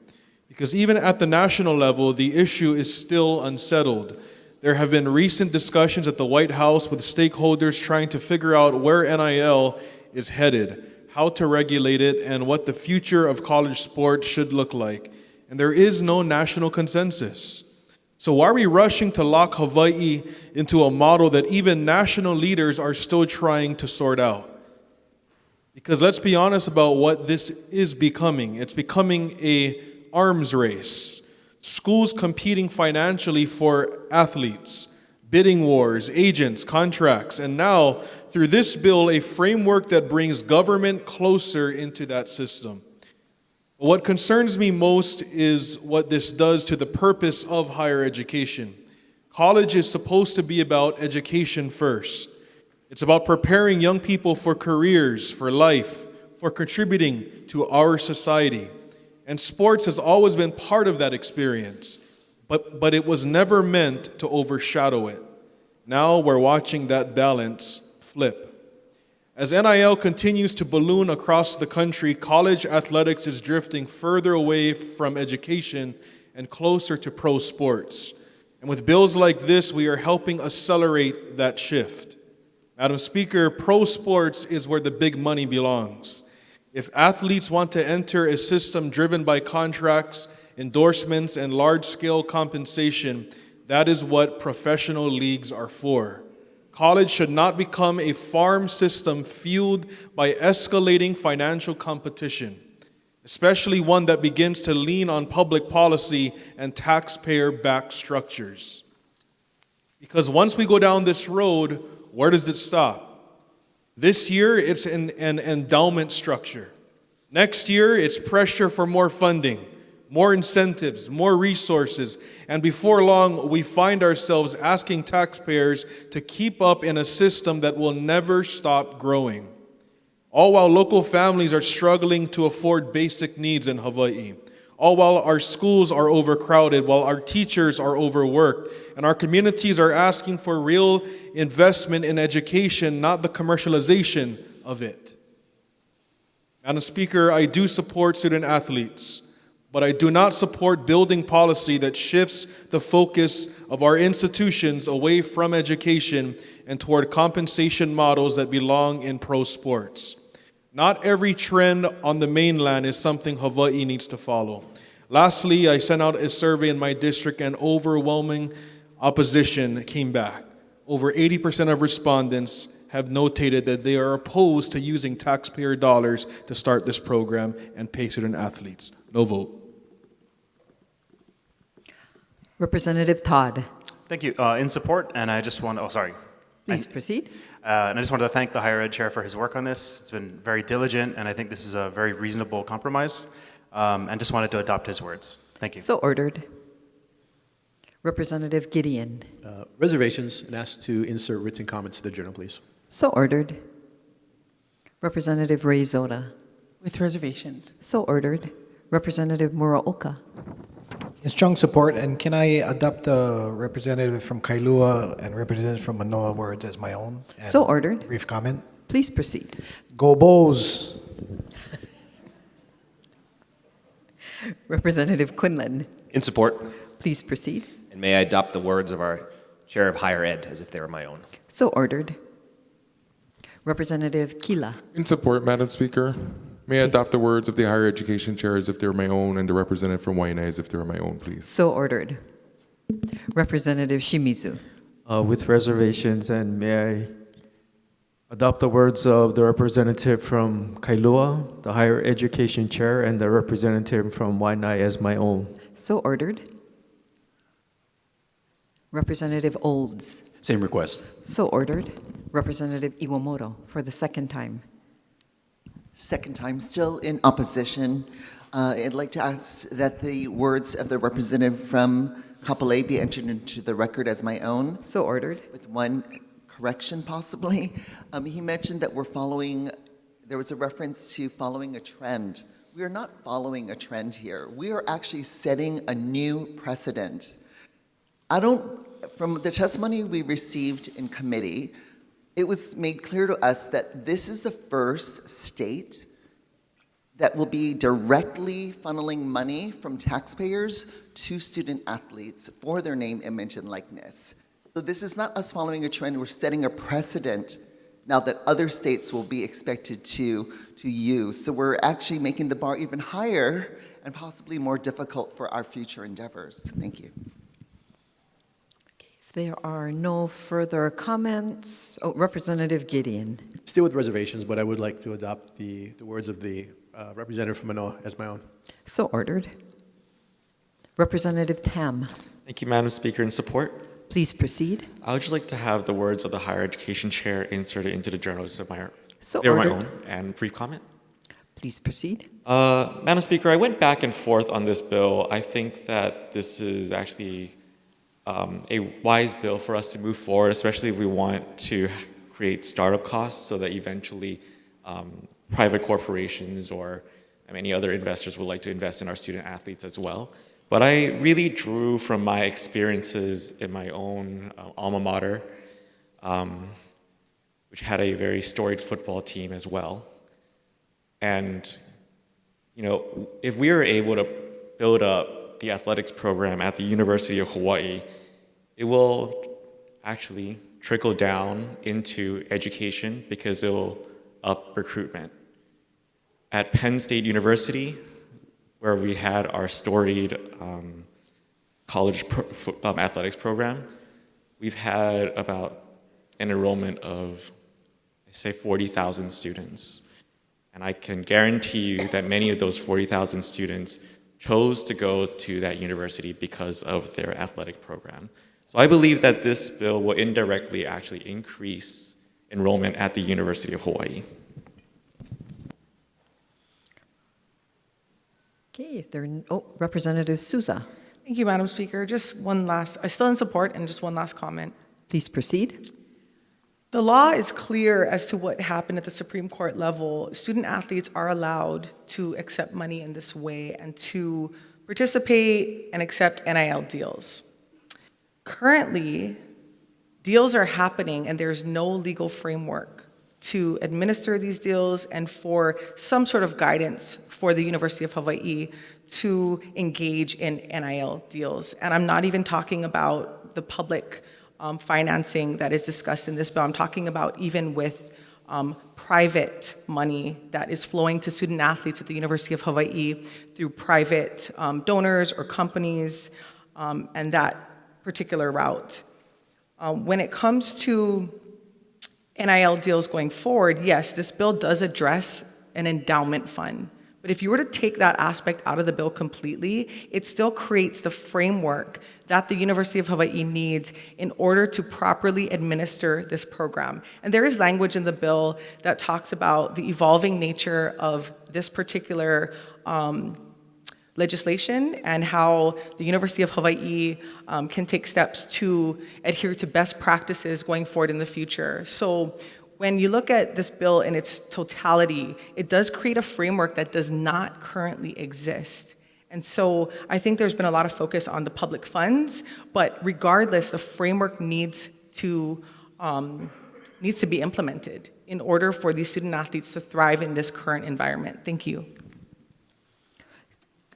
because even at the national level, the issue is still unsettled. There have been recent discussions at the White House with stakeholders trying to figure out where NIL is headed, how to regulate it, and what the future of college sport should look like. And there is no national consensus. So why are we rushing to lock Hawaii into a model that even national leaders are still trying to sort out? Because let's be honest about what this is becoming. It's becoming an arms race. Schools competing financially for athletes, bidding wars, agents, contracts, and now, through this bill, a framework that brings government closer into that system. But what concerns me most is what this does to the purpose of higher education. College is supposed to be about education first. It's about preparing young people for careers, for life, for contributing to our society. And sports has always been part of that experience, but it was never meant to overshadow it. Now we're watching that balance flip. As NIL continues to balloon across the country, college athletics is drifting further away from education and closer to pro sports. And with bills like this, we are helping accelerate that shift. Madam Speaker, pro sports is where the big money belongs. If athletes want to enter a system driven by contracts, endorsements, and large-scale compensation, that is what professional leagues are for. College should not become a farm system fueled by escalating financial competition, especially one that begins to lean on public policy and taxpayer-backed structures. Because once we go down this road, where does it stop? This year, it's an endowment structure. Next year, it's pressure for more funding, more incentives, more resources, and before long, we find ourselves asking taxpayers to keep up in a system that will never stop growing. All while local families are struggling to afford basic needs in Hawaii. All while our schools are overcrowded, while our teachers are overworked, and our communities are asking for real investment in education, not the commercialization of it. Madam Speaker, I do support student athletes, but I do not support building policy that shifts the focus of our institutions away from education and toward compensation models that belong in pro sports. Not every trend on the mainland is something Hawaii needs to follow. Lastly, I sent out a survey in my district and overwhelming opposition came back. Over 80% of respondents have notated that they are opposed to using taxpayer dollars to start this program and pay student athletes. No vote. Representative Todd. Thank you. In support, and I just want to, Please proceed. And I just wanted to thank the Higher Ed Chair for his work on this. It's been very diligent, and I think this is a very reasonable compromise. and just wanted to adopt his words. Thank you. So ordered. Representative Gideon. Reservations, and ask to insert written comments to the journal, please. So ordered. Representative Ray Zoda. With reservations. So ordered. Representative Muraoka. In strong support, and can I adopt the representative from Kailua and representative from Manoa words as my own? And So ordered. Brief comment. Please proceed. Go Bows. Representative Quinlan. In support. Please proceed. And may I adopt the words of our Chair of Higher Ed as if they were my own. So ordered. Representative Kila. In support, Madam Speaker. May I adopt the words of the Higher Education Chair as if they were my own and the representative from Waianae as if they were my own, please. So ordered. Representative Shimizu. With reservations, and may I adopt the words of the representative from Kailua, the Higher Education Chair, and the representative from Waianae as my own. So ordered. Representative Olds. Same request. So ordered. Representative Iwamoto for the second time. Second time, still in opposition. I'd like to ask that the words of the representative from Kapolei be entered into the record as my own. So ordered. With one correction, possibly. He mentioned that there was a reference to following a trend. We are not following a trend here. We are actually setting a new precedent. From the testimony we received in committee, it was made clear to us that this is the first state that will be directly funneling money from taxpayers to student athletes for their name, image, and likeness. So this is not us following a trend, we're setting a precedent now that other states will be expected to use. So we're actually making the bar even higher and possibly more difficult for our future endeavors. Thank you. If there are no further comments, Representative Gideon. Still with reservations, but I would like to adopt the words of the representative from Manoa as my own. So ordered. Representative Tam. Thank you, Madam Speaker. In support. Please proceed. I would just like to have the words of the Higher Education Chair inserted into the journal as my So they're my ordered. own. And brief comment. Please proceed. Madam Speaker, I went back and forth on this bill. I think that this is actually a wise bill for us to move forward, especially if we want to create startup costs so that eventually private corporations or any other investors would like to invest in our student athletes as well. But I really drew from my experiences in my own alma mater, which had a very storied football team as well. And, if we are able to build up the athletics program at the University of Hawaii, it will actually trickle down into education because it will up recruitment. At Penn State University, where we had our storied college athletics program, we've had about an enrollment of, say, 40,000 students. And I can guarantee you that many of those 40,000 students chose to go to that university because of their athletic program. So I believe that this bill will indirectly actually increase enrollment at the University of Hawaii. Okay, if there are Representative Souza. Thank you, Madam Speaker. Just one last, I'm still in support, and just one last comment. Please proceed. The law is clear as to what happened at the Supreme Court level. Student athletes are allowed to accept money in this way and to participate and accept NIL deals. Currently, deals are happening and there's no legal framework to administer these deals and for some sort of guidance for the University of Hawaii to engage in NIL deals. And I'm not even talking about the public financing that is discussed in this bill. I'm talking about even with private money that is flowing to student athletes at the University of Hawaii through private donors or companies and that particular route. When it comes to NIL deals going forward, yes, this bill does address an endowment fund. But if you were to take that aspect out of the bill completely, it still creates the framework that the University of Hawaii needs in order to properly administer this program. And there is language in the bill that talks about the evolving nature of this particular legislation and how the University of Hawaii can take steps to adhere to best practices going forward in the future. So when you look at this bill in its totality, it does create a framework that does not currently exist. And so I think there's been a lot of focus on the public funds, but regardless, the framework needs to be implemented in order for these student athletes to thrive in this current environment. Thank you.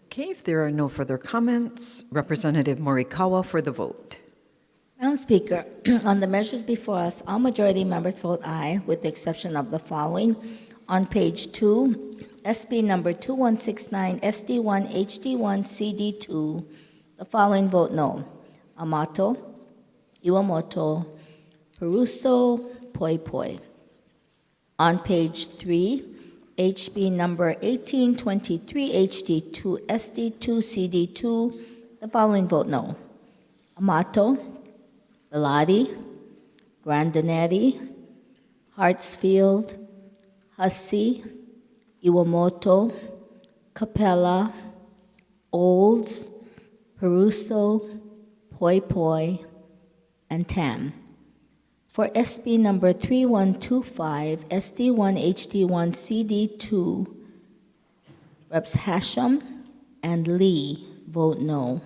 Okay, if there are no further comments, Representative Morikawa for the vote. Madam Speaker, on the measures before us, all majority members vote aye, with the exception of the following. On page 2, SB number 2169, SD1, HD1, CD2, the following vote no. Amato, Iwamoto, Peruso, Poi Poi. On page 3, HB number 1823, HD2, SD2, CD2, the following vote no. Amato, Bellotti, Grandinetti, Hartsfield, Hussey, Iwamoto, Capella, Olds, Peruso, Poi Poi, and Tam. For SB number 3125, SD1, HD1, CD2, Reps. Hashem and Lee vote no.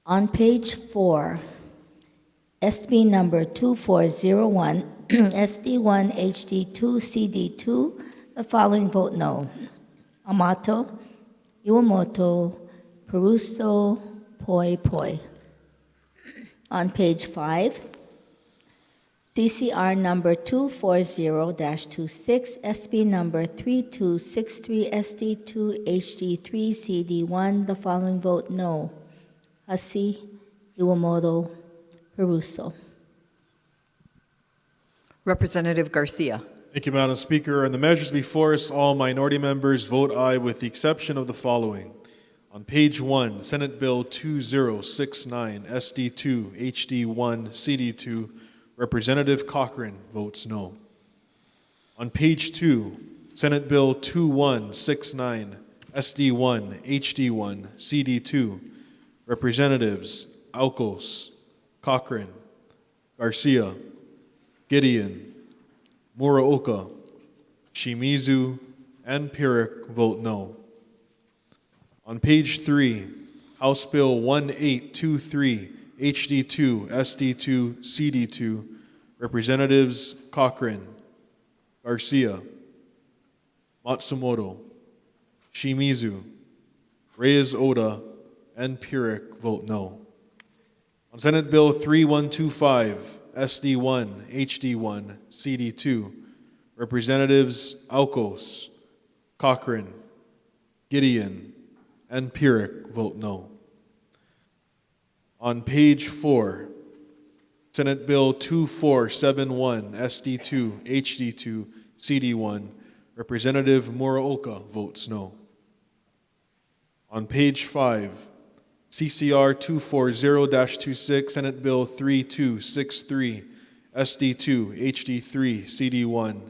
On page 4, SB number 2401, SD1, HD2, CD2, the following vote no. Amato, Iwamoto, Peruso, Poi Poi. On page 5, CCR number 240-26, SB number 3263, SD2, HD3, CD1, the following vote no. Hussey, Iwamoto, Peruso. Representative Garcia. Thank you, Madam Speaker. On the measures before us, all minority members vote aye with the exception of the following. On page 1, Senate Bill 2069, SD2, HD1, CD2, Representative Cochran votes no. On page 2, Senate Bill 2169, SD1, HD1, CD2, Representatives Alcos, Cochran, Garcia, Gideon, Muraoka, Shimizu, and Pirik vote no. On page 3, House Bill 1823, HD2, SD2, CD2, Representatives Cochran, Garcia, Matsumoto, Shimizu, Reyes Oda, and Pirik vote no. On Senate Bill 3125, SD1, HD1, CD2, Representatives Alcos, Cochran, Gideon, and Pirik vote no. On page 4, Senate Bill 2471, SD2, HD2, CD1, Representative Muraoka votes no. On page 5, CCR 240-26, Senate Bill 3263, SD2, HD3, CD1,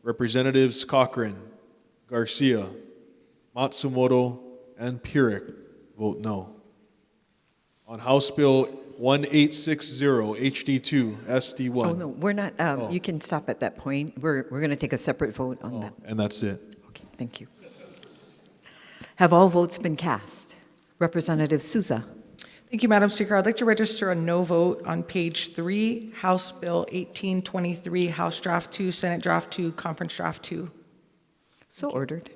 Representatives Cochran, Garcia, Matsumoto, and Pirik vote no. On House Bill 1860, HD2, SD1. Oh, no, we're not, you can stop at that point. We're going to take a separate vote on that. And that's it. Okay, thank you. Have all votes been cast? Representative Souza. Thank you, Madam Speaker. I'd like to register a no vote on page 3, House Bill 1823, House Draft 2, Senate Draft 2, Conference Draft 2. So ordered.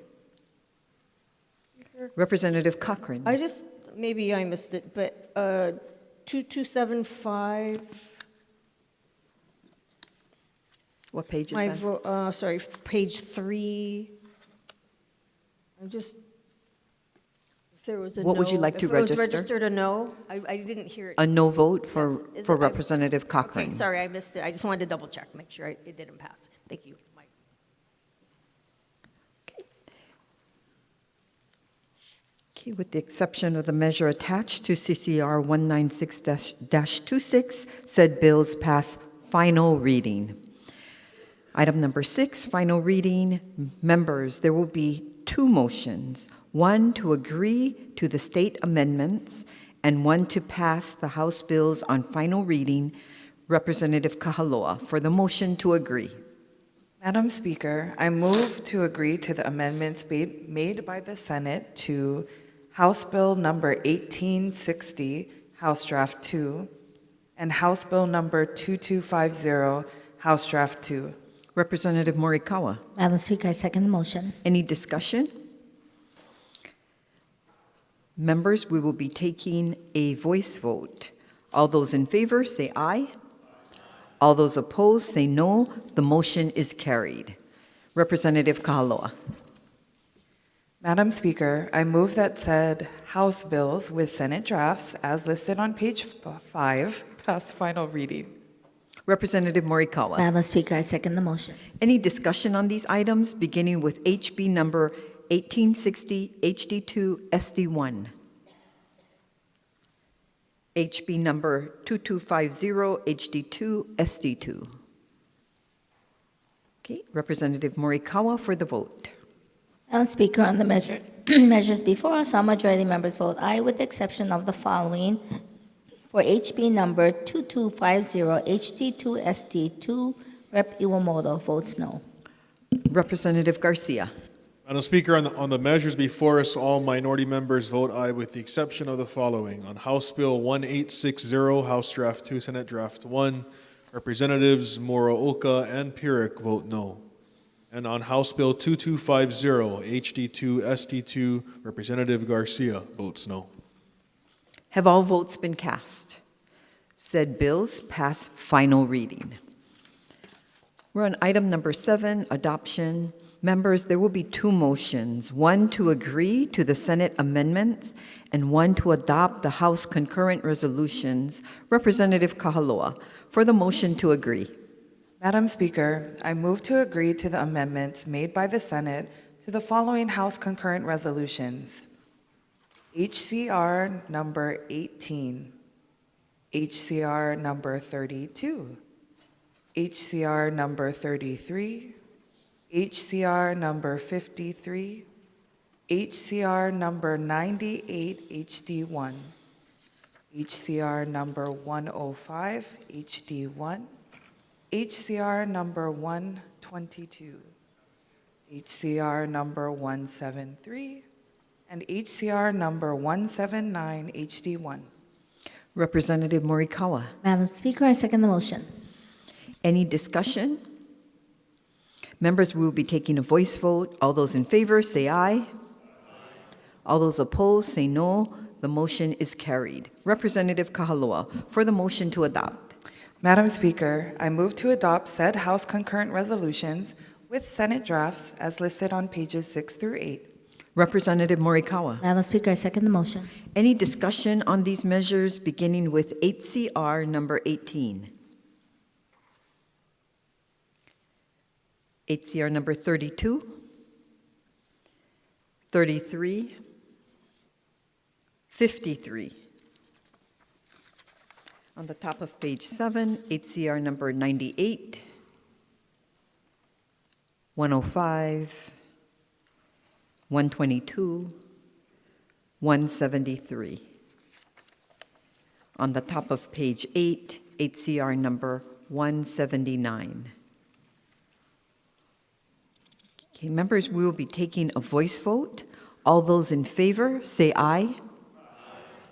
Representative Cochran. Maybe I missed it, but 2275. What page is that? Sorry, page 3. If there was a What no, would you like to if it was register? registered a no, I didn't hear it. A no vote for, Yes. Is for it- Representative Cochran. Okay, sorry, I missed it. I just wanted to double check, make sure it didn't pass. Thank you. Mike. Okay, with the exception of the measure attached to CCR 196-26, said bills pass final reading. Item number 6, final reading. Members, there will be 2 motions. one to agree to the state amendments, and one to pass the House bills on final reading. Representative Kahaloa for the motion to agree. Madam Speaker, I move to agree to the amendments made by the Senate to House Bill number 1860, House Draft 2, and House Bill number 2250, House Draft 2. Representative Morikawa. Madam Speaker, I second the motion. Any discussion? Members, we will be taking a voice vote. All those in favor say aye. All those opposed say no. The motion is carried. Representative Kahaloa. Madam Speaker, I move that said House bills with Senate drafts as listed on page 5 pass final reading. Representative Morikawa. Madam Speaker, I second the motion. Any discussion on these items, beginning with HB number 1860, HD2, SD1? HB number 2250, HD2, SD2. Okay, Representative Morikawa for the vote. Madam Speaker, on the measures before us, all majority members vote aye with the exception of the following. For HB number 2250, HD2, SD2, Rep. Iwamoto votes no. Representative Garcia. Madam Speaker, on the measures before us, all minority members vote aye with the exception of the following. On House Bill 1860, House Draft 2, Senate Draft 1, Representatives Muraoka and Pirik vote no. And on House Bill 2250, HD2, SD2, Representative Garcia votes no. Have all votes been cast? Said bills pass final reading. We're on item number 7, adoption. Members, there will be two motions, one to agree to the Senate amendments and one to adopt the House concurrent resolutions. Representative Kahaloa for the motion to agree. Madam Speaker, I move to agree to the amendments made by the Senate to the following House concurrent resolutions. HCR number 18, HCR number 32, HCR number 33, HCR number 53, HCR number 98 HD1, HCR number 105 HD1, HCR number 122, HCR number 173, and HCR number 179 HD1. Representative Morikawa. Madam Speaker, I second the motion. Any discussion? Members, we will be taking a voice vote. All those in favor say aye. All those opposed say no. The motion is carried. Representative Kahaloa for the motion to adopt. Madam Speaker, I move to adopt said House concurrent resolutions with Senate drafts as listed on pages 6 through 8. Representative Morikawa. Madam Speaker, I second the motion. Any discussion on these measures beginning with HCR number 18? HCR number 32, 33, 53. On the top of page 7, HCR number 98, 105, 122, 173. On the top of page 8, HCR number 179. Okay, members, we will be taking a voice vote. All those in favor say aye.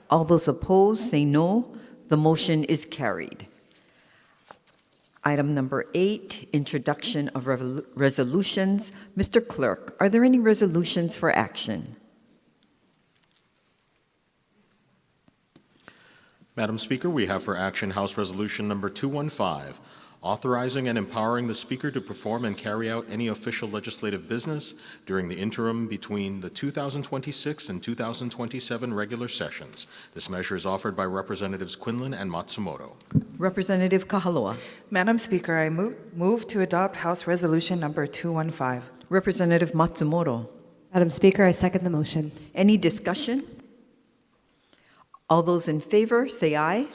All those opposed say no. The motion is carried. Item number 8, introduction of resolutions. Mr. Clerk, are there any resolutions for action? Madam Speaker, we have for action House Resolution number 215, authorizing and empowering the Speaker to perform and carry out any official legislative business during the interim between the 2026 and 2027 regular sessions. This measure is offered by Representatives Quinlan and Matsumoto. Representative Kahaloa. Madam Speaker, I move to adopt House Resolution number 215. Representative Matsumoto. Madam Speaker, I second the motion. Any discussion? All those in favor say aye.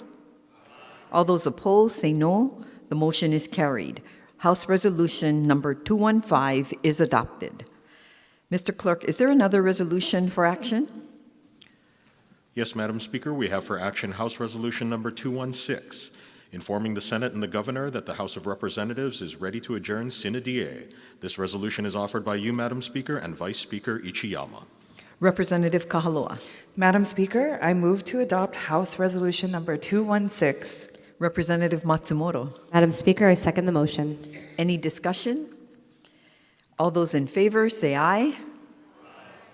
All those opposed say no. The motion is carried. House Resolution number 215 is adopted. Mr. Clerk, is there another resolution for action? Yes, Madam Speaker, we have for action House Resolution number 216, informing the Senate and the Governor that the House of Representatives is ready to adjourn sine die. This resolution is offered by you, Madam Speaker, and Vice Speaker Ichiyama. Representative Kahaloa. Madam Speaker, I move to adopt House Resolution number 216. Representative Matsumoto. Madam Speaker, I second the motion. Any discussion? All those in favor say aye.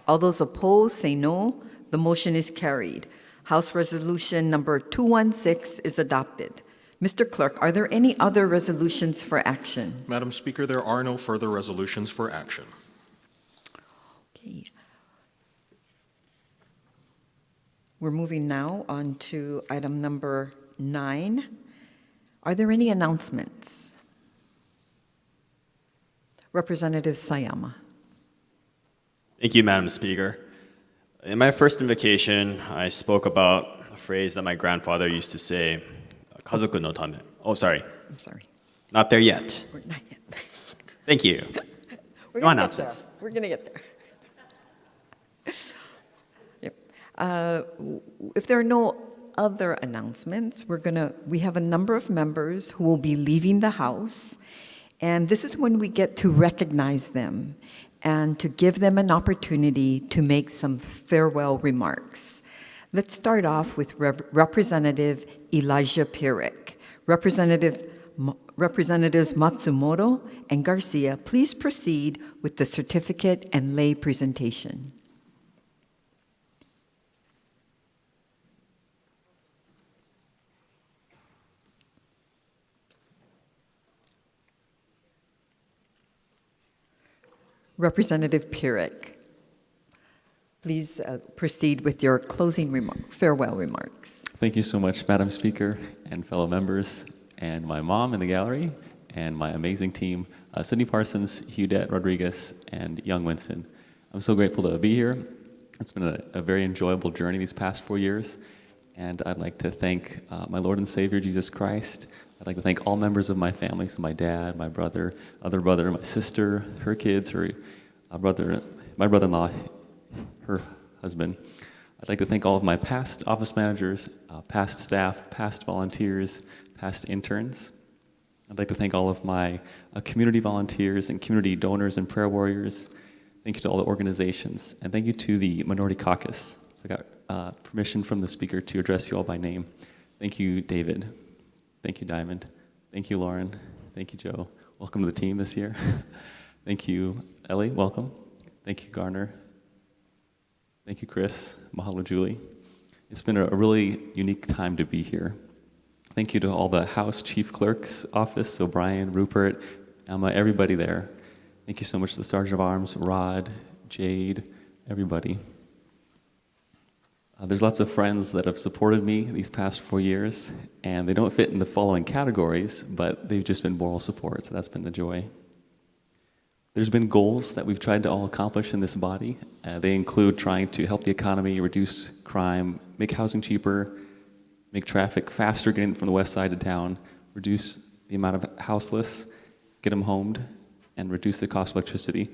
All those opposed say no. The motion is carried. House Resolution number 216 is adopted. Mr. Clerk, are there any other resolutions for action? Madam Speaker, there are no further resolutions for action. Okay. We're moving now on to item number 9. Are there any announcements? Representative Sayama. Thank you, Madam Speaker. In my first invocation, I spoke about a phrase that my grandfather used to say, "Kazoku no tame." Oh, sorry. I'm sorry. Not there yet. We're not yet. Thank you. We're No gonna get there. announcements. We're going to get there. Yep. If there are no other announcements, we have a number of members who will be leaving the House, and this is when we get to recognize them and to give them an opportunity to make some farewell remarks. Let's start off with Representative Elijah Pierick. Representatives Matsumoto and Garcia, please proceed with the certificate and lay presentation. Representative Pierick, please proceed with your closing farewell remarks. Thank you so much, Madam Speaker and fellow members, and my mom in the gallery, and my amazing team, Sydney Parsons, Hudette Rodriguez, and Young Winston. I'm so grateful to be here. It's been a very enjoyable journey these past 4 years, and I'd like to thank my Lord and Savior, Jesus Christ. I'd like to thank all members of my family, so my dad, my brother, other brother, my sister, her kids, her brother, my brother-in-law, her husband. I'd like to thank all of my past office managers, past staff, past volunteers, past interns. I'd like to thank all of my community volunteers and community donors and prayer warriors. Thank you to all the organizations, and thank you to the Minority Caucus. So I got permission from the speaker to address you all by name. Thank you, David. Thank you, Diamond. Thank you, Lauren. Thank you, Joe. Welcome to the team this year. Thank you, Ellie. Welcome. Thank you, Garner. Thank you, Chris. Mahalo, Julie. It's been a really unique time to be here. Thank you to all the House Chief Clerk's office, so Brian, Rupert, Emma, everybody there. Thank you so much to the Sergeant of Arms, Rod, Jade, everybody. There's lots of friends that have supported me these past 4 years, and they don't fit in the following categories, but they've just been moral support, so that's been a joy. There's been goals that we've tried to all accomplish in this body. They include trying to help the economy, reduce crime, make housing cheaper, make traffic faster getting from the west side of town, reduce the amount of houseless, get them homed, and reduce the cost of electricity.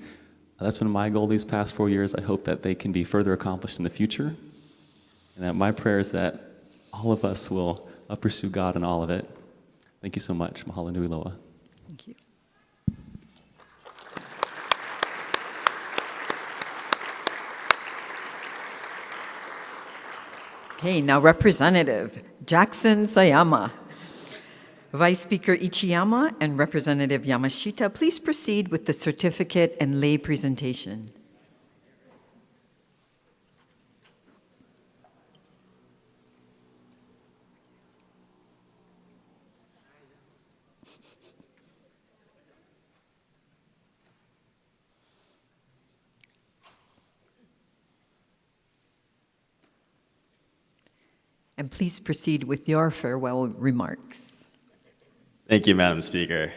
That's been my goal these past 4 years. I hope that they can be further accomplished in the future. And that my prayer is that all of us will pursue God in all of it. Thank you so much. Mahalo nui loa. Thank you. Okay, now Representative Jackson Sayama. Vice Speaker Ichiyama and Representative Yamashita, please proceed with the certificate and lay presentation. And please proceed with your farewell remarks. Thank you, Madam Speaker.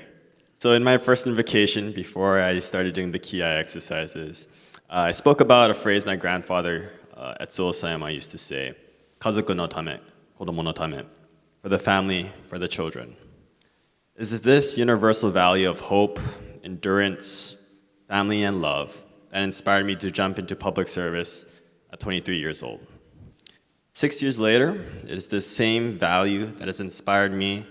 So in my first invocation, before I started doing the Ki exercises, I spoke about a phrase my grandfather, Etsuo Sayama, used to say, "Kazoku no tame, kodomo no tame," for the family, for the children. Is this universal value of hope, endurance, family, and love that inspired me to jump into public service at 23 years old. 6 years later, it is this same value that has inspired me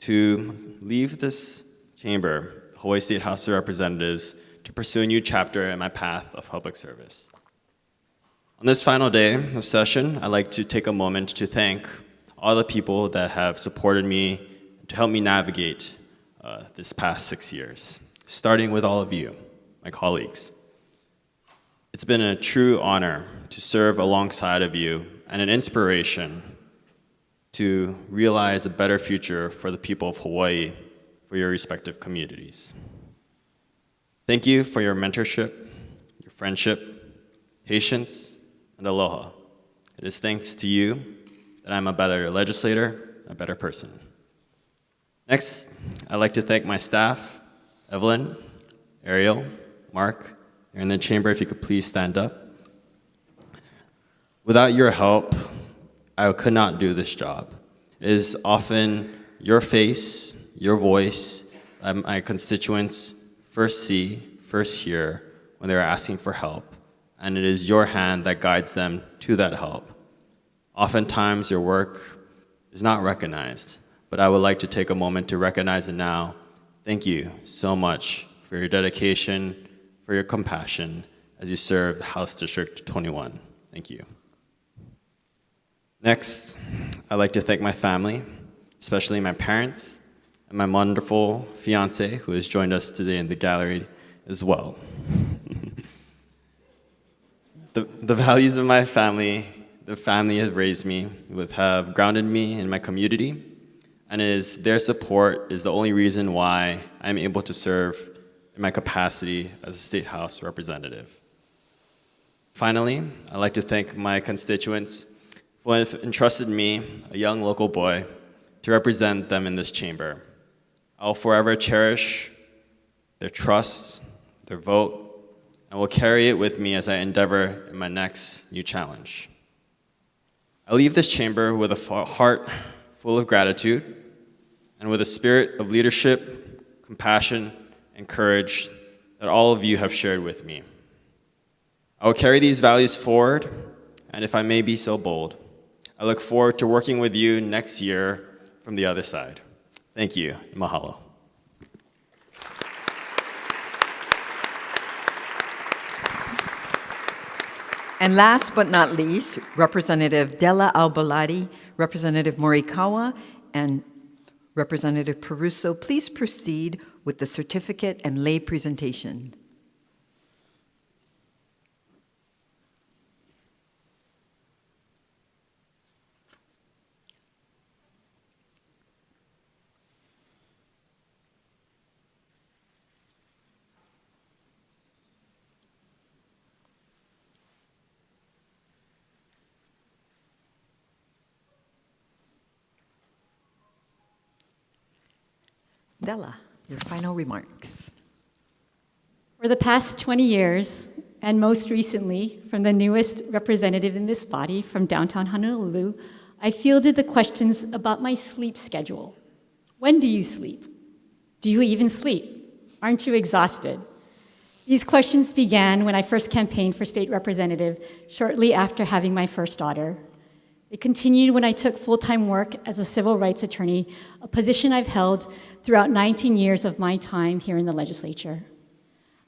to leave this chamber, the Hawaii State House of Representatives, to pursue a new chapter in my path of public service. On this final day of the session, I'd like to take a moment to thank all the people that have supported me to help me navigate this past 6 years, starting with all of you, my colleagues. It's been a true honor to serve alongside of you and an inspiration to realize a better future for the people of Hawaii, for your respective communities. Thank you for your mentorship, your friendship, patience, and aloha. It is thanks to you that I'm a better legislator, a better person. Next, I'd like to thank my staff, Evelyn, Ariel, Mark. You're in the chamber, if you could please stand up. Without your help, I could not do this job. It is often your face, your voice, that my constituents first see, first hear when they're asking for help, and it is your hand that guides them to that help. Oftentimes, your work is not recognized, but I would like to take a moment to recognize it now. Thank you so much for your dedication, for your compassion as you serve the House District 21. Thank you. Next, I'd like to thank my family, especially my parents and my wonderful fiance who has joined us today in the gallery as well. The values of my family, the family has raised me, have grounded me in my community, and their support is the only reason why I'm able to serve in my capacity as a State House representative. Finally, I'd like to thank my constituents who have entrusted me, a young local boy, to represent them in this chamber. I'll forever cherish their trust, their vote, and will carry it with me as I endeavor in my next new challenge. I leave this chamber with a heart full of gratitude and with a spirit of leadership, compassion, and courage that all of you have shared with me. I will carry these values forward, and if I may be so bold, I look forward to working with you next year from the other side. Thank you. Mahalo. And last but not least, Representative Della Albaladi, Representative Morikawa, and Representative Peruso, please proceed with the certificate and lay presentation. Della, your final remarks. For the past 20 years, and most recently from the newest representative in this body from downtown Honolulu, I fielded the questions about my sleep schedule. When do you sleep? Do you even sleep? Aren't you exhausted? These questions began when I first campaigned for state representative shortly after having my first daughter. They continued when I took full-time work as a civil rights attorney, a position I've held throughout 19 years of my time here in the legislature.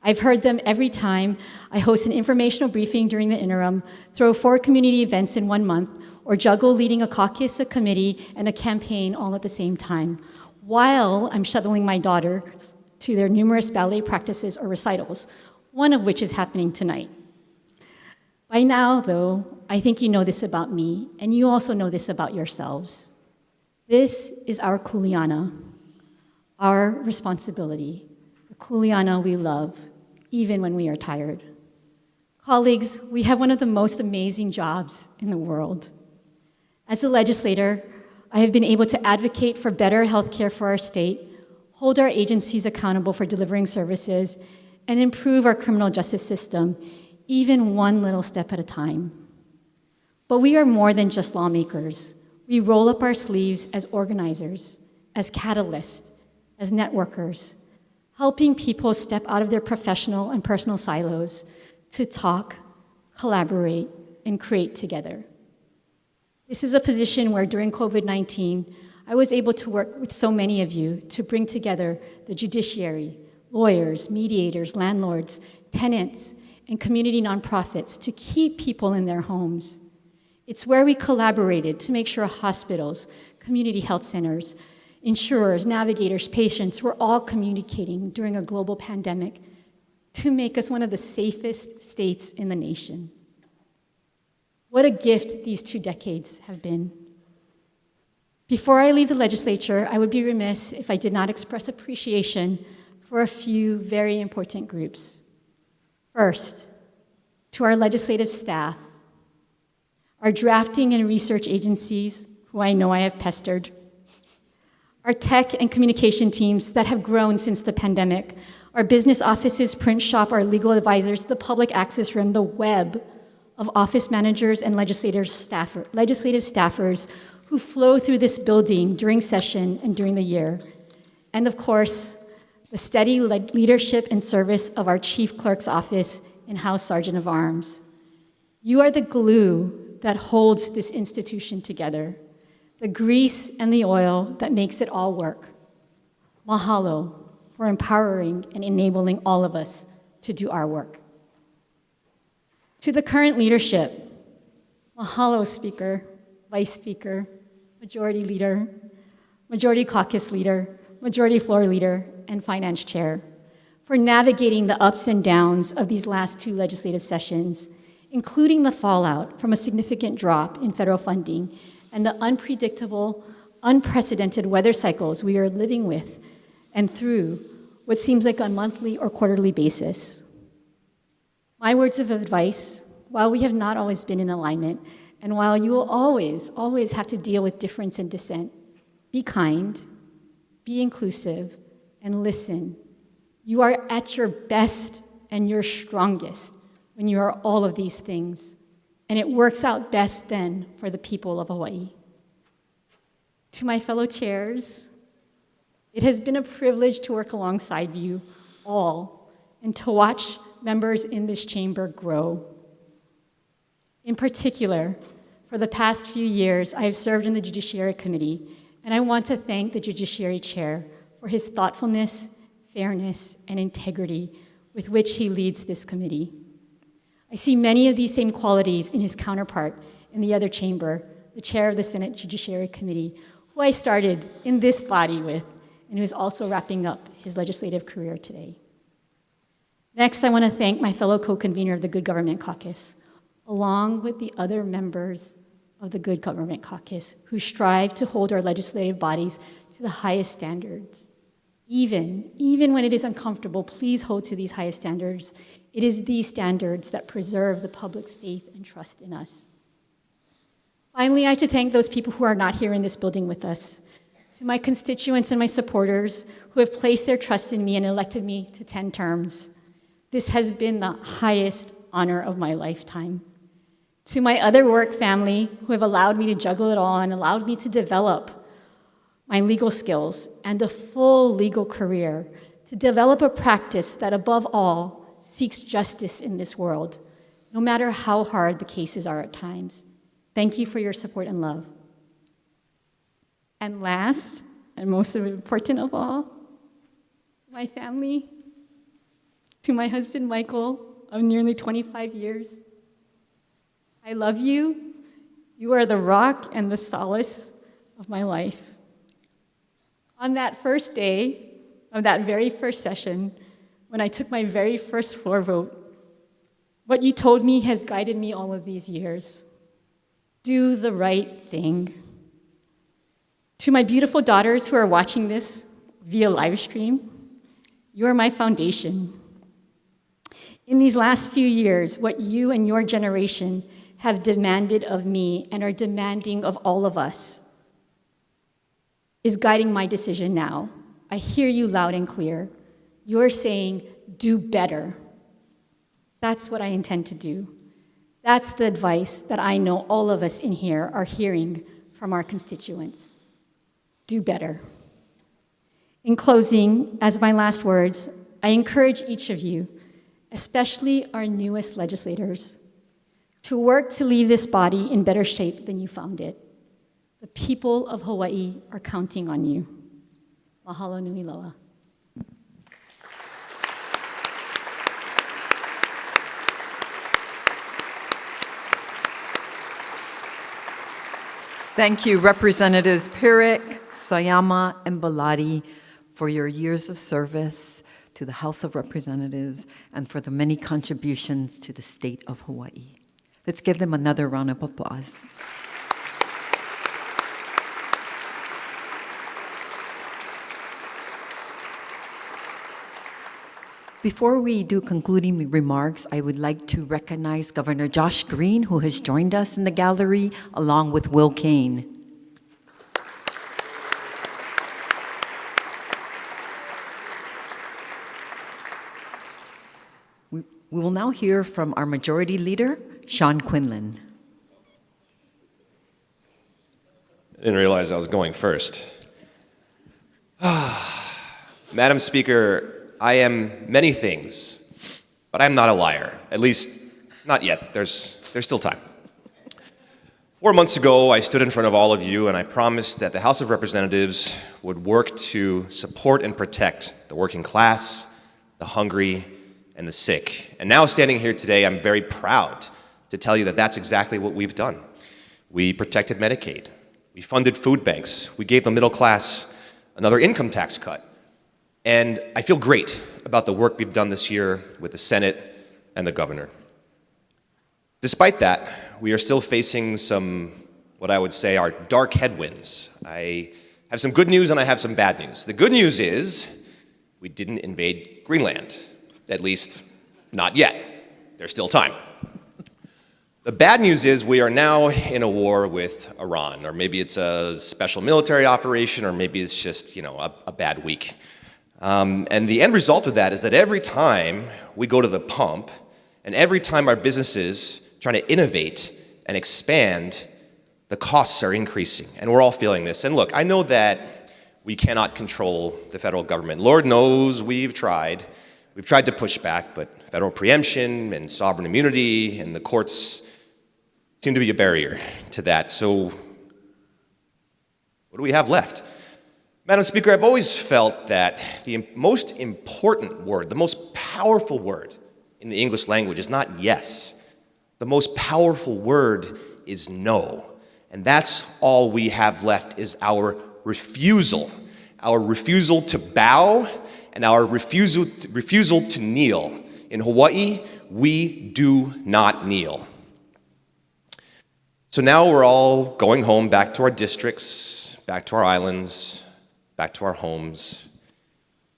I've heard them every time I host an informational briefing during the interim, throw 4 community events in 1 month, or juggle leading a caucus, a committee, and a campaign all at the same time, while I'm shuttling my daughters to their numerous ballet practices or recitals, one of which is happening tonight. By now, though, I think you know this about me, and you also know this about yourselves. This is our kuleana, our responsibility, the kuleana we love, even when we are tired. Colleagues, we have one of the most amazing jobs in the world. As a legislator, I have been able to advocate for better health care for our state, hold our agencies accountable for delivering services, and improve our criminal justice system, even one little step at a time. But we are more than just lawmakers. We roll up our sleeves as organizers, as catalysts, as networkers, helping people step out of their professional and personal silos to talk, collaborate, and create together. This is a position where during COVID-19, I was able to work with so many of you to bring together the judiciary, lawyers, mediators, landlords, tenants, and community nonprofits to keep people in their homes. It's where we collaborated to make sure hospitals, community health centers, insurers, navigators, patients were all communicating during a global pandemic to make us one of the safest states in the nation. What a gift these 2 decades have been. Before I leave the legislature, I would be remiss if I did not express appreciation for a few very important groups. First, to our legislative staff, our drafting and research agencies, who I know I have pestered, our tech and communication teams that have grown since the pandemic, our business offices, print shop, our legal advisors, the public access room, the web of office managers and legislative staffers who flow through this building during session and during the year. And of course, the steady leadership and service of our Chief Clerk's Office and House Sergeant of Arms. You are the glue that holds this institution together, the grease and the oil that makes it all work. Mahalo for empowering and enabling all of us to do our work. To the current leadership, mahalo, Speaker, Vice Speaker, Majority Leader, Majority Caucus Leader, Majority Floor Leader, and Finance Chair, for navigating the ups and downs of these last 2 legislative sessions, including the fallout from a significant drop in federal funding and the unpredictable, unprecedented weather cycles we are living with and through what seems like a monthly or quarterly basis. My words of advice, while we have not always been in alignment, and while you will always have to deal with difference and dissent, be kind, be inclusive, and listen. You are at your best and your strongest when you are all of these things, and it works out best then for the people of Hawaii. To my fellow chairs, it has been a privilege to work alongside you all and to watch members in this chamber grow. In particular, for the past few years, I have served in the Judiciary Committee, and I want to thank the Judiciary Chair for his thoughtfulness, fairness, and integrity with which he leads this committee. I see many of these same qualities in his counterpart in the other chamber, the Chair of the Senate Judiciary Committee, who I started in this body with, and who is also wrapping up his legislative career today. Next, I want to thank my fellow co-convener of the Good Government Caucus, along with the other members of the Good Government Caucus who strive to hold our legislative bodies to the highest standards. Even when it is uncomfortable, please hold to these highest standards. It is these standards that preserve the public's faith and trust in us. Finally, I have to thank those people who are not here in this building with us. To my constituents and my supporters who have placed their trust in me and elected me to 10 terms. This has been the highest honor of my lifetime. To my other work family who have allowed me to juggle it all and allowed me to develop my legal skills and a full legal career, to develop a practice that above all seeks justice in this world, no matter how hard the cases are at times. Thank you for your support and love. And last, and most important of all, my family, to my husband, Michael, of nearly 25 years. I love you. You are the rock and the solace of my life. On that first day of that very first session, when I took my very first floor vote, what you told me has guided me all of these years. Do the right thing. To my beautiful daughters who are watching this via live stream, you are my foundation. In these last few years, what you and your generation have demanded of me and are demanding of all of us is guiding my decision now. I hear you loud and clear. You're saying, do better. That's what I intend to do. That's the advice that I know all of us in here are hearing from our constituents. Do better. In closing, as my last words, I encourage each of you, especially our newest legislators, to work to leave this body in better shape than you found it. The people of Hawaii are counting on you. Mahalo nui loa. Thank you, Representatives Pirik, Sayama, and Belatti, for your years of service to the House of Representatives and for the many contributions to the state of Hawaii. Let's give them another round of applause. Before we do concluding remarks, I would like to recognize Governor Josh Green, who has joined us in the gallery, along with Will Kane. We will now hear from our Majority Leader, Sean Quinlan. I didn't realize I was going first. Madam Speaker, I am many things, but I'm not a liar. At least, not yet. There's still time. 4 months ago, I stood in front of all of you and I promised that the House of Representatives would work to support and protect the working class, the hungry, and the sick. And now standing here today, I'm very proud to tell you that that's exactly what we've done. We protected Medicaid. We funded food banks. We gave the middle class another income tax cut. And I feel great about the work we've done this year with the Senate and the governor. Despite that, we are still facing some, what I would say, are dark headwinds. I have some good news and I have some bad news. The good news is we didn't invade Greenland, at least not yet. There's still time. The bad news is we are now in a war with Iran, or maybe it's a special military operation, or maybe it's just, a bad week. And the end result of that is that every time we go to the pump, and every time our businesses trying to innovate and expand, the costs are increasing, and we're all feeling this. And look, I know that we cannot control the federal government. Lord knows we've tried. We've tried to push back, but federal preemption and sovereign immunity and the courts seem to be a barrier to that. So what do we have left? Madam Speaker, I've always felt that the most important word, the most powerful word in the English language is not yes. The most powerful word is no. And that's all we have left is our refusal to bow and our refusal to kneel. In Hawaii, we do not kneel. So now we're all going home, back to our districts, back to our islands, back to our homes.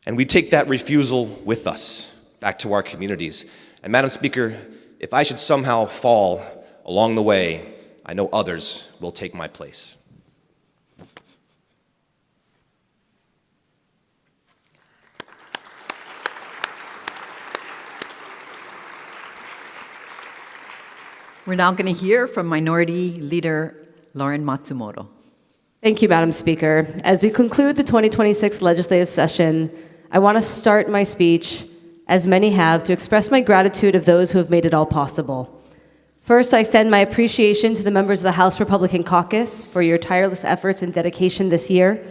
And we take that refusal with us back to our communities. And Madam Speaker, if I should somehow fall along the way, I know others will take my place. We're now going to hear from Minority Leader Lauren Matsumoto. Thank you, Madam Speaker. As we conclude the 2026 legislative session, I want to start my speech, as many have, to express my gratitude of those who have made it all possible. First, I extend my appreciation to the members of the House Republican Caucus for your tireless efforts and dedication this year.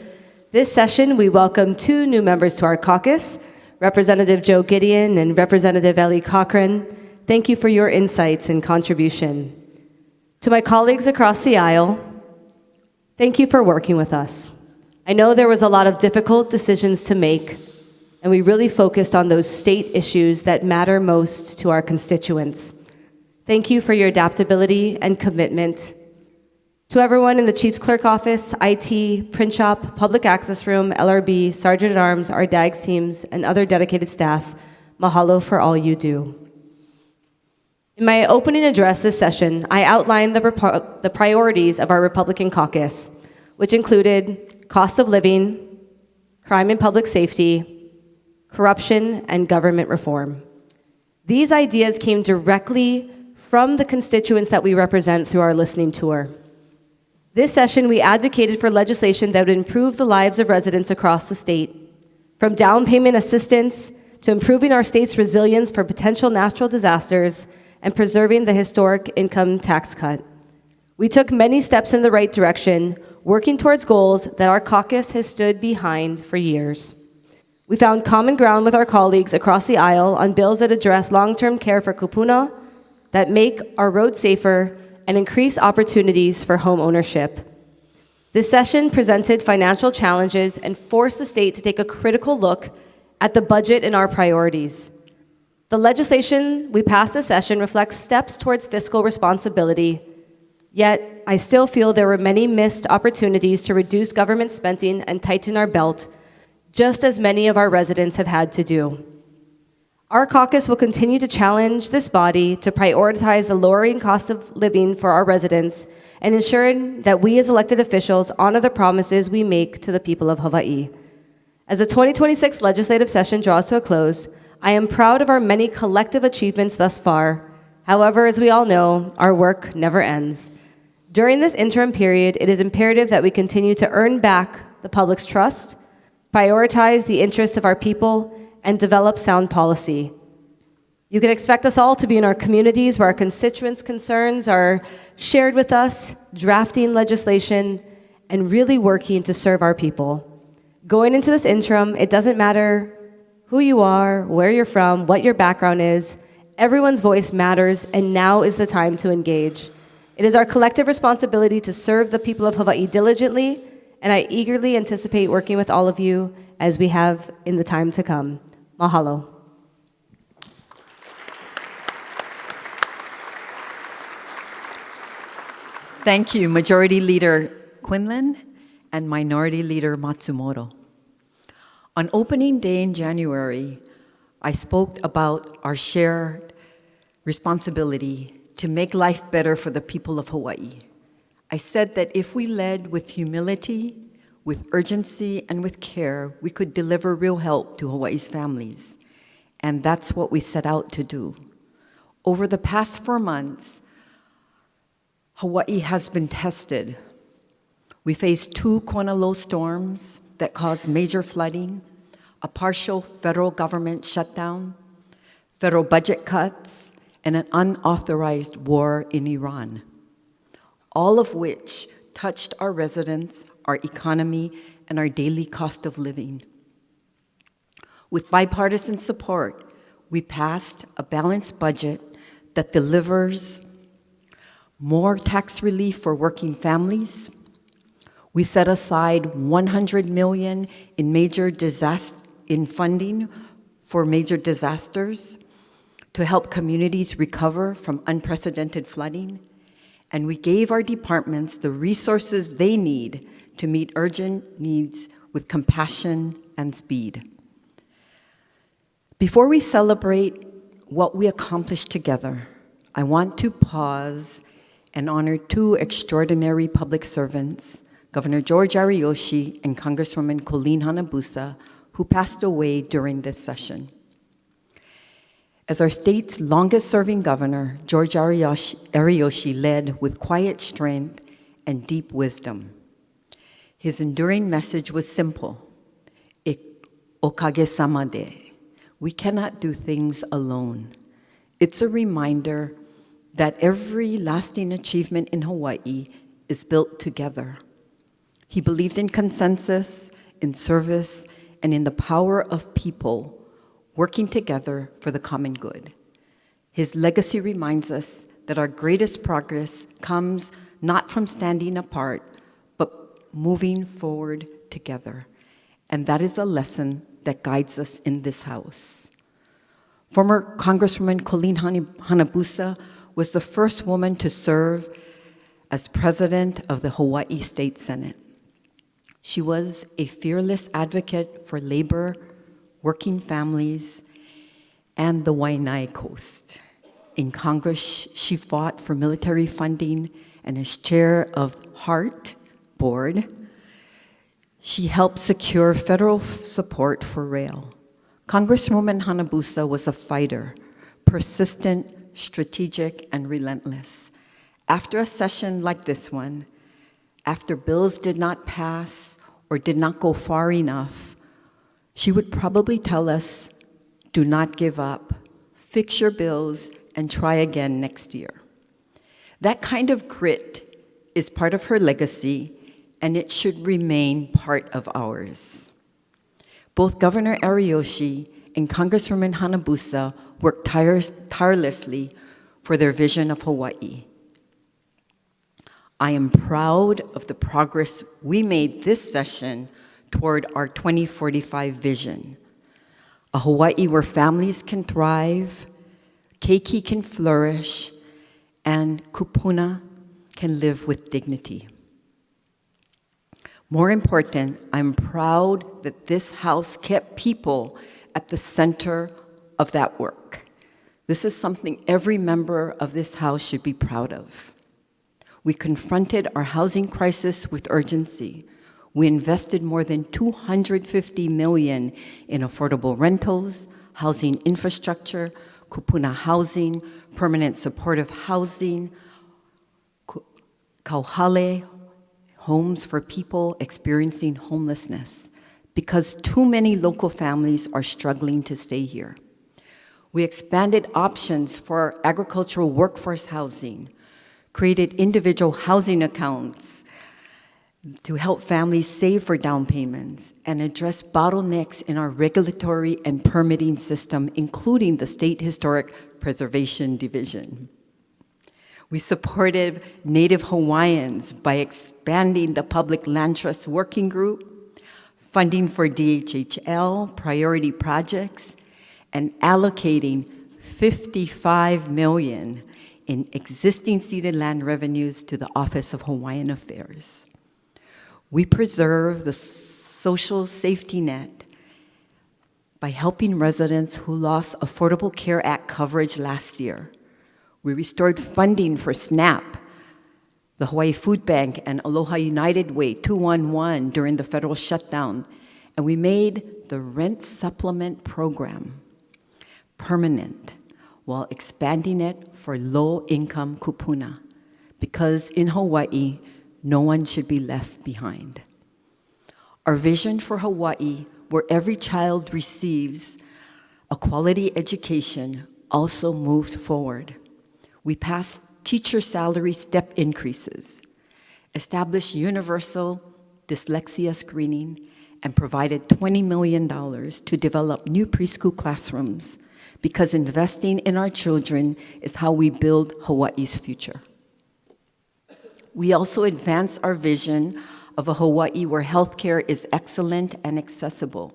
This session, we welcome 2 new members to our caucus, Representative Joe Gideon and Representative Ellie Cochran. Thank you for your insights and contribution. To my colleagues across the aisle, thank you for working with us. I know there was a lot of difficult decisions to make, and we really focused on those state issues that matter most to our constituents. Thank you for your adaptability and commitment. To everyone in the Chief's Clerk Office, IT, Print Shop, Public Access Room, LRB, Sergeant at Arms, our DAGS teams, and other dedicated staff, mahalo for all you do. In my opening address this session, I outlined the priorities of our Republican caucus, which included cost of living, crime and public safety, corruption, and government reform. These ideas came directly from the constituents that we represent through our listening tour. This session, we advocated for legislation that would improve the lives of residents across the state, from down payment assistance to improving our state's resilience for potential natural disasters and preserving the historic income tax cut. We took many steps in the right direction, working towards goals that our caucus has stood behind for years. We found common ground with our colleagues across the aisle on bills that address long-term care for kupuna, that make our roads safer, and increase opportunities for home ownership. This session presented financial challenges and forced the state to take a critical look at the budget and our priorities. The legislation we passed this session reflects steps towards fiscal responsibility, yet I still feel there were many missed opportunities to reduce government spending and tighten our belt, just as many of our residents have had to do. Our caucus will continue to challenge this body to prioritize the lowering cost of living for our residents and ensuring that we as elected officials honor the promises we make to the people of Hawaii. As the 2026 legislative session draws to a close, I am proud of our many collective achievements thus far. However, as we all know, our work never ends. During this interim period, it is imperative that we continue to earn back the public's trust, prioritize the interests of our people, and develop sound policy. You can expect us all to be in our communities where our constituents' concerns are shared with us, drafting legislation, and really working to serve our people. Going into this interim, it doesn't matter who you are, where you're from, what your background is. Everyone's voice matters, and now is the time to engage. It is our collective responsibility to serve the people of Hawaii diligently, and I eagerly anticipate working with all of you as we have in the time to come. Mahalo. Thank you, Majority Leader Quinlan and Minority Leader Matsumoto. On opening day in January, I spoke about our shared responsibility to make life better for the people of Hawaii. I said that if we led with humility, with urgency, and with care, we could deliver real help to Hawaii's families. And that's what we set out to do. Over the past 4 months, Hawaii has been tested. We faced 2 Kona low storms that caused major flooding, a partial federal government shutdown, federal budget cuts, and an unauthorized war in Iran, all of which touched our residents, our economy, and our daily cost of living. With bipartisan support, we passed a balanced budget that delivers more tax relief for working families. We set aside $100 million in funding for major disasters to help communities recover from unprecedented flooding. And we gave our departments the resources they need to meet urgent needs with compassion and speed. Before we celebrate what we accomplished together, I want to pause and honor 2 extraordinary public servants, Governor George Ariyoshi and Congresswoman Colleen Hanabusa, who passed away during this session. As our state's longest-serving governor, George Ariyoshi led with quiet strength and deep wisdom. His enduring message was simple: "Okage-sama de." We cannot do things alone. It's a reminder that every lasting achievement in Hawaii is built together. He believed in consensus, in service, and in the power of people working together for the common good. His legacy reminds us that our greatest progress comes not from standing apart, but moving forward together. And that is a lesson that guides us in this House. Former Congresswoman Colleen Hanabusa was the first woman to serve as president of the Hawaii State Senate. She was a fearless advocate for labor, working families, and the Waianae Coast. In Congress, she fought for military funding, and as chair of HART Board, she helped secure federal support for rail. Congresswoman Hanabusa was a fighter, persistent, strategic, and relentless. After a session like this one, after bills did not pass or did not go far enough, she would probably tell us Do not give up. Fix your bills and try again next year. That kind of grit is part of her legacy, and it should remain part of ours. Both Governor Ariyoshi and Congresswoman Hanabusa worked tirelessly for their vision of Hawaii. I am proud of the progress we made this session toward our 2045 vision. A Hawaii where families can thrive, keiki can flourish, and kupuna can live with dignity. More important, I'm proud that this House kept people at the center of that work. This is something every member of this House should be proud of. We confronted our housing crisis with urgency. We invested more than $250 million in affordable rentals, housing infrastructure, kupuna housing, permanent supportive housing, kauhale, homes for people experiencing homelessness, because too many local families are struggling to stay here. We expanded options for agricultural workforce housing, created individual housing accounts to help families save for down payments, and address bottlenecks in our regulatory and permitting system, including the State Historic Preservation Division. We supported Native Hawaiians by expanding the Public Land Trust Working Group, funding for DHHL priority projects, and allocating $55 million in existing ceded land revenues to the Office of Hawaiian Affairs. We preserve the social safety net by helping residents who lost Affordable Care Act coverage last year. We restored funding for SNAP, the Hawaii Food Bank, and Aloha United Way 211 during the federal shutdown, and we made the rent supplement program permanent while expanding it for low-income kupuna, because in Hawaii, no one should be left behind. Our vision for Hawaii, where every child receives a quality education, also moved forward. We passed teacher salary step increases, established universal dyslexia screening, and provided $20 million to develop new preschool classrooms, because investing in our children is how we build Hawaii's future. We also advanced our vision of a Hawaii where healthcare is excellent and accessible.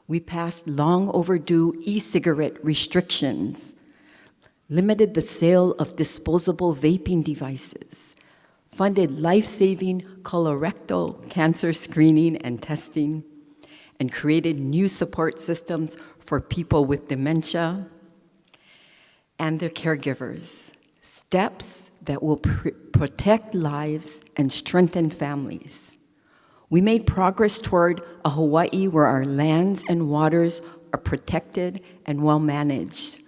We passed long overdue e-cigarette restrictions, limited the sale of disposable vaping devices, funded life-saving colorectal cancer screening and testing, and created new support systems for people with dementia and their caregivers, steps that will protect lives and strengthen families. We made progress toward a Hawaii where our lands and waters are protected and well managed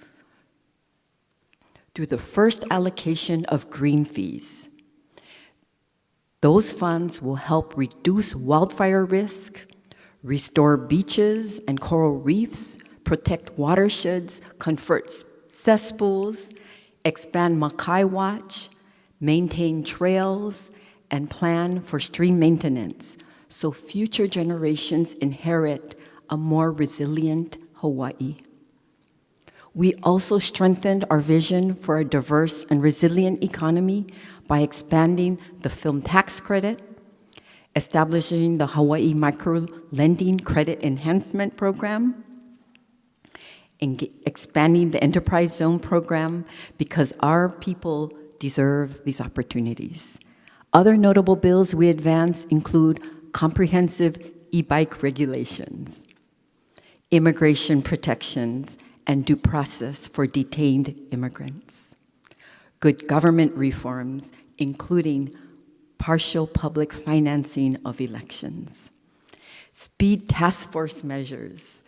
through the first allocation of green fees. Those funds will help reduce wildfire risk, restore beaches and coral reefs, protect watersheds, convert cesspools, expand Makai Watch, maintain trails, and plan for stream maintenance so future generations inherit a more resilient Hawaii. We also strengthened our vision for a diverse and resilient economy by expanding the film tax credit, establishing the Hawaii Micro Lending Credit Enhancement Program, and expanding the Enterprise Zone Program, because our people deserve these opportunities. Other notable bills we advanced include comprehensive e-bike regulations, immigration protections, and due process for detained immigrants, good government reforms, including partial public financing of elections, speed task force measures,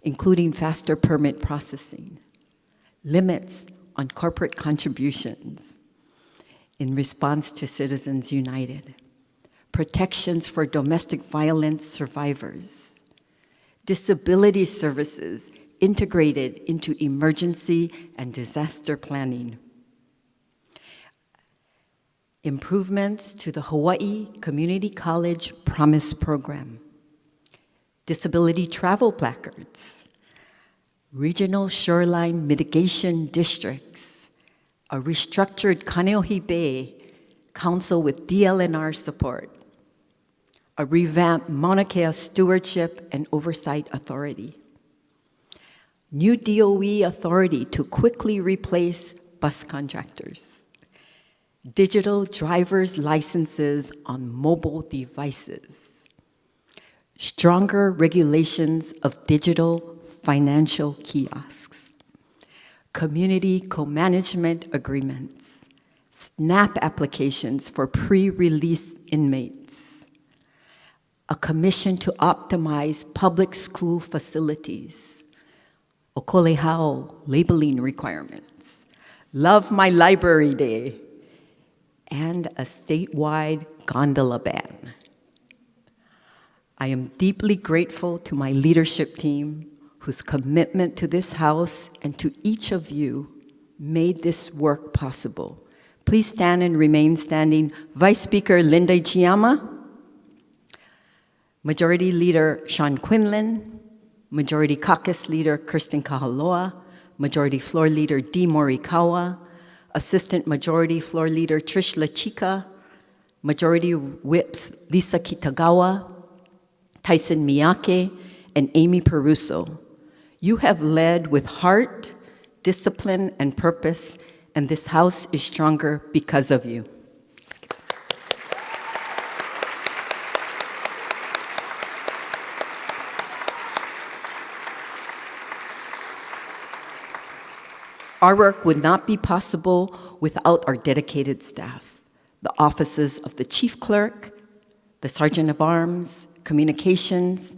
including faster permit processing, limits on corporate contributions in response to Citizens United, protections for domestic violence survivors, disability services, integrated into emergency and disaster planning. Improvements to the Hawaii Community College Promise Program. Disability travel placards. Regional shoreline mitigation districts. A restructured Kaneohe Bay Council with DLNR support. A revamped Mauna Kea Stewardship and Oversight Authority. New DOE authority to quickly replace bus contractors. Digital driver's licenses on mobile devices. Stronger regulations of digital financial kiosks. Community co-management agreements. SNAP applications for pre-release inmates. A commission to optimize public school facilities. Okolehau labeling requirements. Love My Library Day. And a statewide gondola ban. I am deeply grateful to my leadership team whose commitment to this House and to each of you made this work possible. Please stand and remain standing. Vice Speaker Linda Chiyama, Majority Leader Sean Quinlan, Majority Caucus Leader Kirsten Kahaloa, Majority Floor Leader Dee Morikawa, Assistant Majority Floor Leader Trish Lachika, Majority Whips Lisa Kitagawa, Tyson Miyake, and Amy Peruso. You have led with heart, discipline, and purpose, and this House is stronger because of you. Our work would not be possible without our dedicated staff, the offices of the Chief Clerk, the Sergeant of Arms, Communications,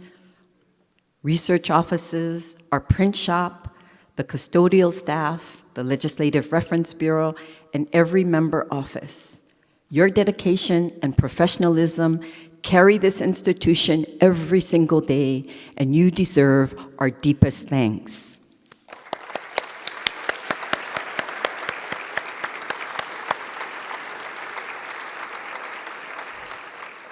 research offices, our print shop, the custodial staff, the Legislative Reference Bureau, and every member office. Your dedication and professionalism carry this institution every single day, and you deserve our deepest thanks.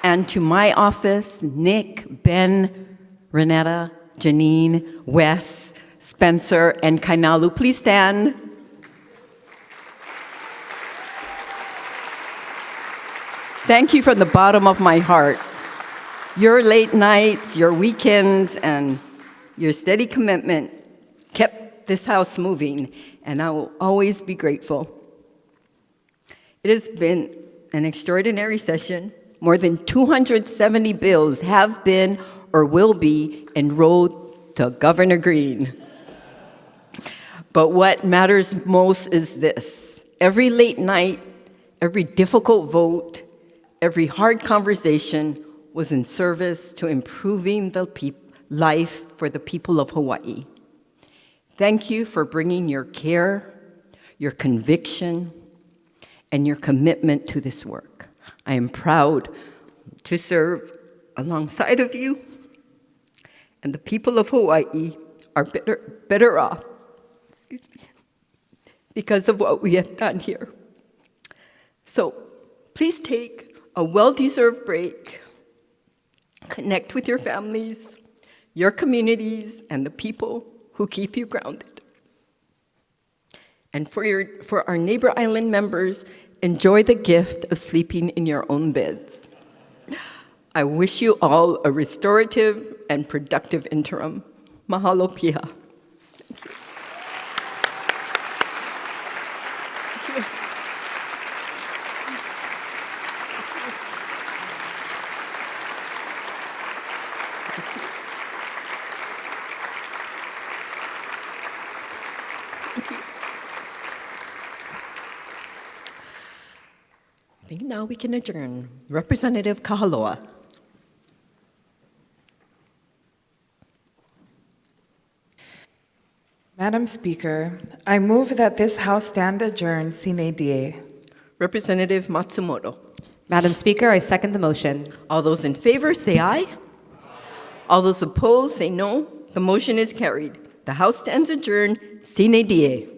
And to my office, Nick, Ben, Renetta, Janine, Wes, Spencer, and Kainalu, please stand. Thank you from the bottom of my heart. Your late nights, your weekends, and your steady commitment kept this House moving, and I will always be grateful. It has been an extraordinary session. More than 270 bills have been or will be enrolled to Governor Green. But what matters most is this. Every late night, every difficult vote, every hard conversation was in service to improving the life for the people of Hawaii. Thank you for bringing your care, your conviction, and your commitment to this work. I am proud to serve alongside of you, and the people of Hawaii are better off, because of what we have done here. So please take a well-deserved break, connect with your families, your communities, and the people who keep you grounded. And for our neighbor island members, enjoy the gift of sleeping in your own beds. I wish you all a restorative and productive interim. Mahalo piha. I think now we can adjourn. Representative Kahaloa. Madam Speaker, I move that this House stand adjourned sine die. Representative Matsumoto. Madam Speaker, I second the motion. All those in favor say aye. All those opposed say no. The motion is carried. The House stands adjourned, sine die.